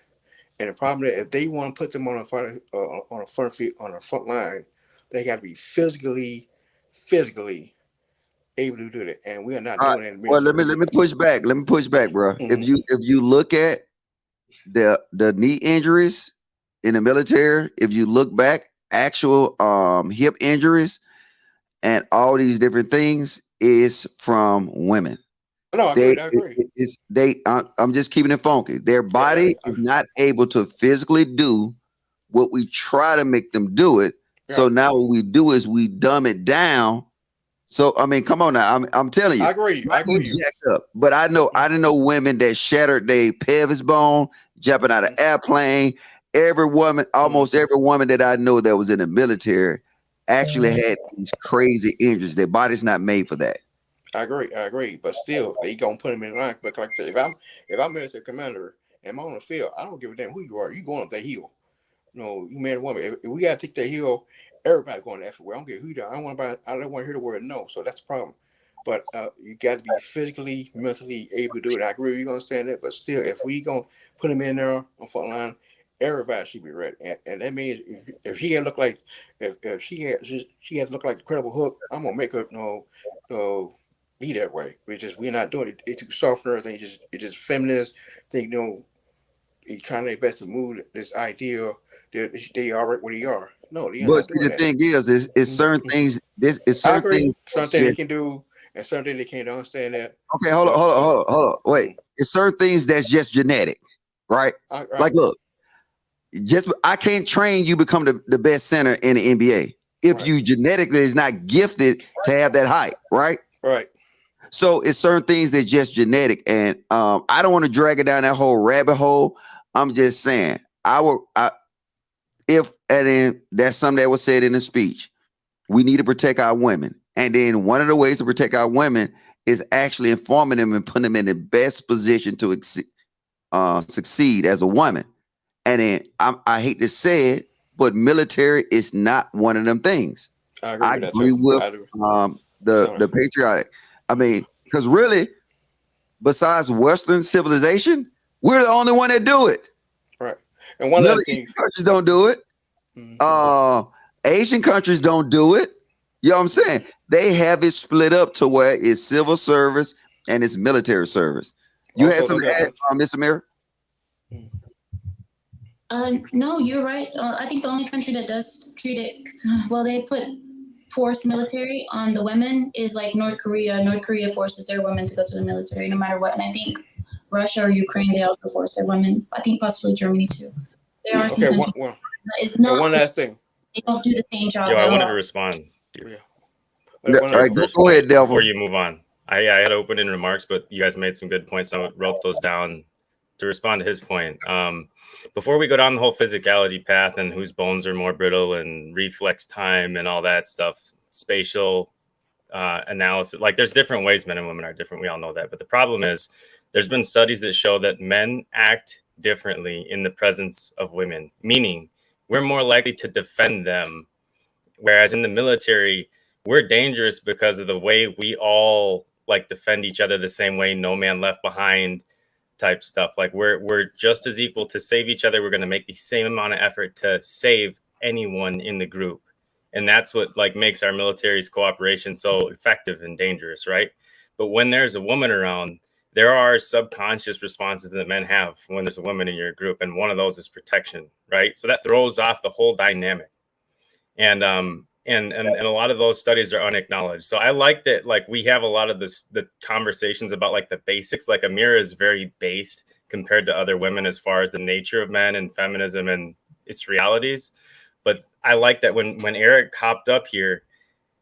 And the problem is, if they want to put them on a front line, they got to be physically able to do that. And we are not doing that. Well, let me push back. Let me push back, bro. Mm-hmm. If you look at the knee injuries in the military, if you look back, actual hip injuries and all these different things is from women. No, I agree. I'm just keeping it funky. Their body is not able to physically do what we try to make them do it. Yeah. So now what we do is we dumb it down. So I mean, come on now. I'm telling you. I agree. Up. But I didn't know women that shattered their pelvis bone, jumping out of airplane. Every woman, almost every woman that I know that was in the military actually had these crazy injuries. Their body's not made for that. I agree. But still, they gonna put them in line. But like I said, if I'm military commander and I'm on the field, I don't give a damn who you are. You going up that hill. You man or woman. If we gotta take that hill, everybody going everywhere. I don't care who you are. I don't want to hear the word no. So that's the problem. But you got to be physically, mentally able to do it. I agree with you, understand that. But still, if we gonna put them in there on front line, everybody should be ready. And that means if she had looked like if she had looked like the Incredible Hulk, I'm gonna make her be that way. We're not doing it. It's too soft and everything. It's just feminist. Think he's trying their best to move this idea that they are right where they are. No, they're not doing the that. thing is certain things. This is certain things. Something they can do, and something they can't understand that. Okay, hold on. Wait, it's certain things that's just genetic, right? Like, look, I can't train you become the best center in the NBA if you genetically is not gifted to have that height, right? Right. So it's certain things that just genetic, and I don't want to drag it down that whole rabbit hole. I'm just saying, then that's something that was said in the speech. We need to protect our women, and then one of the ways to protect our women is actually informing them and putting them in the best position to succeed as a woman. And then I hate to say it, but military is not one of them things. I agree with the patriotic. I mean, Because really, besides Western civilization, we're the only one that do it. Right. And one other thing, countries don't do it. Asian countries don't do it. You know what I'm saying? They have it split up to where it's civil service and it's military service. You Also, had something to add, Miss Amira? No, you're right. I think the only country that does treat it, well, they put forced military on the women is like North Korea. North Korea forces their women to go to the military no matter what. And I think Russia or Ukraine, they also force their women. I think possibly Germany too. There are some countries. It's not, one last thing. They don't do the same jobs. I wanted to respond. Go ahead, Delvin. Before you move on, I had opening remarks, but you guys made some good points. So I wrote those down to respond to his point. Before we go down the whole physicality path and whose bones are more brittle and reflex time and all that stuff, spatial analysis, like there's different ways men and women are different. We all know that. But the problem is there's been studies that show that men act differently in the presence of women, meaning we're more likely to defend them. Whereas in the military, we're dangerous because of the way we all like defend each other the same way, no man left behind type stuff. Like we're just as equal to save each other. We're going to make the same amount of effort to save anyone in the group. And that's what like makes our military's cooperation so effective and dangerous, right? But when there's a woman around, there are subconscious responses that men have when there's a woman in your group. And one of those is protection, right? So that throws off the whole dynamic. And a lot of those studies are unacknowledged. So I like that, like we have a lot of the conversations about like the basics. Like Amira is very based compared to other women as far as the nature of men and feminism and its realities. But I like that when Eric hopped up here,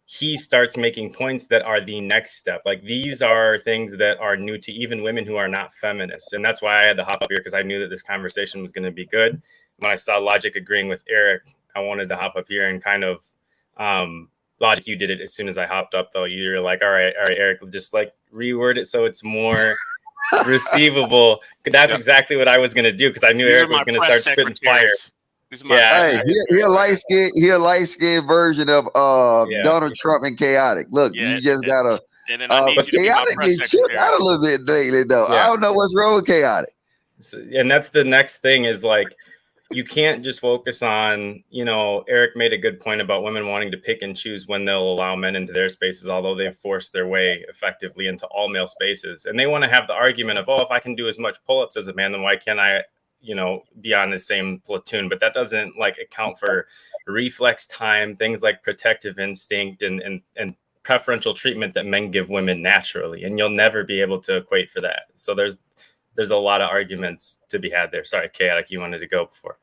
he starts making points that are the next step. Like these are things that are new to even women who are not feminists. And that's why I had to hop up here, because I knew that this conversation was going to be good. When I saw Logic agreeing with Eric, I wanted to hop up here and kind of Logic, you did it as soon as I hopped up though. You're like, all right, Eric, just like reword it so it's more receivable. That's exactly what I was gonna do, because I knew Eric was gonna start spitting fire. Hey, he a light skinned version of Donald Trump and Chaotic. Look, you just gotta but Chaotic get chilled out a little bit daily though. I don't know what's wrong with Chaotic. So, and that's the next thing is like, you can't just focus on, Eric made a good point about women wanting to pick and choose when they'll allow men into their spaces, although they've forced their way effectively into all male spaces. And they want to have the argument of, if I can do as much pull-ups as a man, then why can't I, be on the same platoon? But that doesn't like account for reflex time, things like protective instinct and preferential treatment that men give women naturally. And you'll never be able to equate for that. So there's a lot of arguments to be had there. Sorry, Chaotic, you wanted to go before.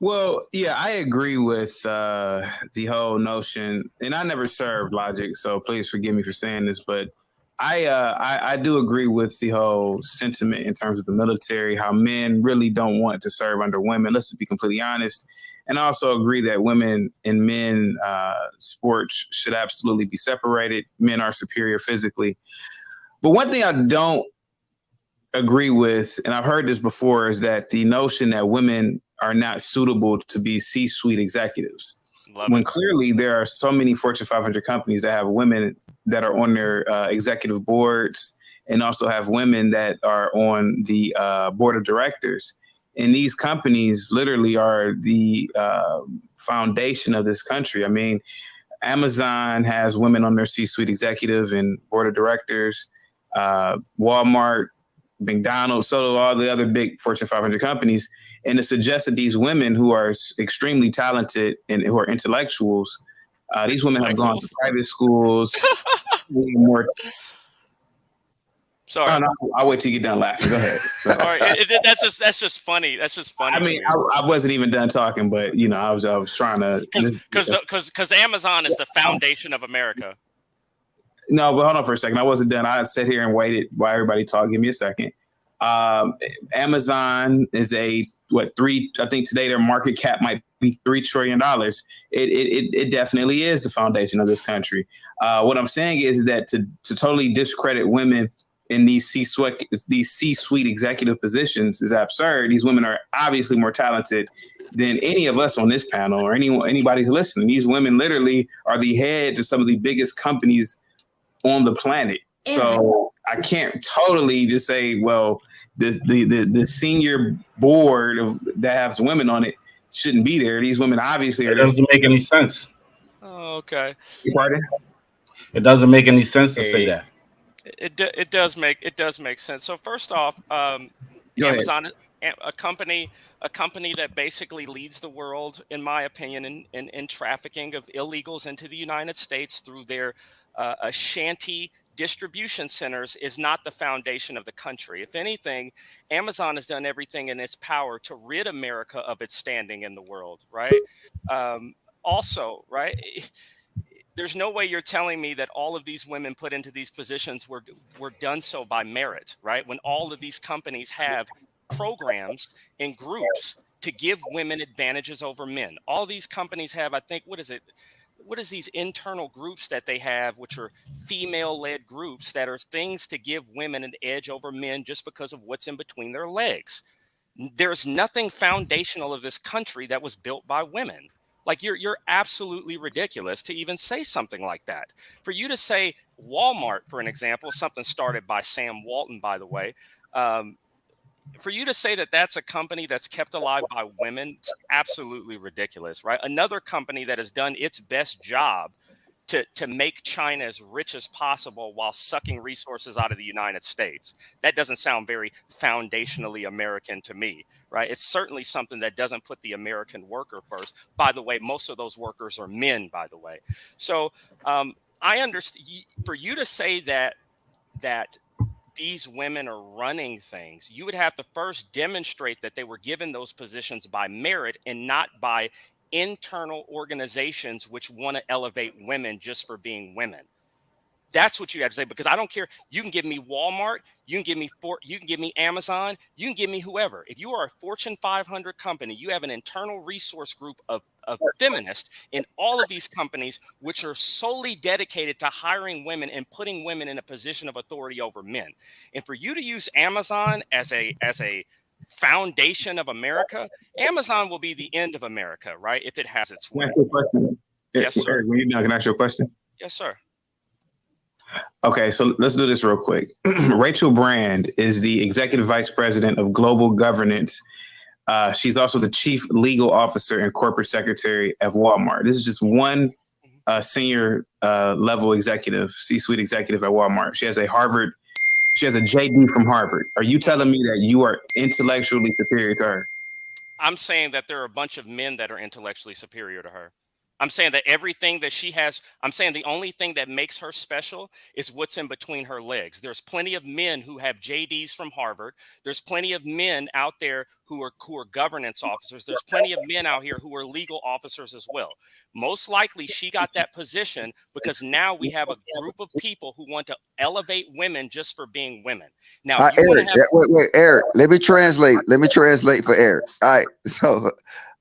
Well, yeah, I agree with the whole notion, and I never served Logic, so please forgive me for saying this, but I do agree with the whole sentiment in terms of the military, how men really don't want to serve under women. Let's be completely honest. And I also agree that women and men sports should absolutely be separated. Men are superior physically. But one thing I don't agree with, and I've heard this before, is that the notion that women are not suitable to be C-suite executives. When clearly there are so many Fortune 500 companies that have women that are on their executive boards, and also have women that are on the board of directors. And these companies literally are the foundation of this country. I mean, Amazon has women on their C-suite executive and board of directors, Walmart, McDonald's, so all the other big Fortune 500 companies. And to suggest that these women who are extremely talented and who are intellectuals, these women have gone to private schools. More. Sorry. Oh, no, I'll wait till you get done laughing. Go ahead. Sorry. That's just funny. That's just funny. I mean, I wasn't even done talking, but I was trying to, because Amazon is the foundation of America. No, but hold on for a second. I wasn't done. I sat here and waited while everybody talked. Give me a second. Amazon is I think today their market cap might be $3 trillion. It definitely is the foundation of this country. What I'm saying is that to totally discredit women in these C-suite executive positions is absurd. These women are obviously more talented than any of us on this panel or anybody who's listening. These women literally are the heads of some of the biggest companies on the planet. So I can't totally just say, well, the senior board that has women on it shouldn't be there. These women obviously it doesn't make any sense. Oh, okay. Pardon? It doesn't make any sense to say that. It does make sense. So first off, Amazon, a company that basically leads the world, in my opinion, in trafficking of illegals into the United States through their shanty distribution centers, is not the foundation of the country. If anything, Amazon has done everything in its power to rid America of its standing in the world, right? Also, right, there's no way you're telling me that all of these women put into these positions were done so by merit, right? When all of these companies have programs and groups to give women advantages over men. All these companies have, I think, what is these internal groups that they have, which are female-led groups that are things to give women an edge over men just because of what's in between their legs. There's nothing foundational of this country that was built by women. Like, you're absolutely ridiculous to even say something like that. For you to say Walmart, for an example, something started by Sam Walton, by the way, for you to say that that's a company that's kept alive by women, it's absolutely ridiculous, right? Another company that has done its best job to make China as rich as possible while sucking resources out of the United States. That doesn't sound very foundationally American to me, right? It's certainly something that doesn't put the American worker first. By the way, most of those workers are men, by the way. So I understand, for you to say that these women are running things, you would have to first demonstrate that they were given those positions by merit and not by internal organizations which want to elevate women just for being women. That's what you have to say, because I don't care. You can give me Walmart, you can give me Amazon, you can give me whoever. If you are a Fortune 500 company, you have an internal resource group of feminists in all of these companies, which are solely dedicated to hiring women and putting women in a position of authority over men. And for you to use Amazon as a foundation of America, Amazon will be the end of America, right? If it has its way. Yes, sir. Can I ask you a question? Yes, sir. Okay, so let's do this real quick. Rachel Brand is the executive vice president of global governance. She's also the chief legal officer and corporate secretary of Walmart. This is just one senior level executive, C-suite executive at Walmart. She has a JD from Harvard. Are you telling me that you are intellectually superior to her? I'm saying that there are a bunch of men that are intellectually superior to her. I'm saying that everything that she has, I'm saying the only thing that makes her special is what's in between her legs. There's plenty of men who have JDs from Harvard. There's plenty of men out there who are governance officers. There's plenty of men out here who are legal officers as well. Most likely she got that position because now we have a group of people who want to elevate women just for being women. Now, Eric, wait, Eric, let me translate for Eric. All right, so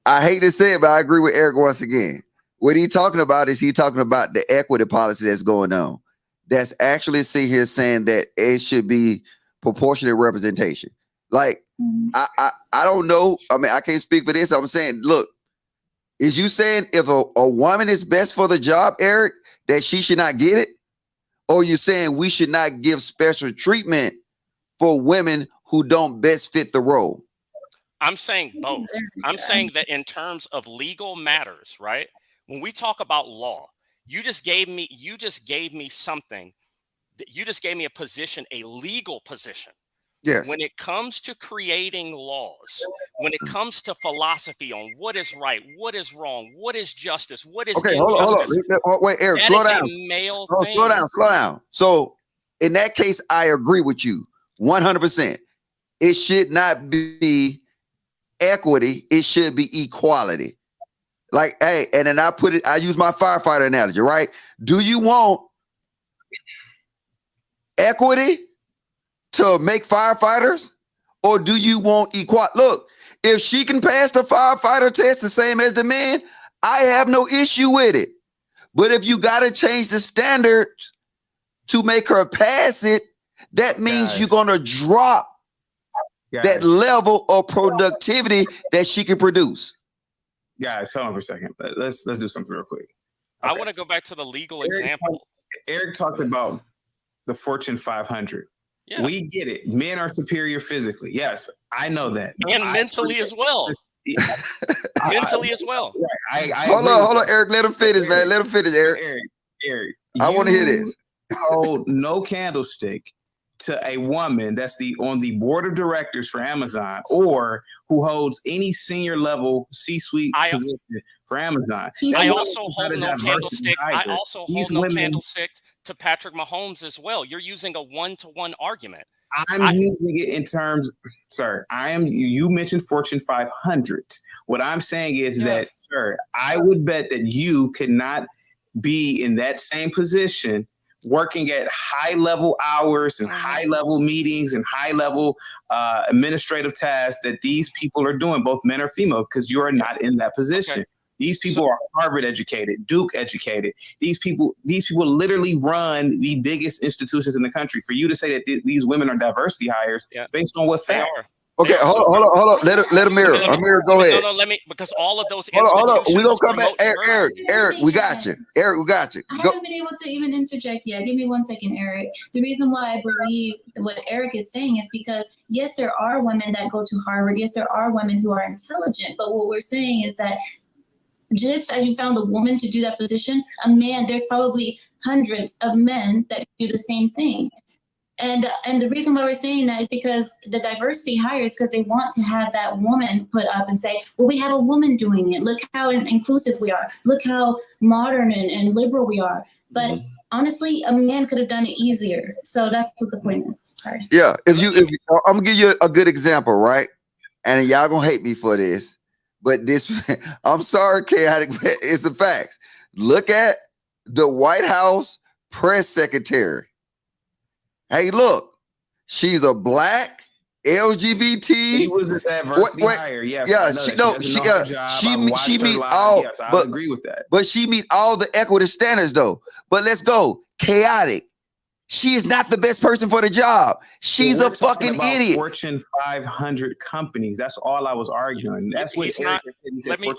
I hate to say it, but I agree with Eric once again. What he's talking about is talking about the equity policy that's going on. That's actually here saying that it should be proportionate representation. Like, I don't know. I mean, I can't speak for this. I'm saying, look, is you saying if a woman is best for the job, Eric, that she should not get it? Or you saying we should not give special treatment for women who don't best fit the role? I'm saying both. I'm saying that in terms of legal matters, right? When we talk about law, you just gave me something. You just gave me a position, a legal position. Yes. When it comes to creating laws, when it comes to philosophy on what is right, what is wrong, what is justice, what is injustice. Hold on. Wait, Eric, slow down. Slow down. So in that case, I agree with you 100%. It should not be equity. It should be equality. Like, hey, and then I use my firefighter analogy, right? Do you want equity to make firefighters, or do you want equality? Look, if she can pass the firefighter test the same as the men, I have no issue with it. But if you got to change the standards to make her pass it, that means you're going to drop that level of productivity that she can produce. Guys, hold on for a second. Let's do something real quick. I want to go back to the legal example. Eric talked about the Fortune 500. Yeah. We get it. Men are superior physically. Yes, I know that. And mentally as well. Mentally as well. Hold on, Eric. Let him finish, man. Let him finish, Eric. Eric, I want to hear this. Hold no candlestick to a woman that's on the board of directors for Amazon, or who holds any senior level C-suite position for Amazon. I also hold no candlestick. I also hold no candlestick to Patrick Mahomes as well. You're using a one-to-one argument. I'm using it in terms, sir. You mentioned Fortune 500. What I'm saying is that, sir, I would bet that you could not be in that same position, working at high level hours and high level meetings and high level administrative tasks that these people are doing, both men or female, because you are not in that position. Okay. These people are Harvard educated, Duke educated. These people literally run the biggest institutions in the country. For you to say that these women are diversity hires based on what fact? Okay, hold on. Let Amir go ahead. No, because all of those hold on. We're gonna come back. Eric, we got you. Eric, we got you. I haven't been able to even interject yet. Give me 1 second, Eric. The reason why I believe what Eric is saying is because, yes, there are women that go to Harvard. Yes, there are women who are intelligent. But what we're saying is that just as you found a woman to do that position, a man, there's probably hundreds of men that do the same thing. And the reason why we're saying that is because the diversity hires, because they want to have that woman put up and say, well, we have a woman doing it. Look how inclusive we are. Look how modern and liberal we are. But honestly, a man could have done it easier. So that's what the point is. Sorry. Yeah. If I'm gonna give you a good example, right? And y'all gonna hate me for this, but I'm sorry, chaotic. It's the facts. Look at the White House press secretary. Hey, look, she's a black LGBT. She was a diversity hire. Yes, she meet all. Yes, I agree with that. But she meet all the equity standards, though. But let's go chaotic. She is not the best person for the job. She's a fucking idiot. Fortune 500 companies. That's all I was arguing. That's what it's not. Let me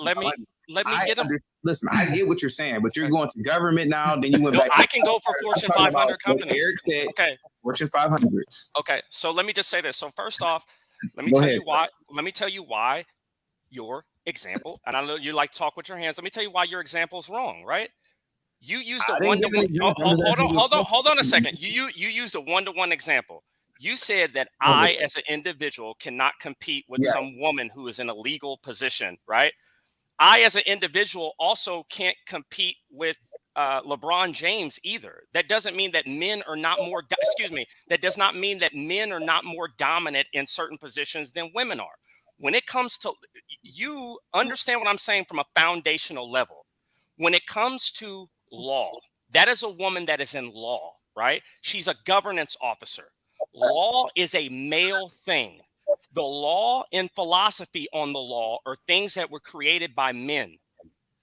get them. Listen, I get what you're saying, but you're going to government now. Then you went back. I can go for Fortune 500 companies. Eric said, okay. Fortune 500. Okay, so let me just say this. So first off, let me tell you why. Let me tell you why your example. And I know you like to talk with your hands. Let me tell you why your example is wrong. Right? You used a one-to-one. Hold on a second. You used a one-to-one example. You said that I, as an individual, cannot compete with some woman who is in a legal position, right? I, as an individual, also can't compete with LeBron James either. That doesn't mean that men are not more. That does not mean that men are not more dominant in certain positions than women are. When it comes to, you understand what I'm saying from a foundational level. When it comes to law, that is a woman that is in law, right? She's a governance officer. Law is a male thing. The law and philosophy on the law are things that were created by men.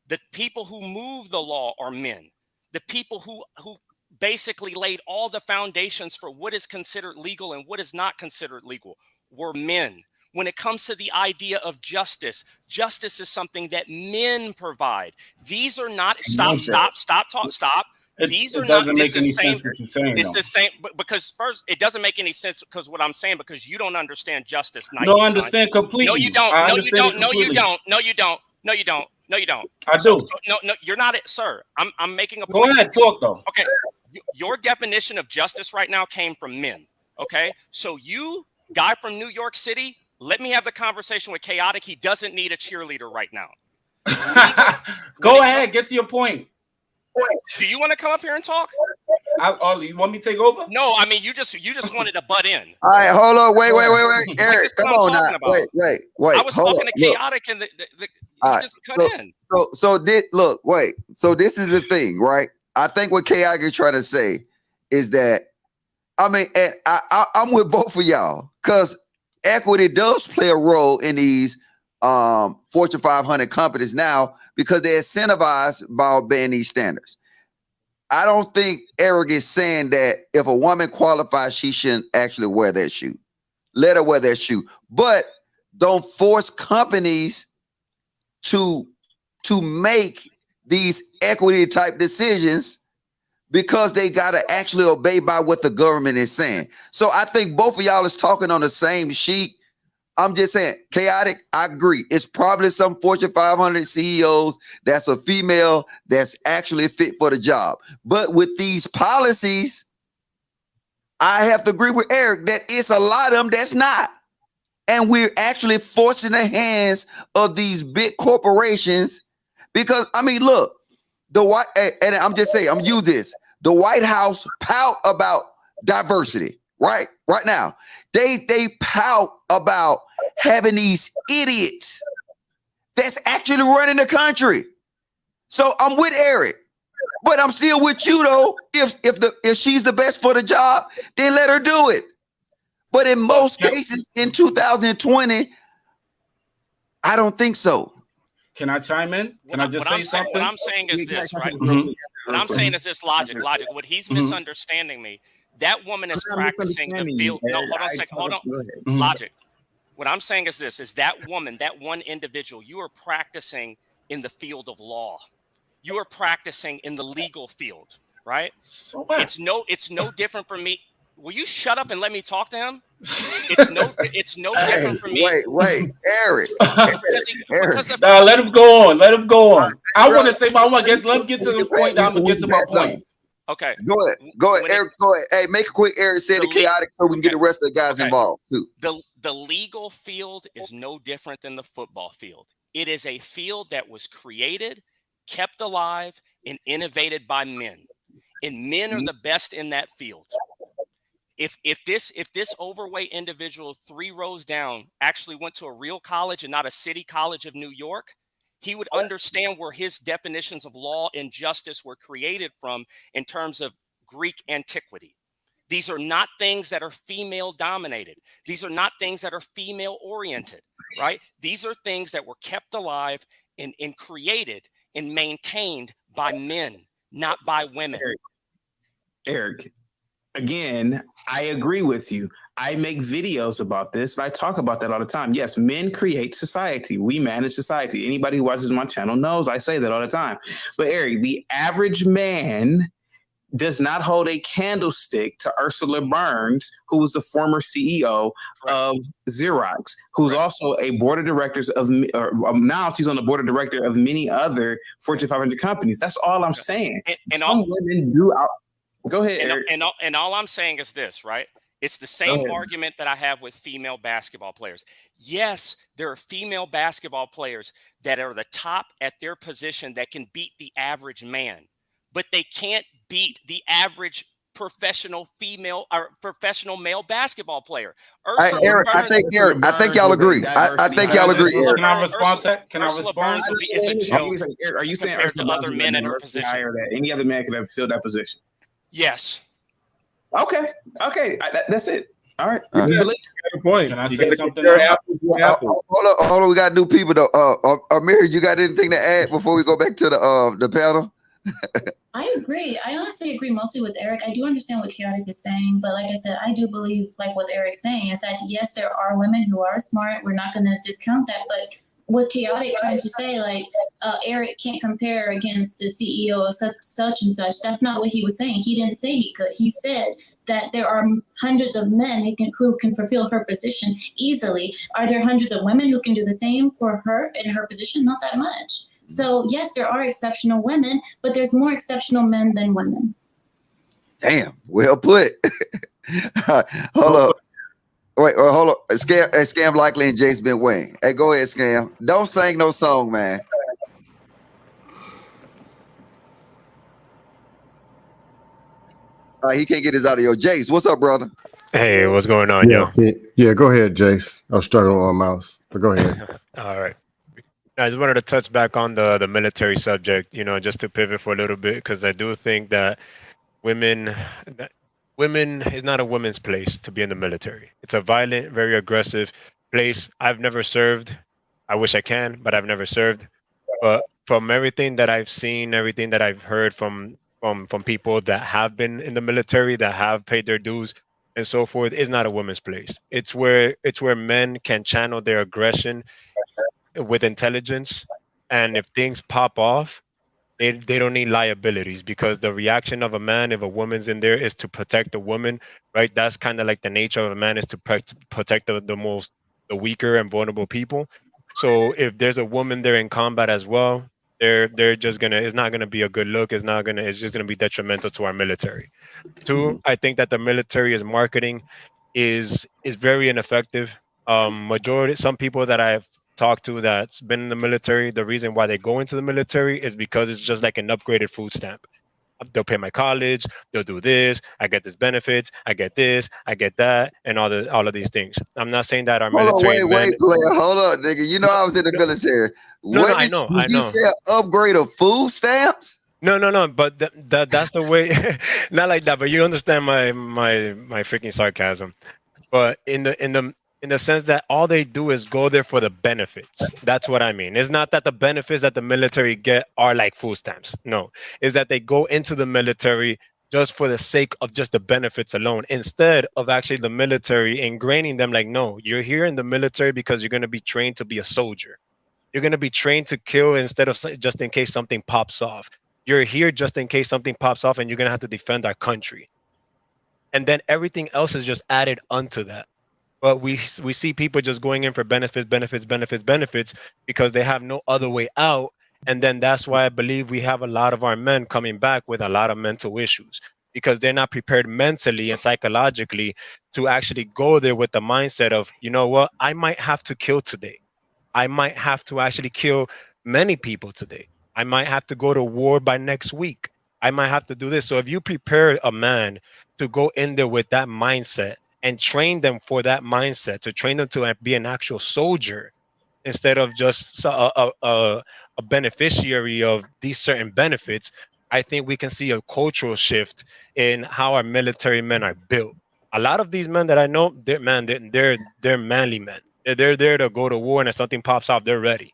The people who move the law are men. The people who basically laid all the foundations for what is considered legal and what is not considered legal were men. When it comes to the idea of justice, justice is something that men provide. These are not, stop. These are not, it's the same. It's the same, because first, it doesn't make any sense because what I'm saying, because you don't understand justice. No, I understand completely. No, you don't. No, you don't. No, you don't. No, you don't. No, you don't. No, you don't. I do. No, you're not it, sir. I'm making a point. Go ahead, talk though. Okay. Your definition of justice right now came from men. Okay. So you, guy from New York City, let me have the conversation with Chaotic. He doesn't need a cheerleader right now. Go ahead, get to your point. Do you want to come up here and talk? You want me to take over? No, I mean you just wanted to butt in. All right, hold on, wait, Eric, come on now, wait. I was talking to Chaotic and the just cut in. So this is the thing, right? I think what Chaotic is trying to say is that, I mean, and I'm with both of y'all because equity does play a role in these Fortune 500 companies now because they're incentivized by obeying these standards. I don't think Eric is saying that if a woman qualifies, she shouldn't actually wear that shoe. Let her wear that shoe, but don't force companies to make these equity type decisions because they got to actually obey by what the government is saying. So I think both of y'all is talking on the same sheet. I'm just saying, chaotic, I agree. It's probably some Fortune 500 CEOs that's a female that's actually fit for the job. But with these policies, I have to agree with Eric that it's a lot of them that's not. And we're actually forcing the hands of these big corporations because, I mean, look, the White, and I'm just saying, I'm use this. The White House pout about diversity, right? Right now, they pout about having these idiots that's actually running the country. So I'm with Eric, but I'm still with you though. If she's the best for the job, then let her do it. But in most cases in 2020, I don't think so. Can I chime in? Can I just say something? What I'm saying is this, right? Mhm. What I'm saying is this logic. What he's misunderstanding me. That woman is practicing the field. No, hold on a second. Hold on. Logic. What I'm saying is this, is that woman, that one individual, you are practicing in the field of law. You are practicing in the legal field, right? So what? It's no different for me. Will you shut up and let me talk to him? It's no different for me. Wait, Eric. Nah, let him go on. Let him go on. I want to say, let him get to the point. I'm gonna get to my point. Okay. Go ahead, Eric. Go ahead. Hey, make it quick. Eric said the chaotic, so we can get the rest of the guys involved too. The legal field is no different than the football field. It is a field that was created, kept alive, and innovated by men. And men are the best in that field. If this overweight individual 3 rows down actually went to a real college and not a city college of New York, he would understand where his definitions of law and justice were created from in terms of Greek antiquity. These are not things that are female dominated. These are not things that are female oriented, right? These are things that were kept alive and created and maintained by men, not by women. Eric, again, I agree with you. I make videos about this and I talk about that all the time. Yes, men create society. We manage society. Anybody who watches my channel knows I say that all the time. But Eric, the average man does not hold a candlestick to Ursula Burns, who was the former CEO of Xerox, who's also a board of directors of, now she's on the board of directors of many other Fortune 500 companies. That's all I'm saying. And some women do. Go ahead, Eric. And all I'm saying is this, right? It's the same argument that I have with female basketball players. Yes, there are female basketball players that are the top at their position that can beat the average man, but they can't beat the average professional female or professional male basketball player. Eric, I think y'all agree. I think y'all agree. Can I respond to that? Can I Ursula respond? Burns is a joke. Are you saying compared to other men in her position? Any other man could have filled that position? Yes. Okay. That's it. All right. Good point. Can I You say gotta something? compare apples with apples. Hold on. We got new people though. Amir, you got anything to add before we go back to the panel? I agree. I honestly agree mostly with Eric. I do understand what Chaotic is saying, but like I said, I do believe like what Eric's saying is that yes, there are women who are smart. We're not going to discount that, but with Chaotic trying to say like Eric can't compare against the CEO of such and such, that's not what he was saying. He didn't say he could. He said that there are hundreds of men who can fulfill her position easily. Are there hundreds of women who can do the same for her in her position? Not that much. So yes, there are exceptional women, but there's more exceptional men than women. Damn, well put. Hold up. Wait, hold up. Scam Likely and Jace been waiting. Hey, go ahead, Scam. Don't sing no song, man. He can't get his audio. Jace, what's up, brother? Hey, what's going on, yo? Yeah, go ahead, Jace. I was struggling on mouse, but go ahead. All right. I just wanted to touch back on the military subject, just to pivot for a little bit, because I do think that women is not a woman's place to be in the military. It's a violent, very aggressive place. I've never served. I wish I can, but I've never served. But from everything that I've seen, everything that I've heard from people that have been in the military, that have paid their dues and so forth, it's not a woman's place. It's where men can channel their aggression with intelligence, and if things pop off, They don't need liabilities, because the reaction of a man, if a woman's in there, is to protect the woman, right? That's kind of like the nature of a man, is to protect the weaker and vulnerable people. So if there's a woman there in combat as well, they're just gonna, it's not gonna be a good look. It's just gonna be detrimental to our military. Two, I think that the military is marketing is very ineffective. Majority, some people that I've talked to that's been in the military, the reason why they go into the military is because it's just like an upgraded food stamp. They'll pay my college, they'll do this, I get this benefits, I get this, I get that, and all of these things. I'm not saying that our Hold on, military men. wait, player. Hold on, nigga. You know I was in the military. No, What I did know, you say? Upgrade of food stamps? No. But that's the way. Not like that. But you understand my freaking sarcasm. But in the sense that all they do is go there for the benefits. That's what I mean. It's not that the benefits that the military get are like food stamps. No, is that they go into the military just for the sake of just the benefits alone, instead of actually the military ingraining them like, no, you're here in the military because you're going to be trained to be a soldier. You're going to be trained to kill instead of just in case something pops off. You're here just in case something pops off, and you're going to have to defend our country. And then everything else is just added onto that. But we see people just going in for benefits because they have no other way out. And then that's why I believe we have a lot of our men coming back with a lot of mental issues, because they're not prepared mentally and psychologically to actually go there with the mindset of, you know what, I might have to kill today. I might have to actually kill many people today. I might have to go to war by next week. I might have to do this. So if you prepare a man to go in there with that mindset and train them for that mindset, to train them to be an actual soldier instead of just a beneficiary of these certain benefits, I think we can see a cultural shift in how our military men are built. A lot of these men that I know, they're manly men. They're there to go to war, and if something pops off, they're ready.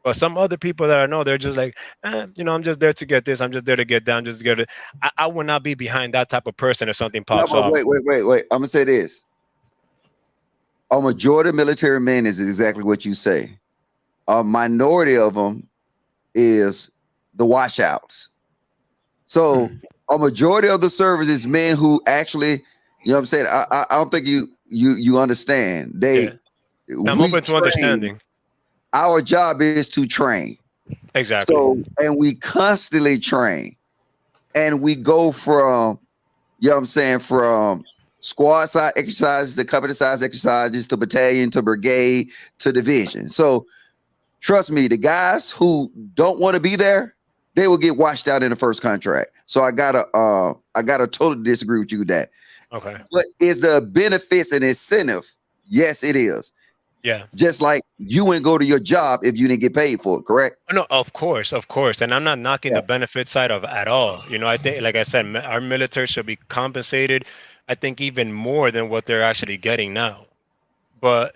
But some other people that I know, they're just like, I'm just there to get this. I'm just there to get that. I'm just get it. I would not be behind that type of person if something No, pops but off. wait. I'm gonna say this. A majority of military men is exactly what you say. A minority of them is the washouts. So a majority of the service is men who actually, you know what I'm saying? I don't think you understand. I'm open to understanding. Our job is to train. Exactly. So, and we constantly train. And we go from, you know what I'm saying, from squad side exercises to company size exercises to battalion to brigade to division. So trust me, the guys who don't want to be there, they will get washed out in the first contract. So I gotta totally disagree with you with that. Okay. But is the benefits and incentive? Yes, it is. Yeah. Just like you wouldn't go to your job if you didn't get paid for it, correct? No, of course. And I'm not knocking the benefit side of at all. I think, like I said, our military should be compensated, I think, even more than what they're actually getting now. But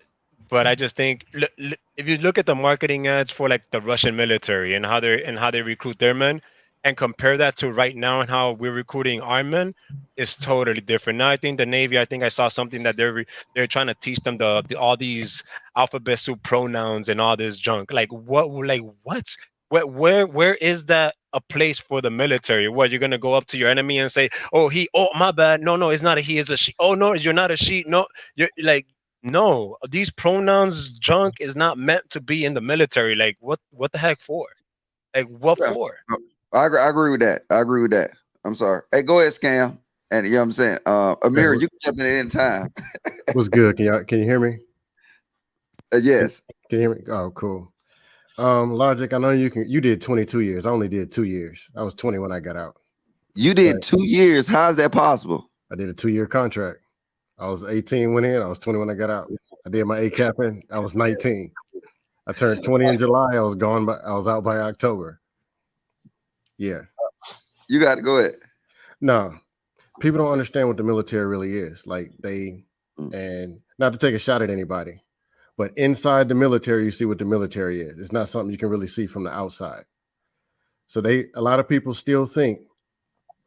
I just think if you look at the marketing ads for like the Russian military and how they recruit their men, and compare that to right now and how we're recruiting our men, it's totally different. Now I think the Navy, I think I saw something that they're trying to teach them all these alphabet soup pronouns and all this junk. Like what? Where is that a place for the military? What, you're gonna go up to your enemy and say, oh my bad, no, it's not a he, it's a she. Oh no, you're not a she. No, you're like, no, these pronouns junk is not meant to be in the military. Like what the heck for? Like what for? I agree with that. I'm sorry. Hey, go ahead, Scam. And you know what I'm saying? Amir, you can jump in at any time. What's good? Can you hear me? Yes. Can you hear me? Oh, cool. Logic, I know you did 22 years. I only did 2 years. I was 20 when I got out. You did 2 years. How is that possible? I did a 2-year contract. I was 18 when I was 20 when I got out. I did my ACAP. I was 19. I turned 20 in July. I was out by October. Yeah. You got to go ahead. No, people don't understand what the military really is. Like and not to take a shot at anybody, but inside the military, you see what the military is. It's not something you can really see from the outside. So a lot of people still think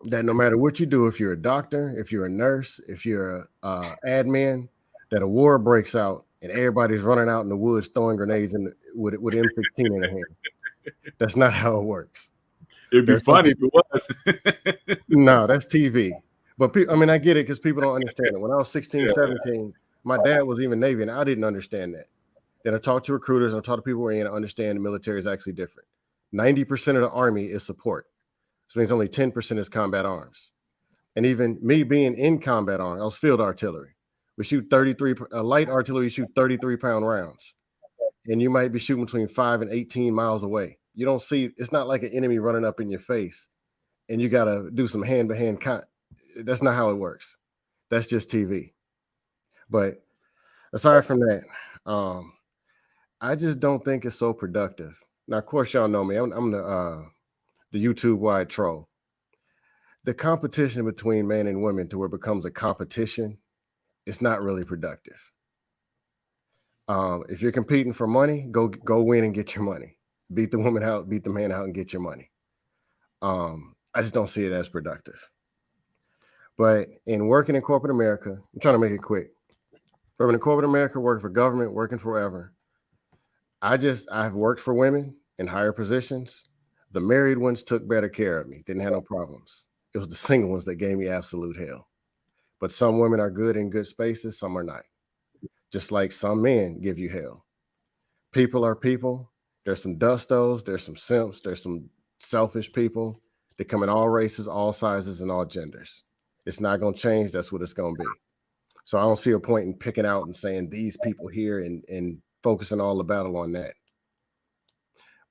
that no matter what you do, if you're a doctor, if you're a nurse, if you're a admin, that a war breaks out and everybody's running out in the woods throwing grenades with M16 in their hand. That's not how it works. It'd be funny if it was. No, that's TV. But I mean, I get it because people don't understand it. When I was 16, 17, my dad was even Navy, and I didn't understand that. Then I talked to recruiters and I talked to people who are in and understand the military is actually different. 90% of the Army is support. This means only 10% is combat arms. And even me being in combat arms, I was field artillery. We shoot 33, light artillery, you shoot 33-pound rounds. And you might be shooting between 5 and 18 miles away. You don't see, it's not like an enemy running up in your face and you got to do some hand-to-hand that's not how it works. That's just TV. But aside from that, I just don't think it's so productive. Now, of course, y'all know me. I'm the YouTube-wide troll. The competition between men and women to where it becomes a competition, it's not really productive. If you're competing for money, go win and get your money. Beat the woman out, beat the man out, and get your money. I just don't see it as productive. But in working in corporate America, I'm trying to make it quick. Working in corporate America, working for government, working forever. I've worked for women in higher positions. The married ones took better care of me, didn't have no problems. It was the single ones that gave me absolute hell. But some women are good in good spaces, some are not. Just like some men give you hell. People are people. There's some dustos, there's some simps, there's some selfish people. They come in all races, all sizes, and all genders. It's not going to change. That's what it's going to be. So I don't see a point in picking out and saying these people here and focusing all the battle on that.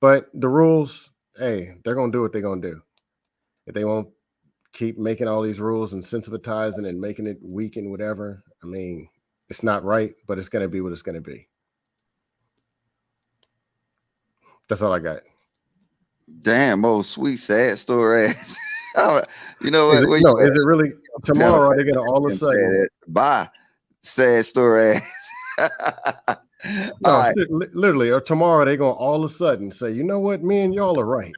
But the rules, hey, they're going to do what they're going to do. If they won't keep making all these rules and sensitizing and making it weak and whatever, I mean, it's not right, but it's going to be what it's going to be. That's all I got. Damn, old sweet, sad story ass. You know what? Is it really tomorrow? Are they going to all of a sudden? Bye, sad story ass. No, literally, or tomorrow they're going to all of a sudden say, you know what, me and y'all are right.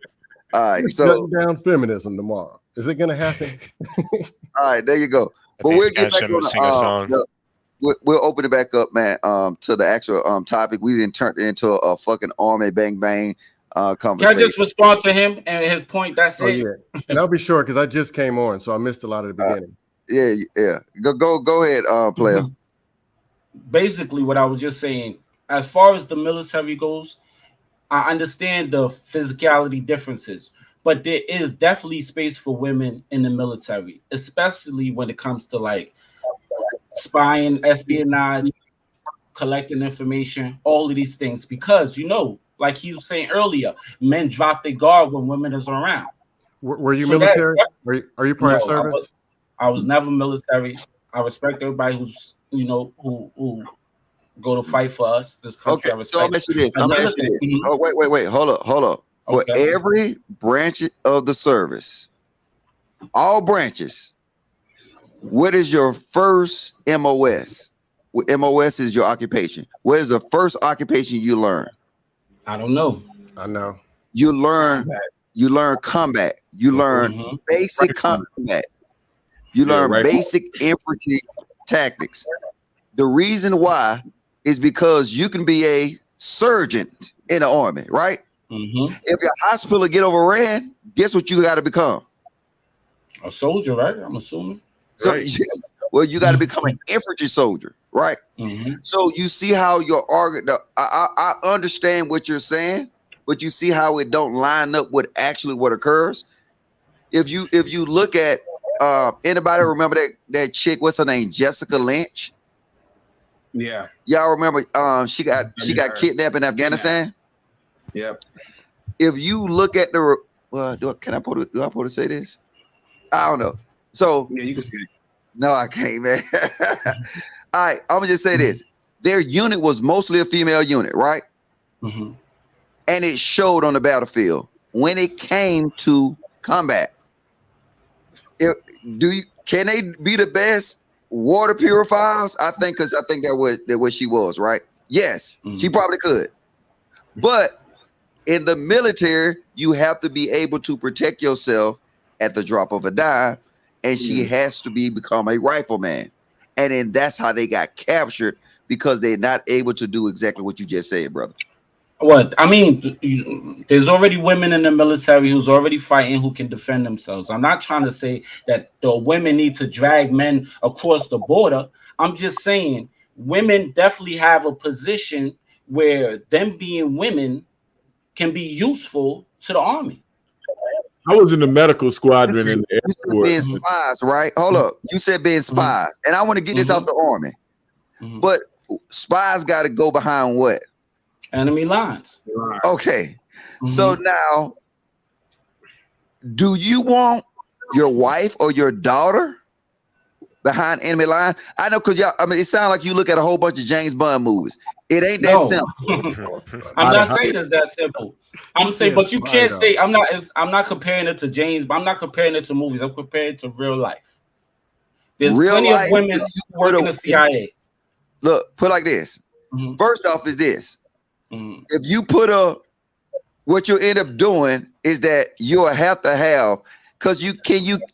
All right, so shutting down feminism tomorrow. Is it going to happen? All right, there you go. But we'll get back on we'll open it back up, man, to the actual topic. We didn't turn it into a fucking army bang bang conversation. Can I just respond to him and his point? That's it. Yeah. And I'll be short because I just came on, so I missed a lot of the beginning. Yeah. Go ahead, player. Basically, what I was just saying, as far as the military goes, I understand the physicality differences, but there is definitely space for women in the military, especially when it comes to like spying, espionage, collecting information, all of these things, because like he was saying earlier, men drop their guard when women is around. Were you military? Are you prior service? I was never military. I respect everybody who's who go to fight for us. This country. Okay, so I'm asking this. Oh, wait. Hold up. For every branch of the service, all branches, what is your first MOS? MOS is your occupation. What is the first occupation you learn? I don't know. I know. You learn combat. You learn basic combat. You learn basic infantry tactics. The reason why is because you can be a surgeon in the army, right? If your hospital get overran, guess what you got to become? A soldier, right? I'm assuming. So, you got to become an infantry soldier, right? So you see how your argument. I understand what you're saying, but you see how it don't line up with actually what occurs. If you look at anybody remember that chick? What's her name? Jessica Lynch. Yeah. Y'all remember? She got kidnapped in Afghanistan. Yep. If you look at the do I put to say this? I don't know. So yeah, you can see it. No, I can't, man. All right, I'm gonna just say this: their unit was mostly a female unit, right? And it showed on the battlefield when it came to combat. Can they be the best water purifiers? I think that what she was, right? Yes, she probably could. But in the military, you have to be able to protect yourself at the drop of a dime, and she has to become a rifleman. And then that's how they got captured, because they're not able to do exactly what you just said, brother. What I mean, there's already women in the military who's already fighting who can defend themselves. I'm not trying to say that the women need to drag men across the border. I'm just saying women definitely have a position where them being women can be useful to the army. I was in the medical squadron in the Air You said Force. being spies, right? Hold up. You said being spies, and I want to get this off the army. But spies got to go behind what? Enemy lines. Okay. So now, do you want your wife or your daughter behind enemy lines? I know, because y'all, I mean, it sounds like you look at a whole bunch of James Bond movies. It ain't that simple. I'm not saying it's that simple. I'm saying, but you can't say I'm not comparing it to James, but I'm not comparing it to movies. I'm comparing it to real life. There's plenty of women who work in the CIA. Look, put it like this. First off is this. If you put what you end up doing is that you'll have to have, because you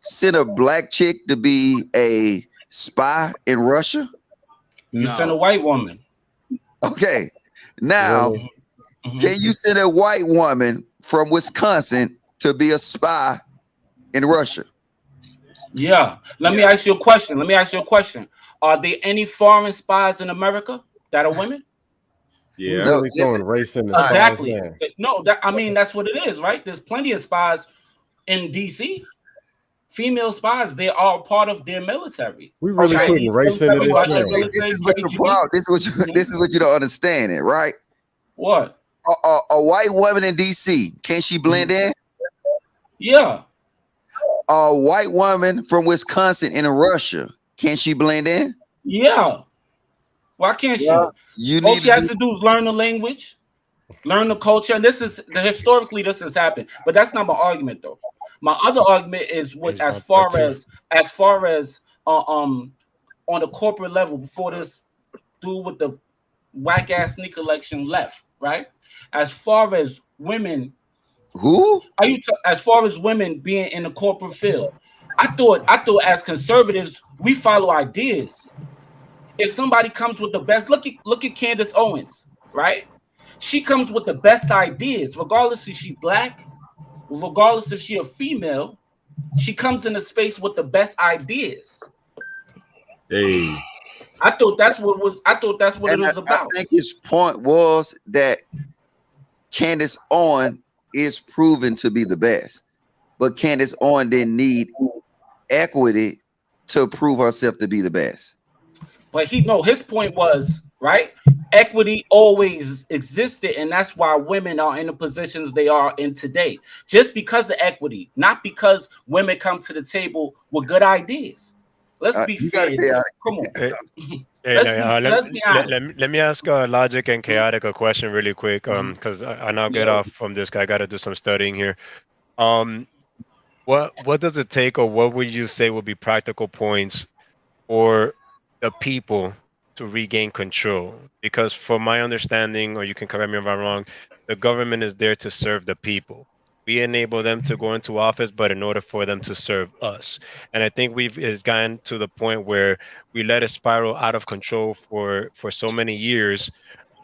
send a black chick to be a spy in Russia? You send a white woman. Okay. Now, can you send a white woman from Wisconsin to be a spy in Russia? Yeah. Let me ask you a question. Are there any foreign spies in America that are women? Yeah. Really throwing race in the Exactly. spies, man. No, I mean, that's what it is, right? There's plenty of spies in DC. Female spies, they are part of their military. We really putting race into this, man. This is what your problem. This is what you don't understand, it right? What? A white woman in DC, can she blend in? Yeah. A white woman from Wisconsin in Russia, can she blend in? Yeah. Why can't she? All she has to do is learn the language, learn the culture. And historically this has happened, but that's not my argument though. My other argument is as far as on the corporate level, before this dude with the whack ass sneaker collection left, right? As far as women, as far as women being in the corporate field, I thought as conservatives we follow ideas. If somebody comes with the best, look at Candace Owens, right? She comes with the best ideas, regardless if she's black, regardless if she's a female. She comes in a space with the best ideas. Hey, I thought that's what it was about. I think his point was that Candace Owens is proven to be the best, but Candace Owens didn't need equity to prove herself to be the best. But his point was, right, equity always existed, and that's why women are in the positions they are in today. Just because of equity, not because women come to the table with good ideas. Let's be fair. Come on. Let me ask Logic and Chaotic a question really quick, because I now get off from this guy. I got to do some studying here. What does it take, or what would you say would be practical points for the people to regain control? Because from my understanding, or you can correct me if I'm wrong, the government is there to serve the people. We enable them to go into office, but in order for them to serve us. And I think it's gotten to the point where we let it spiral out of control for so many years,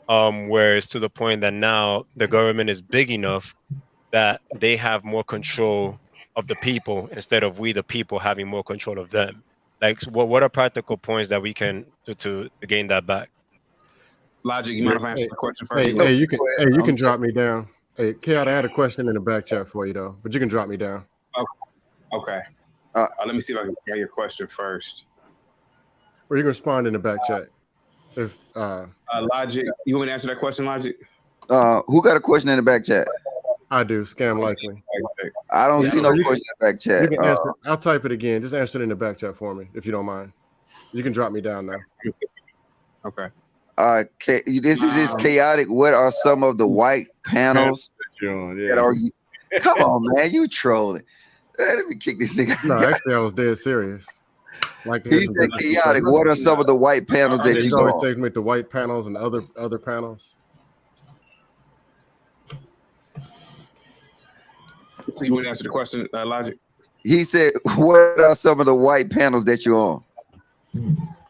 where it's to the point that now the government is big enough that they have more control of the people instead of we, the people, having more control of them. Like, what are practical points that we can to gain that back? Logic, you mind if I answer the question first? Hey, you can drop me down. Hey, Chaotic, I had a question in the back chat for you though, but you can drop me down. Okay. Let me see if I can get your question first. Or you can respond in the back chat. If Logic, you want me to answer that question, Logic? Who got a question in the back chat? I do. Scam likely. I don't see no question in the back chat. You can answer, I'll type it again. Just answer it in the back chat for me, if you don't mind. You can drop me down now. Okay. This is Chaotic. What are some of the white panels that are you? Come on, man, you trolling. Let me kick this nigga. No, actually, I was dead serious. Like he said, Chaotic. What are some of the white panels that you always take me to white panels and other panels? So you want to answer the question, Logic? He said, "What are some of the white panels that you're on?"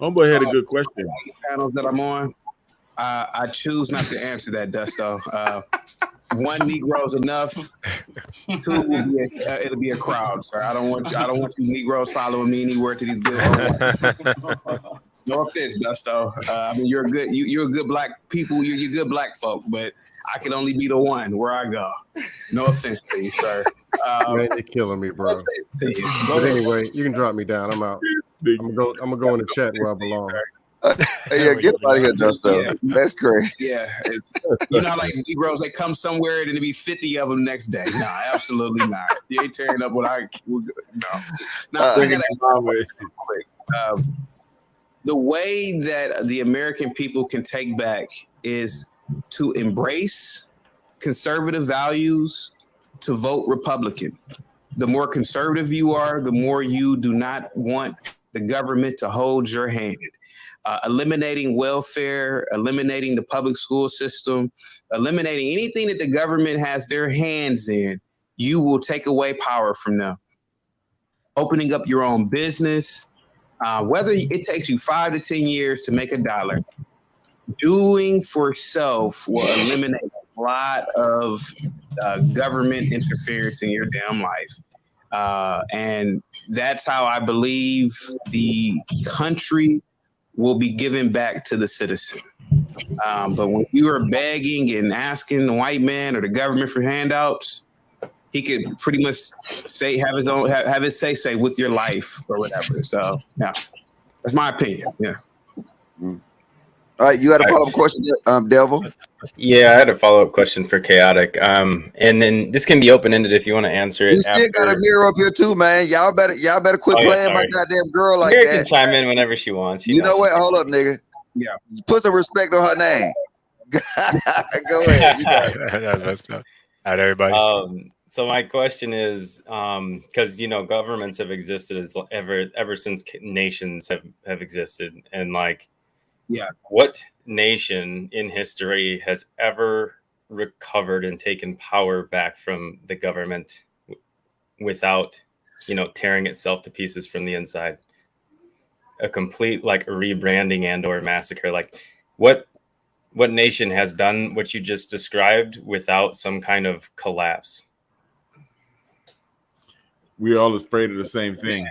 Homeboy had a good question. Panels that I'm on. I choose not to answer that, Dusto. One Negro's enough. Two, it'll be a crowd, sir. I don't want you Negroes following me anywhere to these good. No offense, Dusto. I mean, you're a good black people. You're good black folk, but I can only be the one where I go. No offense to you, sir. Man, you're killing me, bro. But anyway, you can drop me down. I'm out. I'm gonna go in the chat where I belong. Yeah, get out of here, Dusto. Yeah. That's crazy. Yeah, you know, like Negroes, they come somewhere and it'll be 50 of them next day. No, absolutely not. You ain't tearing up what I. No. I gotta quick. The way that the American people can take back is to embrace conservative values, to vote Republican. The more conservative you are, the more you do not want the government to hold your hand. Eliminating welfare, eliminating the public school system, eliminating anything that the government has their hands in, you will take away power from them. Opening up your own business, whether it takes you 5 to 10 years to make $1, doing for self will eliminate a lot of government interference in your damn life. And that's how I believe the country will be given back to the citizen. But when you are begging and asking the white man or the government for handouts, he could pretty much have his say with your life or whatever. So yeah, that's my opinion. Yeah. All right, you had a follow-up question, Devil? Yeah, I had a follow-up question for Chaotic. And then this can be open-ended if you want to answer it. You still got a mirror up here too, man. Y'all better quit playing my goddamn girl like Mirror that. can chime in whenever she wants. You know what? Hold up, nigga. Yeah. Put some respect on her name. Go ahead. You got it. That's messed up. All right, everybody. So my question is, because governments have existed as ever since nations have existed, and what nation in history has ever recovered and taken power back from the government without, tearing itself to pieces from the inside? A complete rebranding and/or massacre. What nation has done what you just described without some kind of collapse? We're all afraid of the same thing.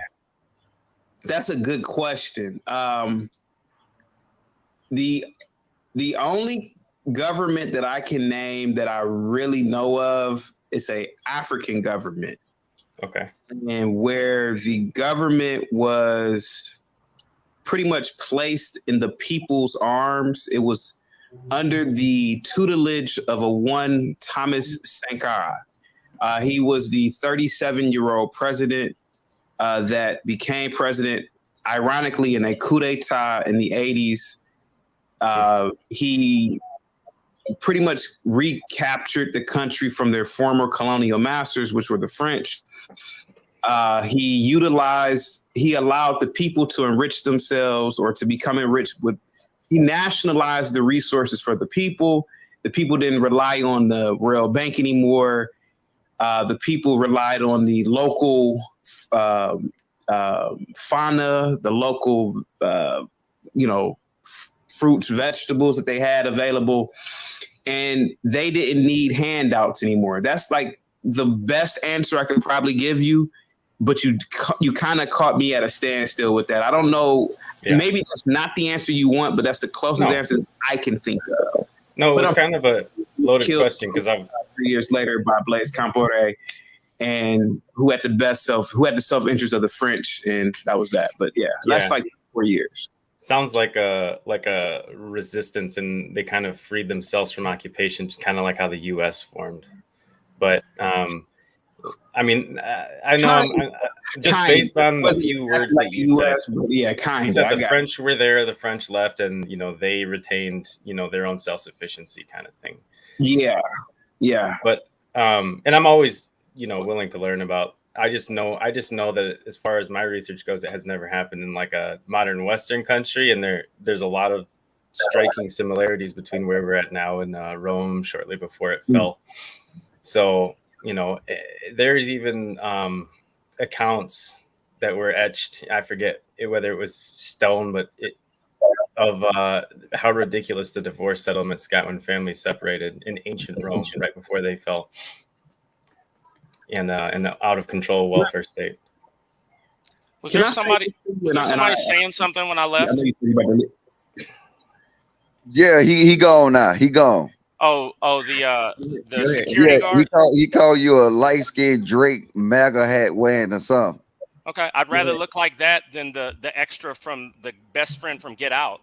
That's a good question. The only government that I can name that I really know of is a African government. Okay. And where the government was pretty much placed in the people's arms. It was under the tutelage of one Thomas Sankara. He was the 37-year-old president that became president, ironically, in a coup d'etat in the 80s. He pretty much recaptured the country from their former colonial masters, which were the French. He allowed the people to enrich themselves or to become enriched he nationalized the resources for the people. The people didn't rely on the Royal Bank anymore. The people relied on the local fauna, the local, fruits, vegetables that they had available, and they didn't need handouts anymore. That's the best answer I could probably give you, but you kind of caught me at a standstill with that. I don't know. Yeah. Maybe that's not the answer you want, but that's the closest answer I can think of. No, it was kind of a loaded question because I'm 3 years later by Blaise Compaoré, and who had the self-interest of the French, and that was that. But that's 4 years. Sounds like a resistance, and they kind of freed themselves from occupation, kind of like how the U.S. formed. But I know I'm just based on the few words that you said. Yeah, kind of. You said the French were there, the French left, and they retained their own self-sufficiency kind of thing. Yeah. But and I'm always willing to learn about. I just know that as far as my research goes, it has never happened in a modern Western country, and there's a lot of striking similarities between where we're at now and Rome shortly before it fell. So there's even accounts that were etched. I forget whether it was stone, but of how ridiculous the divorce settlements got when families separated in ancient Rome right before they fell in the out of control welfare state. Was Can there I say somebody? something? Was there And somebody I saying something when I I left? know you said you about to- Yeah, he gone now. He gone. Oh, the Go ahead. security Yeah, guard. he called you a light skinned Drake MAGA hat wearing or something. Okay, I'd rather ahead. look like that than the extra from the best friend from Get Out.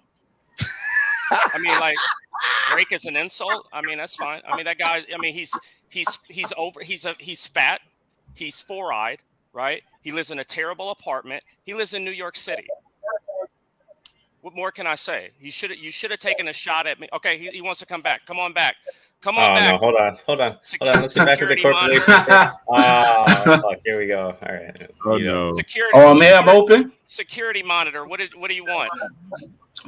I mean, like, Drake is an insult. I mean, that's fine. I mean, that guy. I mean, he's over. He's fat. He's 4-eyed. Right. He lives in a terrible apartment. He lives in New York City. What more can I say? You should have taken a shot at me. Okay, he wants to come back. Come on back. Come on Oh back. no, hold on. Let's get back to the Security corporation. monitor. Fuck, here we go. All right. Oh You know. no. Security. Oh, man, I'm open. Security monitor. What do you want?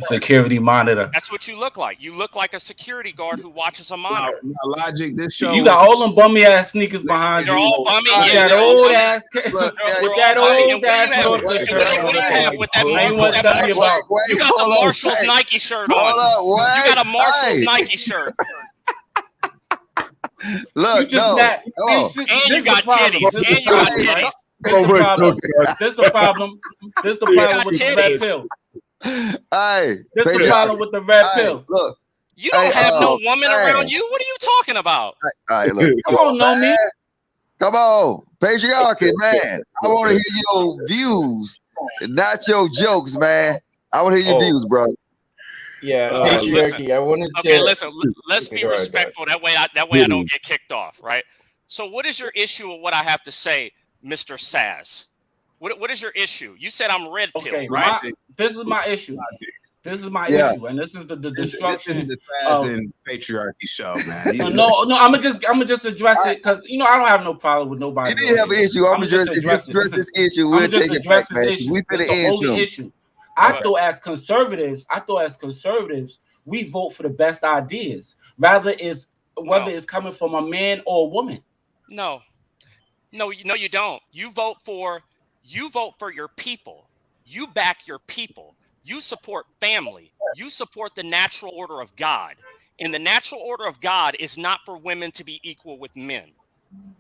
Security monitor. That's what you look like. You look like a security guard who watches a monitor. Now, Logic, this show. You got all them bummy ass sneakers behind They're you. all bummy. With Yeah, that they're all old bummy. ass. They're With all that bummy. old And ass. what do you have with that? I ain't want to that tell you Marshalls? about. You got the Marshalls Nike shirt on. Hold up, You got a Marshalls Hey. Nike shirt. Look, You just no. not. Oh. And you got titties. And you got titties. This is the problem. This is the problem. This is the problem with the red titties. pill. Hey, This is the Pedro, problem with the red hey, pill. look. You don't Hey, have no woman man. around you. What are you talking about? All right, look. You don't know me. man. Come on, patriarchy, man. I want to hear your views, not your jokes, man. I want to hear your views, bro. Yeah, Listen. patriarchy. I wanted to. Okay, listen. Let's be Go ahead, respectful. That way, I don't get kicked off. Right. So, what is your issue with what I have to say, Mr. Sass? What is your issue? You said I'm red pill, Okay, right? this is my issue. This is my Yeah. issue, and this is the This destruction. is the Faz and patriarchy show, man. No, I'm gonna just address it because I don't have no problem with nobody. You didn't have an issue. I'm I'ma just address this issue. We'll take it back, man. We finna end soon. Issue. I thought as conservatives, we vote for the best ideas, whether it's coming from a man or a woman. No, you don't. You vote for your people. You back your people. You support family. You support the natural order of God. And the natural order of God is not for women to be equal with men.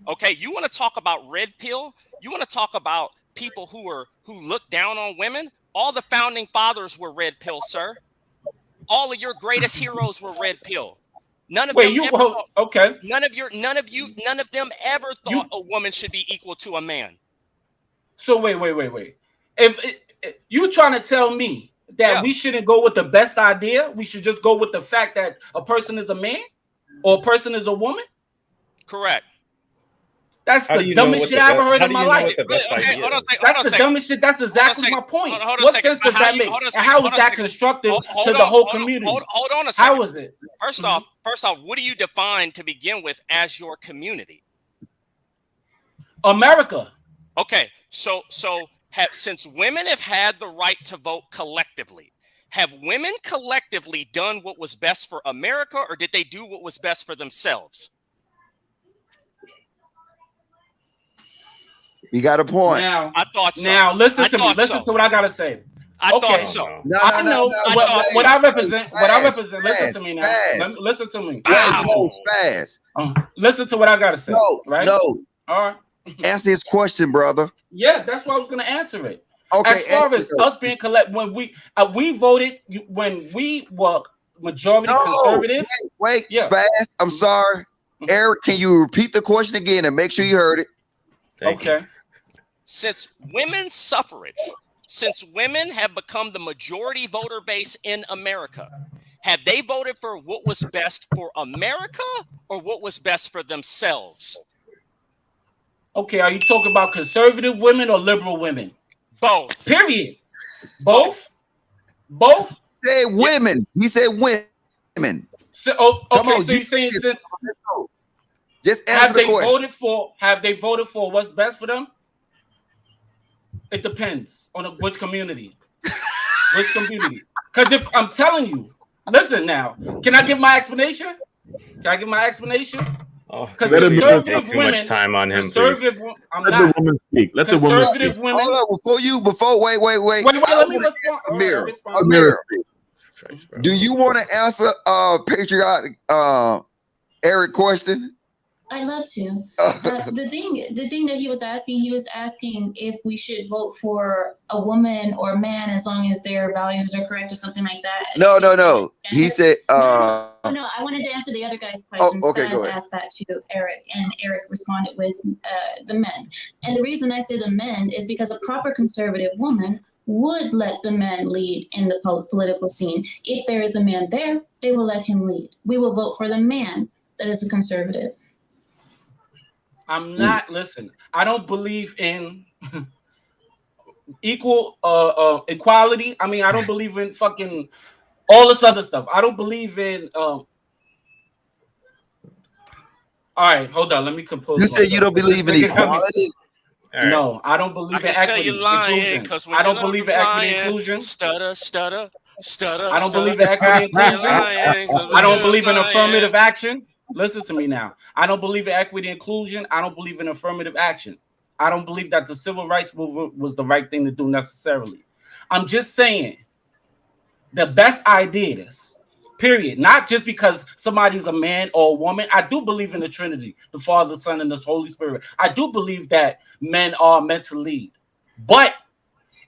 Okay, you want to talk about red pill? You want to talk about people who look down on women? All the founding fathers were red pill, sir. All of your greatest heroes were red pill. None of them ever thought a woman should be equal to a man. So wait. If you trying to tell me that we shouldn't go with the best idea, we should just go with the fact that a person is a man or a person is a woman? Correct. That's the dumbest shit I ever heard in my life. That's the dumbest shit. That's exactly my point. What sense does that make? And how is that constructive to the whole community? Hold on a second. How is it? First off, what do you define to begin with as your community? America. Okay, so since women have had the right to vote collectively, have women collectively done what was best for America, or did they do what was best for themselves? You got a point. Now, I thought so. Now, listen to me. Listen to what I gotta say. I thought so. I know what I represent. What I represent. Listen to me now. Listen to me. Fast. Listen to what I gotta say. Right? No. All right. Answer his question, brother. Yeah, that's why I was gonna answer it. Okay. As far as us being collect, when we voted, when we were majority conservative. Wait, Spaz. I'm sorry, Eric. Can you repeat the question again and make sure you heard it? Okay. Since women's suffrage, since women have become the majority voter base in America, have they voted for what was best for America or what was best for themselves? Okay, are you talking about conservative women or liberal women? Both. Period. Both? Both? Say women. He said women. So, okay, so you're saying since just answer the question. Have they voted for what's best for them? It depends on which community. Which community? Because if I'm telling you, listen now, can I give my explanation? Because let him take too much time on him, please. Let the woman speak. Let the woman speak. Hold on, before wait. Wait, let me respond. Amir. Christ, bro. Do you want to answer patriotic Eric question? I love to. The thing that he was asking if we should vote for a woman or a man as long as their values are correct or something like that. No. He said, no, I wanted to answer the other guy's question. Oh, okay, Stas go ahead. asked that to Eric, and Eric responded with the men. And the reason I say the men is because a proper conservative woman would let the men lead in the political scene. If there is a man there, they will let him lead. We will vote for the man that is a conservative. I'm not, listen, I don't believe in equal equality. I mean, I don't believe in fucking all this other stuff. I don't believe in all right, hold on, let me compose. You said you don't believe in equality? Right. No, I don't believe in equity inclusion. I don't believe in equity inclusion. Stutter. I don't believe in equity inclusion. I don't believe in affirmative action. Listen to me now. I don't believe in equity inclusion. I don't believe in affirmative action. I don't believe that the civil rights movement was the right thing to do necessarily. I'm just saying the best idea is, period. Not just because somebody's a man or a woman. I do believe in the Trinity, the Father, Son, and the Holy Spirit. I do believe that men are meant to lead. But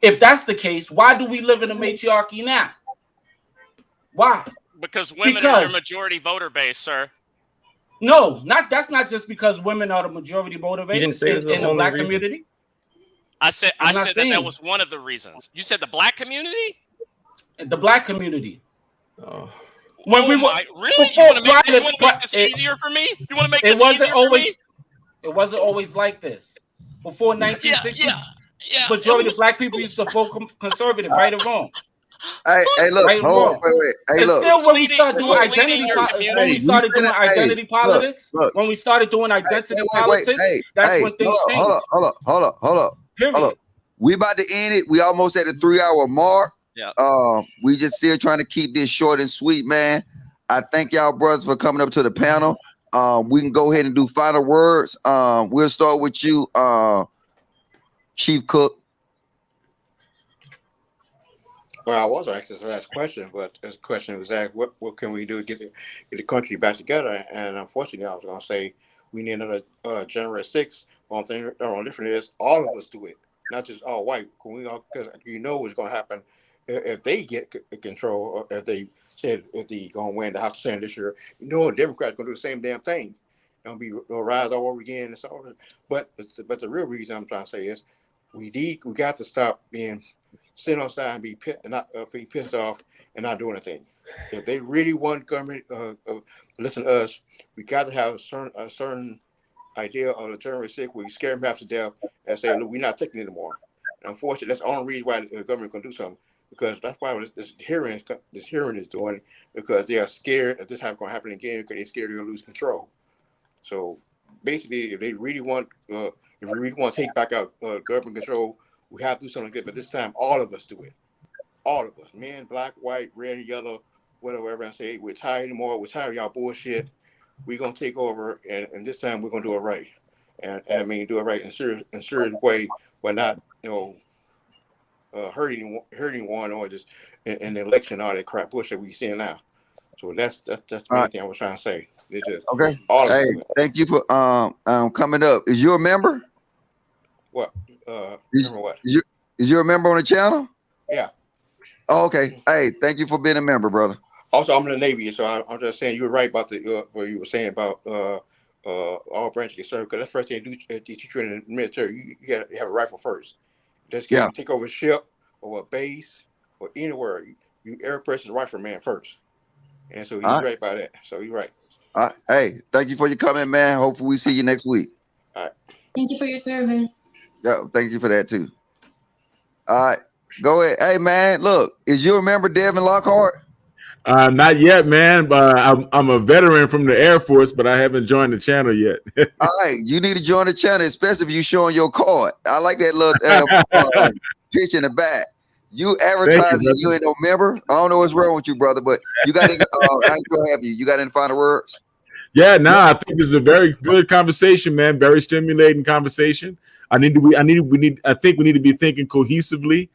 if that's the case, why do we live in a matriarchy now? Why? Because women are the majority voter base, sir. No, that's not just because women are the majority voter base. He didn't say in the black community. I said that was one of the reasons. You said the black community? The black community. Oh. When we were really, you want to make this easier for me? You want to make this easier for me? It wasn't always like this. Before 1960, majority of black people used to vote conservative, right or wrong. Hey, look, right hold on, wait. Hey, look. Still, when we started doing identity politics, when we started doing identity politics, that's when things changed. Hold up. We about to end it. We almost at the 3-hour mark. Yeah. We just still trying to keep this short and sweet, man. I thank y'all brothers for coming up to the panel. We can go ahead and do final words. We'll start with you, Chief Cook. Well, I was asked this last question, but this question was asked, what can we do to get the country back together? And unfortunately, I was going to say we need another January 6th. One thing different is all of us do it, not just all white. Because you know what's going to happen if they get control, or if they said if they going to win the House of Senate this year. You know, Democrats going to do the same damn thing. They'll rise all over again and so on. But the real reason I'm trying to say is we got to stop being sit on side and be pissed off and not do anything. If they really want government listen to us, we got to have a certain idea of the January 6th where you scare them half to death and say, look, we're not taking it anymore. And unfortunately, that's the only reason why the government can do something, because that's why this hearing is doing, because they are scared if this is going to happen again, because they're scared they're going to lose control. So basically, if they really want, if we really want to take back our government control, we have to do something like that. But this time, all of us do it. All of us, men, black, white, red, yellow, whatever. And say, hey, we're tired anymore. We're tired of y'all bullshit. We're gonna take over, and this time we're gonna do it right. And I mean, do it right in a serious way, but not hurting one or just in the election, all that crap bullshit we seeing now. So that's the main thing I was trying to say. It just, okay. Hey, thank you for coming up. Is you a member? What? Remember what? Is you a member on the channel? Yeah. Oh, okay. Hey, thank you for being a member, brother. Also, I'm in the Navy, so I'm just saying you were right about what you were saying about all branches get served. Because that's the first thing you teach you in the military. You got to have a rifle first. Just take over a ship or a base or anywhere. Every person's a rifleman first. And so he's right about that. So you're right. Hey, thank you for your comment, man. Hopefully we see you next week. All right. Thank you for your service. Yeah, thank you for that too. All right, go ahead. Hey, man, look, is you a member, Devin Lockhart? Not yet, man. But I'm a veteran from the Air Force, but I haven't joined the channel yet. All right, you need to join the channel, especially if you're showing your card. I like that little pitch in the back. You advertising, you ain't no member. I don't know what's wrong with you, brother, but you got any, I'm so happy. You got any final words? Yeah, I think this is a very good conversation, man. Very stimulating conversation. I think we need to be thinking cohesively.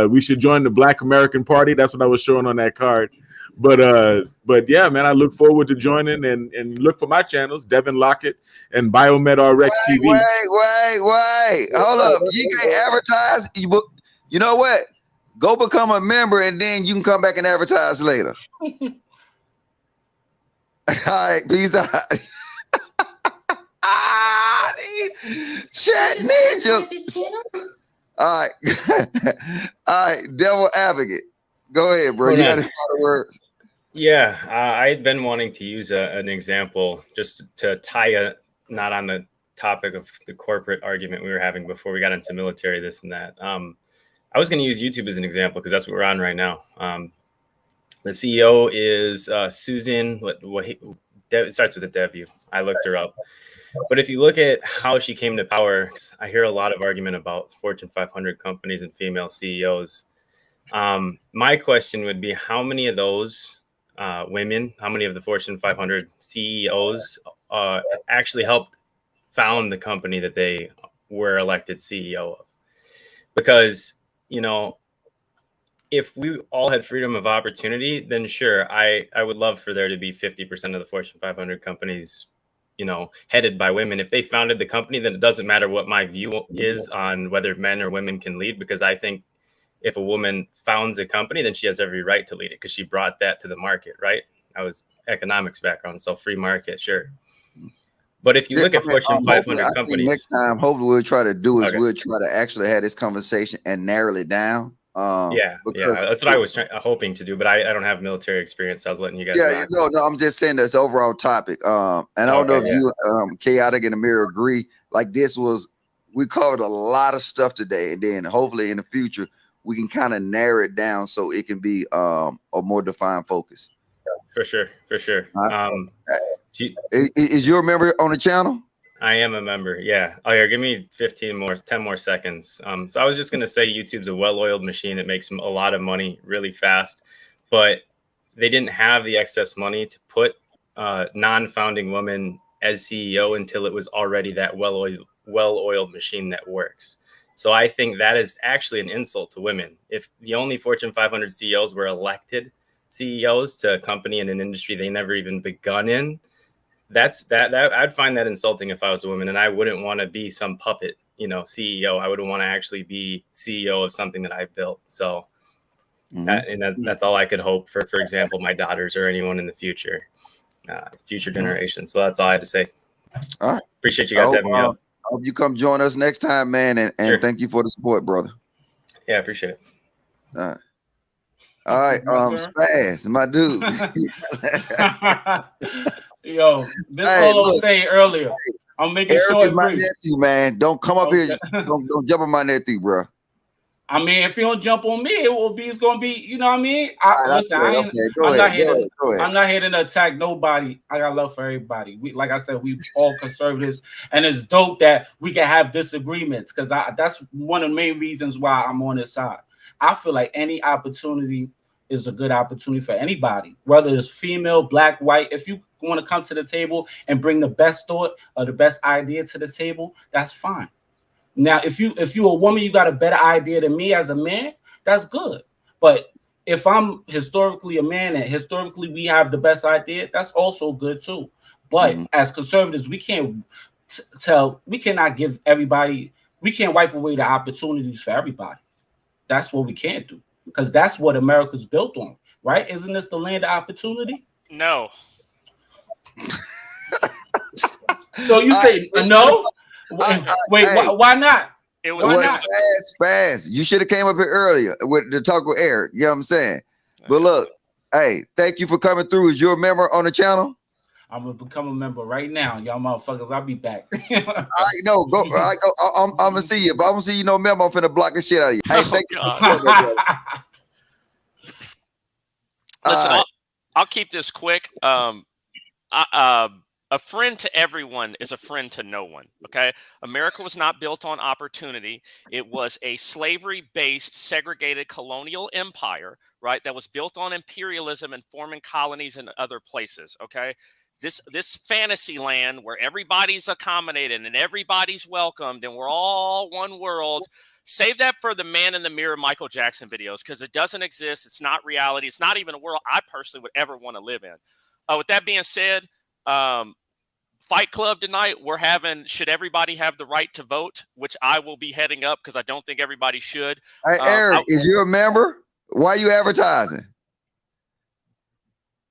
We should join the Black American Party. That's what I was showing on that card. But yeah, man, I look forward to joining and look for my channels, Devin Lockett and Biomed RX TV. Wait. Hold up. You can't advertise. You know what? Go become a member and then you can come back and advertise later. All right, peace out. Chat ninja. All right. All right, devil advocate. Go ahead, bro. You got any final words? Yeah, I had been wanting to use an example just to tie not on the topic of the corporate argument we were having before we got into military, this and that. I was going to use YouTube as an example because that's what we're on right now. The CEO is Susan. It starts with a W. I looked her up. But if you look at how she came to power, I hear a lot of argument about Fortune 500 companies and female CEOs. My question would be, how many of those women, how many of the Fortune 500 CEOs actually helped found the company that they were elected CEO of? Because, you know, if we all had freedom of opportunity, then sure, I would love for there to be 50% of the Fortune 500 companies, you know, headed by women. If they founded the company, then it doesn't matter what my view is on whether men or women can lead, because I think if a woman founds a company, then she has every right to lead it because she brought that to the market, right? I was economics background, so free market, sure. But if you look at Fortune 500 companies, next time, hopefully we'll try to do is we'll try to actually have this conversation and narrow it down. Yeah, that's what I was hoping to do, but I don't have military experience, so I was letting you guys. Yeah, no, I'm just saying this overall topic. And I don't know if you, Chaotic and Amir, agree. Like we covered a lot of stuff today, and then hopefully in the future we can kind of narrow it down so it can be a more defined focus. For sure. Is you a member on the channel? I am a member. Yeah. Oh, here, give me 10 more seconds. So I was just going to say YouTube's a well-oiled machine that makes a lot of money really fast, but they didn't have the excess money to put non-founding women as CEO until it was already that well-oiled machine that works. So I think that is actually an insult to women. If the only Fortune 500 CEOs were elected CEOs to a company in an industry they never even begun in, I'd find that insulting if I was a woman, and I wouldn't want to be some puppet, you know, CEO. I would want to actually be CEO of something that I built. So that's all I could hope for example, my daughters or anyone in the future generations. So that's all I had to say. All right. Appreciate you guys having me up. I hope you come join us next time, man, and thank you for the support, brother. Yeah, I appreciate it. All right, Spaz, my dude. Yo, this all I was saying earlier. I'm making Eric sure is my nephew, man. Don't come up here. Don't jump on my nephew, bro. I mean, if you don't jump on me, it's gonna be, you know what I mean? I'm not here to attack nobody. I got love for everybody. Like I said, we all conservatives, and it's dope that we can have disagreements, because that's one of the main reasons why I'm on this side. I feel like any opportunity is a good opportunity for anybody, whether it's female, black, white. If you want to come to the table and bring the best thought or the best idea to the table, that's fine. Now, if you're a woman, you got a better idea than me as a man, that's good. But if I'm historically a man and historically we have the best idea, that's also good too. But as conservatives, we cannot give everybody, we can't wipe away the opportunities for everybody. That's what we can't do, because that's what America's built on, right? Isn't this the land of opportunity? No. So you say no? Why not? It was Spaz. You should have came up here earlier to talk with Eric. You know what I'm saying? But look, hey, thank you for coming through. Is you a member on the channel? I'm gonna become a member right now, y'all motherfuckers. I'll be back. I know. Go. I'm gonna see you. If I don't see you no member, I'm finna block the shit out of you. Hey, thank you. Listen, I'll keep this quick. A friend to everyone is a friend to no one. Okay. America was not built on opportunity. It was a slavery based, segregated colonial empire, right? That was built on imperialism and forming colonies in other places. Okay. This fantasy land where everybody's accommodated and everybody's welcomed and we're all one world. Save that for the man in the mirror Michael Jackson videos, because it doesn't exist. It's not reality. It's not even a world I personally would ever want to live in. With that being said, Fight Club tonight, we're having should everybody have the right to vote, which I will be heading up because I don't think everybody should. Hey, Eric, is you a member? Why are you advertising?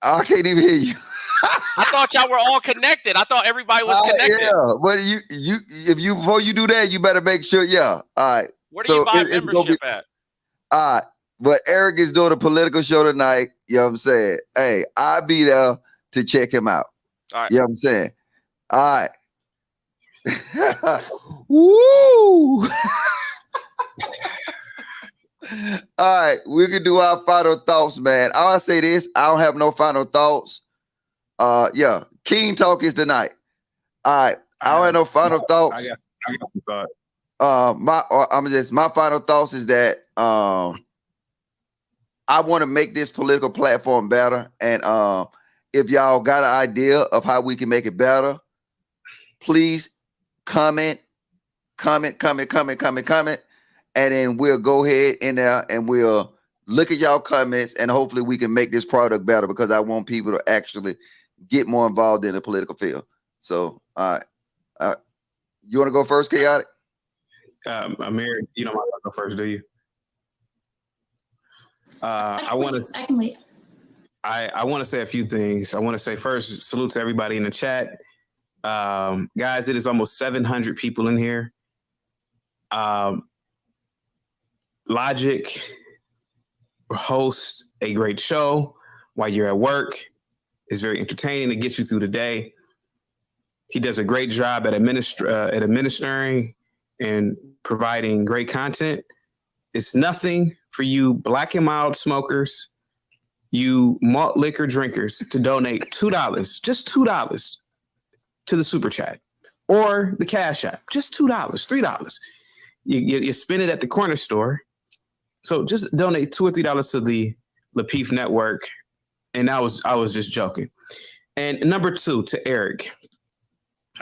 I can't even hear you. I thought y'all were all connected. I thought everybody was connected. Yeah, but if you before you do that, you better make sure. Yeah, all right. Where do you buy membership at? All right, but Eric is doing a political show tonight. You know what I'm saying? Hey, I'll be there to check him out. All right. You know what I'm saying? All right. Woo! All right, we can do our final thoughts, man. I'll say this: I don't have no final thoughts. Yeah, King Talk is tonight. All right, I don't have no final thoughts. I got some thought. My final thoughts is that I want to make this political platform better, and if y'all got an idea of how we can make it better, please comment, and then we'll go ahead in there and we'll look at y'all comments, and hopefully we can make this product better, because I want people to actually get more involved in the political field. So, all right, you want to go first, Chaotic? Amir, you don't want to go first, do you? I can wait. I want to say a few things. I want to say first, salute to everybody in the chat. Guys, it is almost 700 people in here. Logic hosts a great show while you're at work. It's very entertaining. It gets you through the day. He does a great job at administering and providing great content. It's nothing for you black and mild smokers, you malt liquor drinkers, to donate $2, just $2 to the super chat or the Cash App, just $2, $3. You spend it at the corner store. So just donate $2 or $3 to the Lapeef Network. And I was just joking. And number two, to Eric.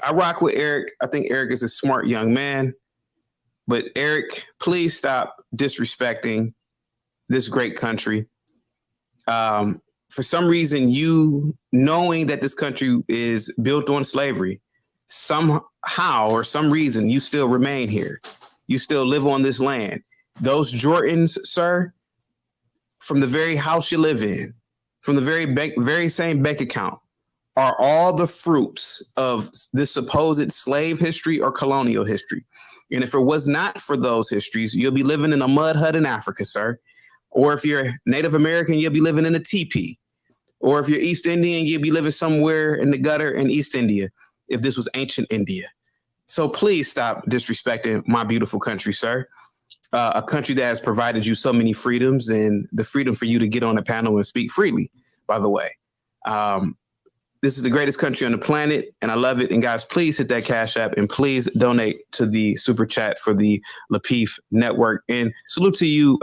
I rock with Eric. I think Eric is a smart young man. But Eric, please stop disrespecting this great country. For some reason, you knowing that this country is built on slavery, somehow or some reason, you still remain here. You still live on this land. Those Jordans, sir, from the very house you live in, from the very same bank account, are all the fruits of this supposed slave history or colonial history. And if it was not for those histories, you'll be living in a mud hut in Africa, sir. Or if you're Native American, you'll be living in a teepee. Or if you're East Indian, you'll be living somewhere in the gutter in East India, if this was ancient India. So please stop disrespecting my beautiful country, sir. A country that has provided you so many freedoms, and the freedom for you to get on a panel and speak freely, by the way. This is the greatest country on the planet, and I love it. And guys, please hit that Cash App, and please donate to the super chat for the Lapeef Network. And salute to you,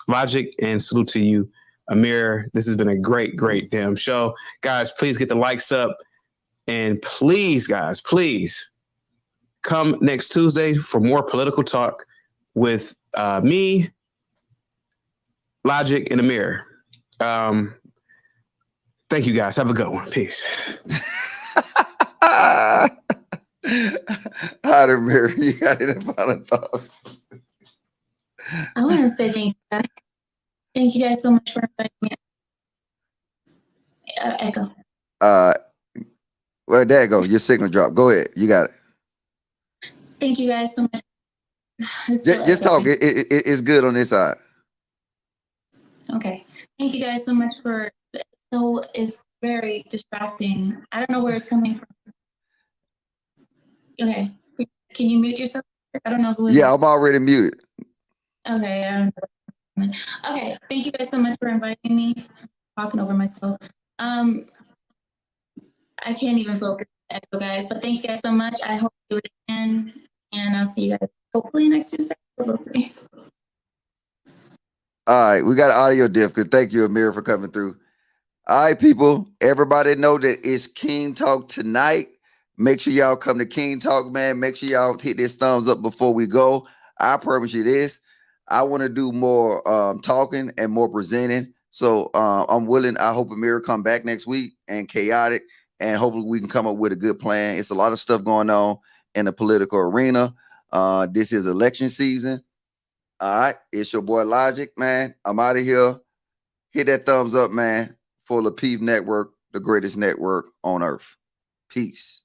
Logic, and salute to you, Amir. This has been a great, great damn show. Guys, please get the likes up. And please, guys, please come next Tuesday for more political talk with me, Logic, and Amir. Thank you, guys. Have a good one. Peace. Hi, Amir. You got any final thoughts? I want to say thank you guys so much for inviting me. Echo. Well, there you go. Your signal dropped. Go ahead. You got it. Thank you guys so much. Just talk. It's good on this side. Okay. Thank you guys so much for. So it's very distracting. I don't know where it's coming from. Okay. Can you mute yourself? I don't know who. Yeah, I'm already muted. Okay. Okay. Thank you guys so much for inviting me. Talking over myself. I I can't even focus on the echo, guys. But thank you guys so much. I hope you do it again, and I'll see you guys hopefully next Tuesday. We'll see. All right, we got audio diff. Good. Thank you, Amir, for coming through. All right, people. Everybody know that it's King Talk tonight. Make sure y'all come to King Talk, man. Make sure y'all hit this thumbs up before we go. I promise you this. I want to do more talking and more presenting. So I'm willing. I hope Amir come back next week and Chaotic, and hopefully we can come up with a good plan. It's a lot of stuff going on in the political arena. This is election season. All right, it's your boy Logic, man. I'm out of here. Hit that thumbs up, man, for Lapeef Network, the greatest network on earth. Peace.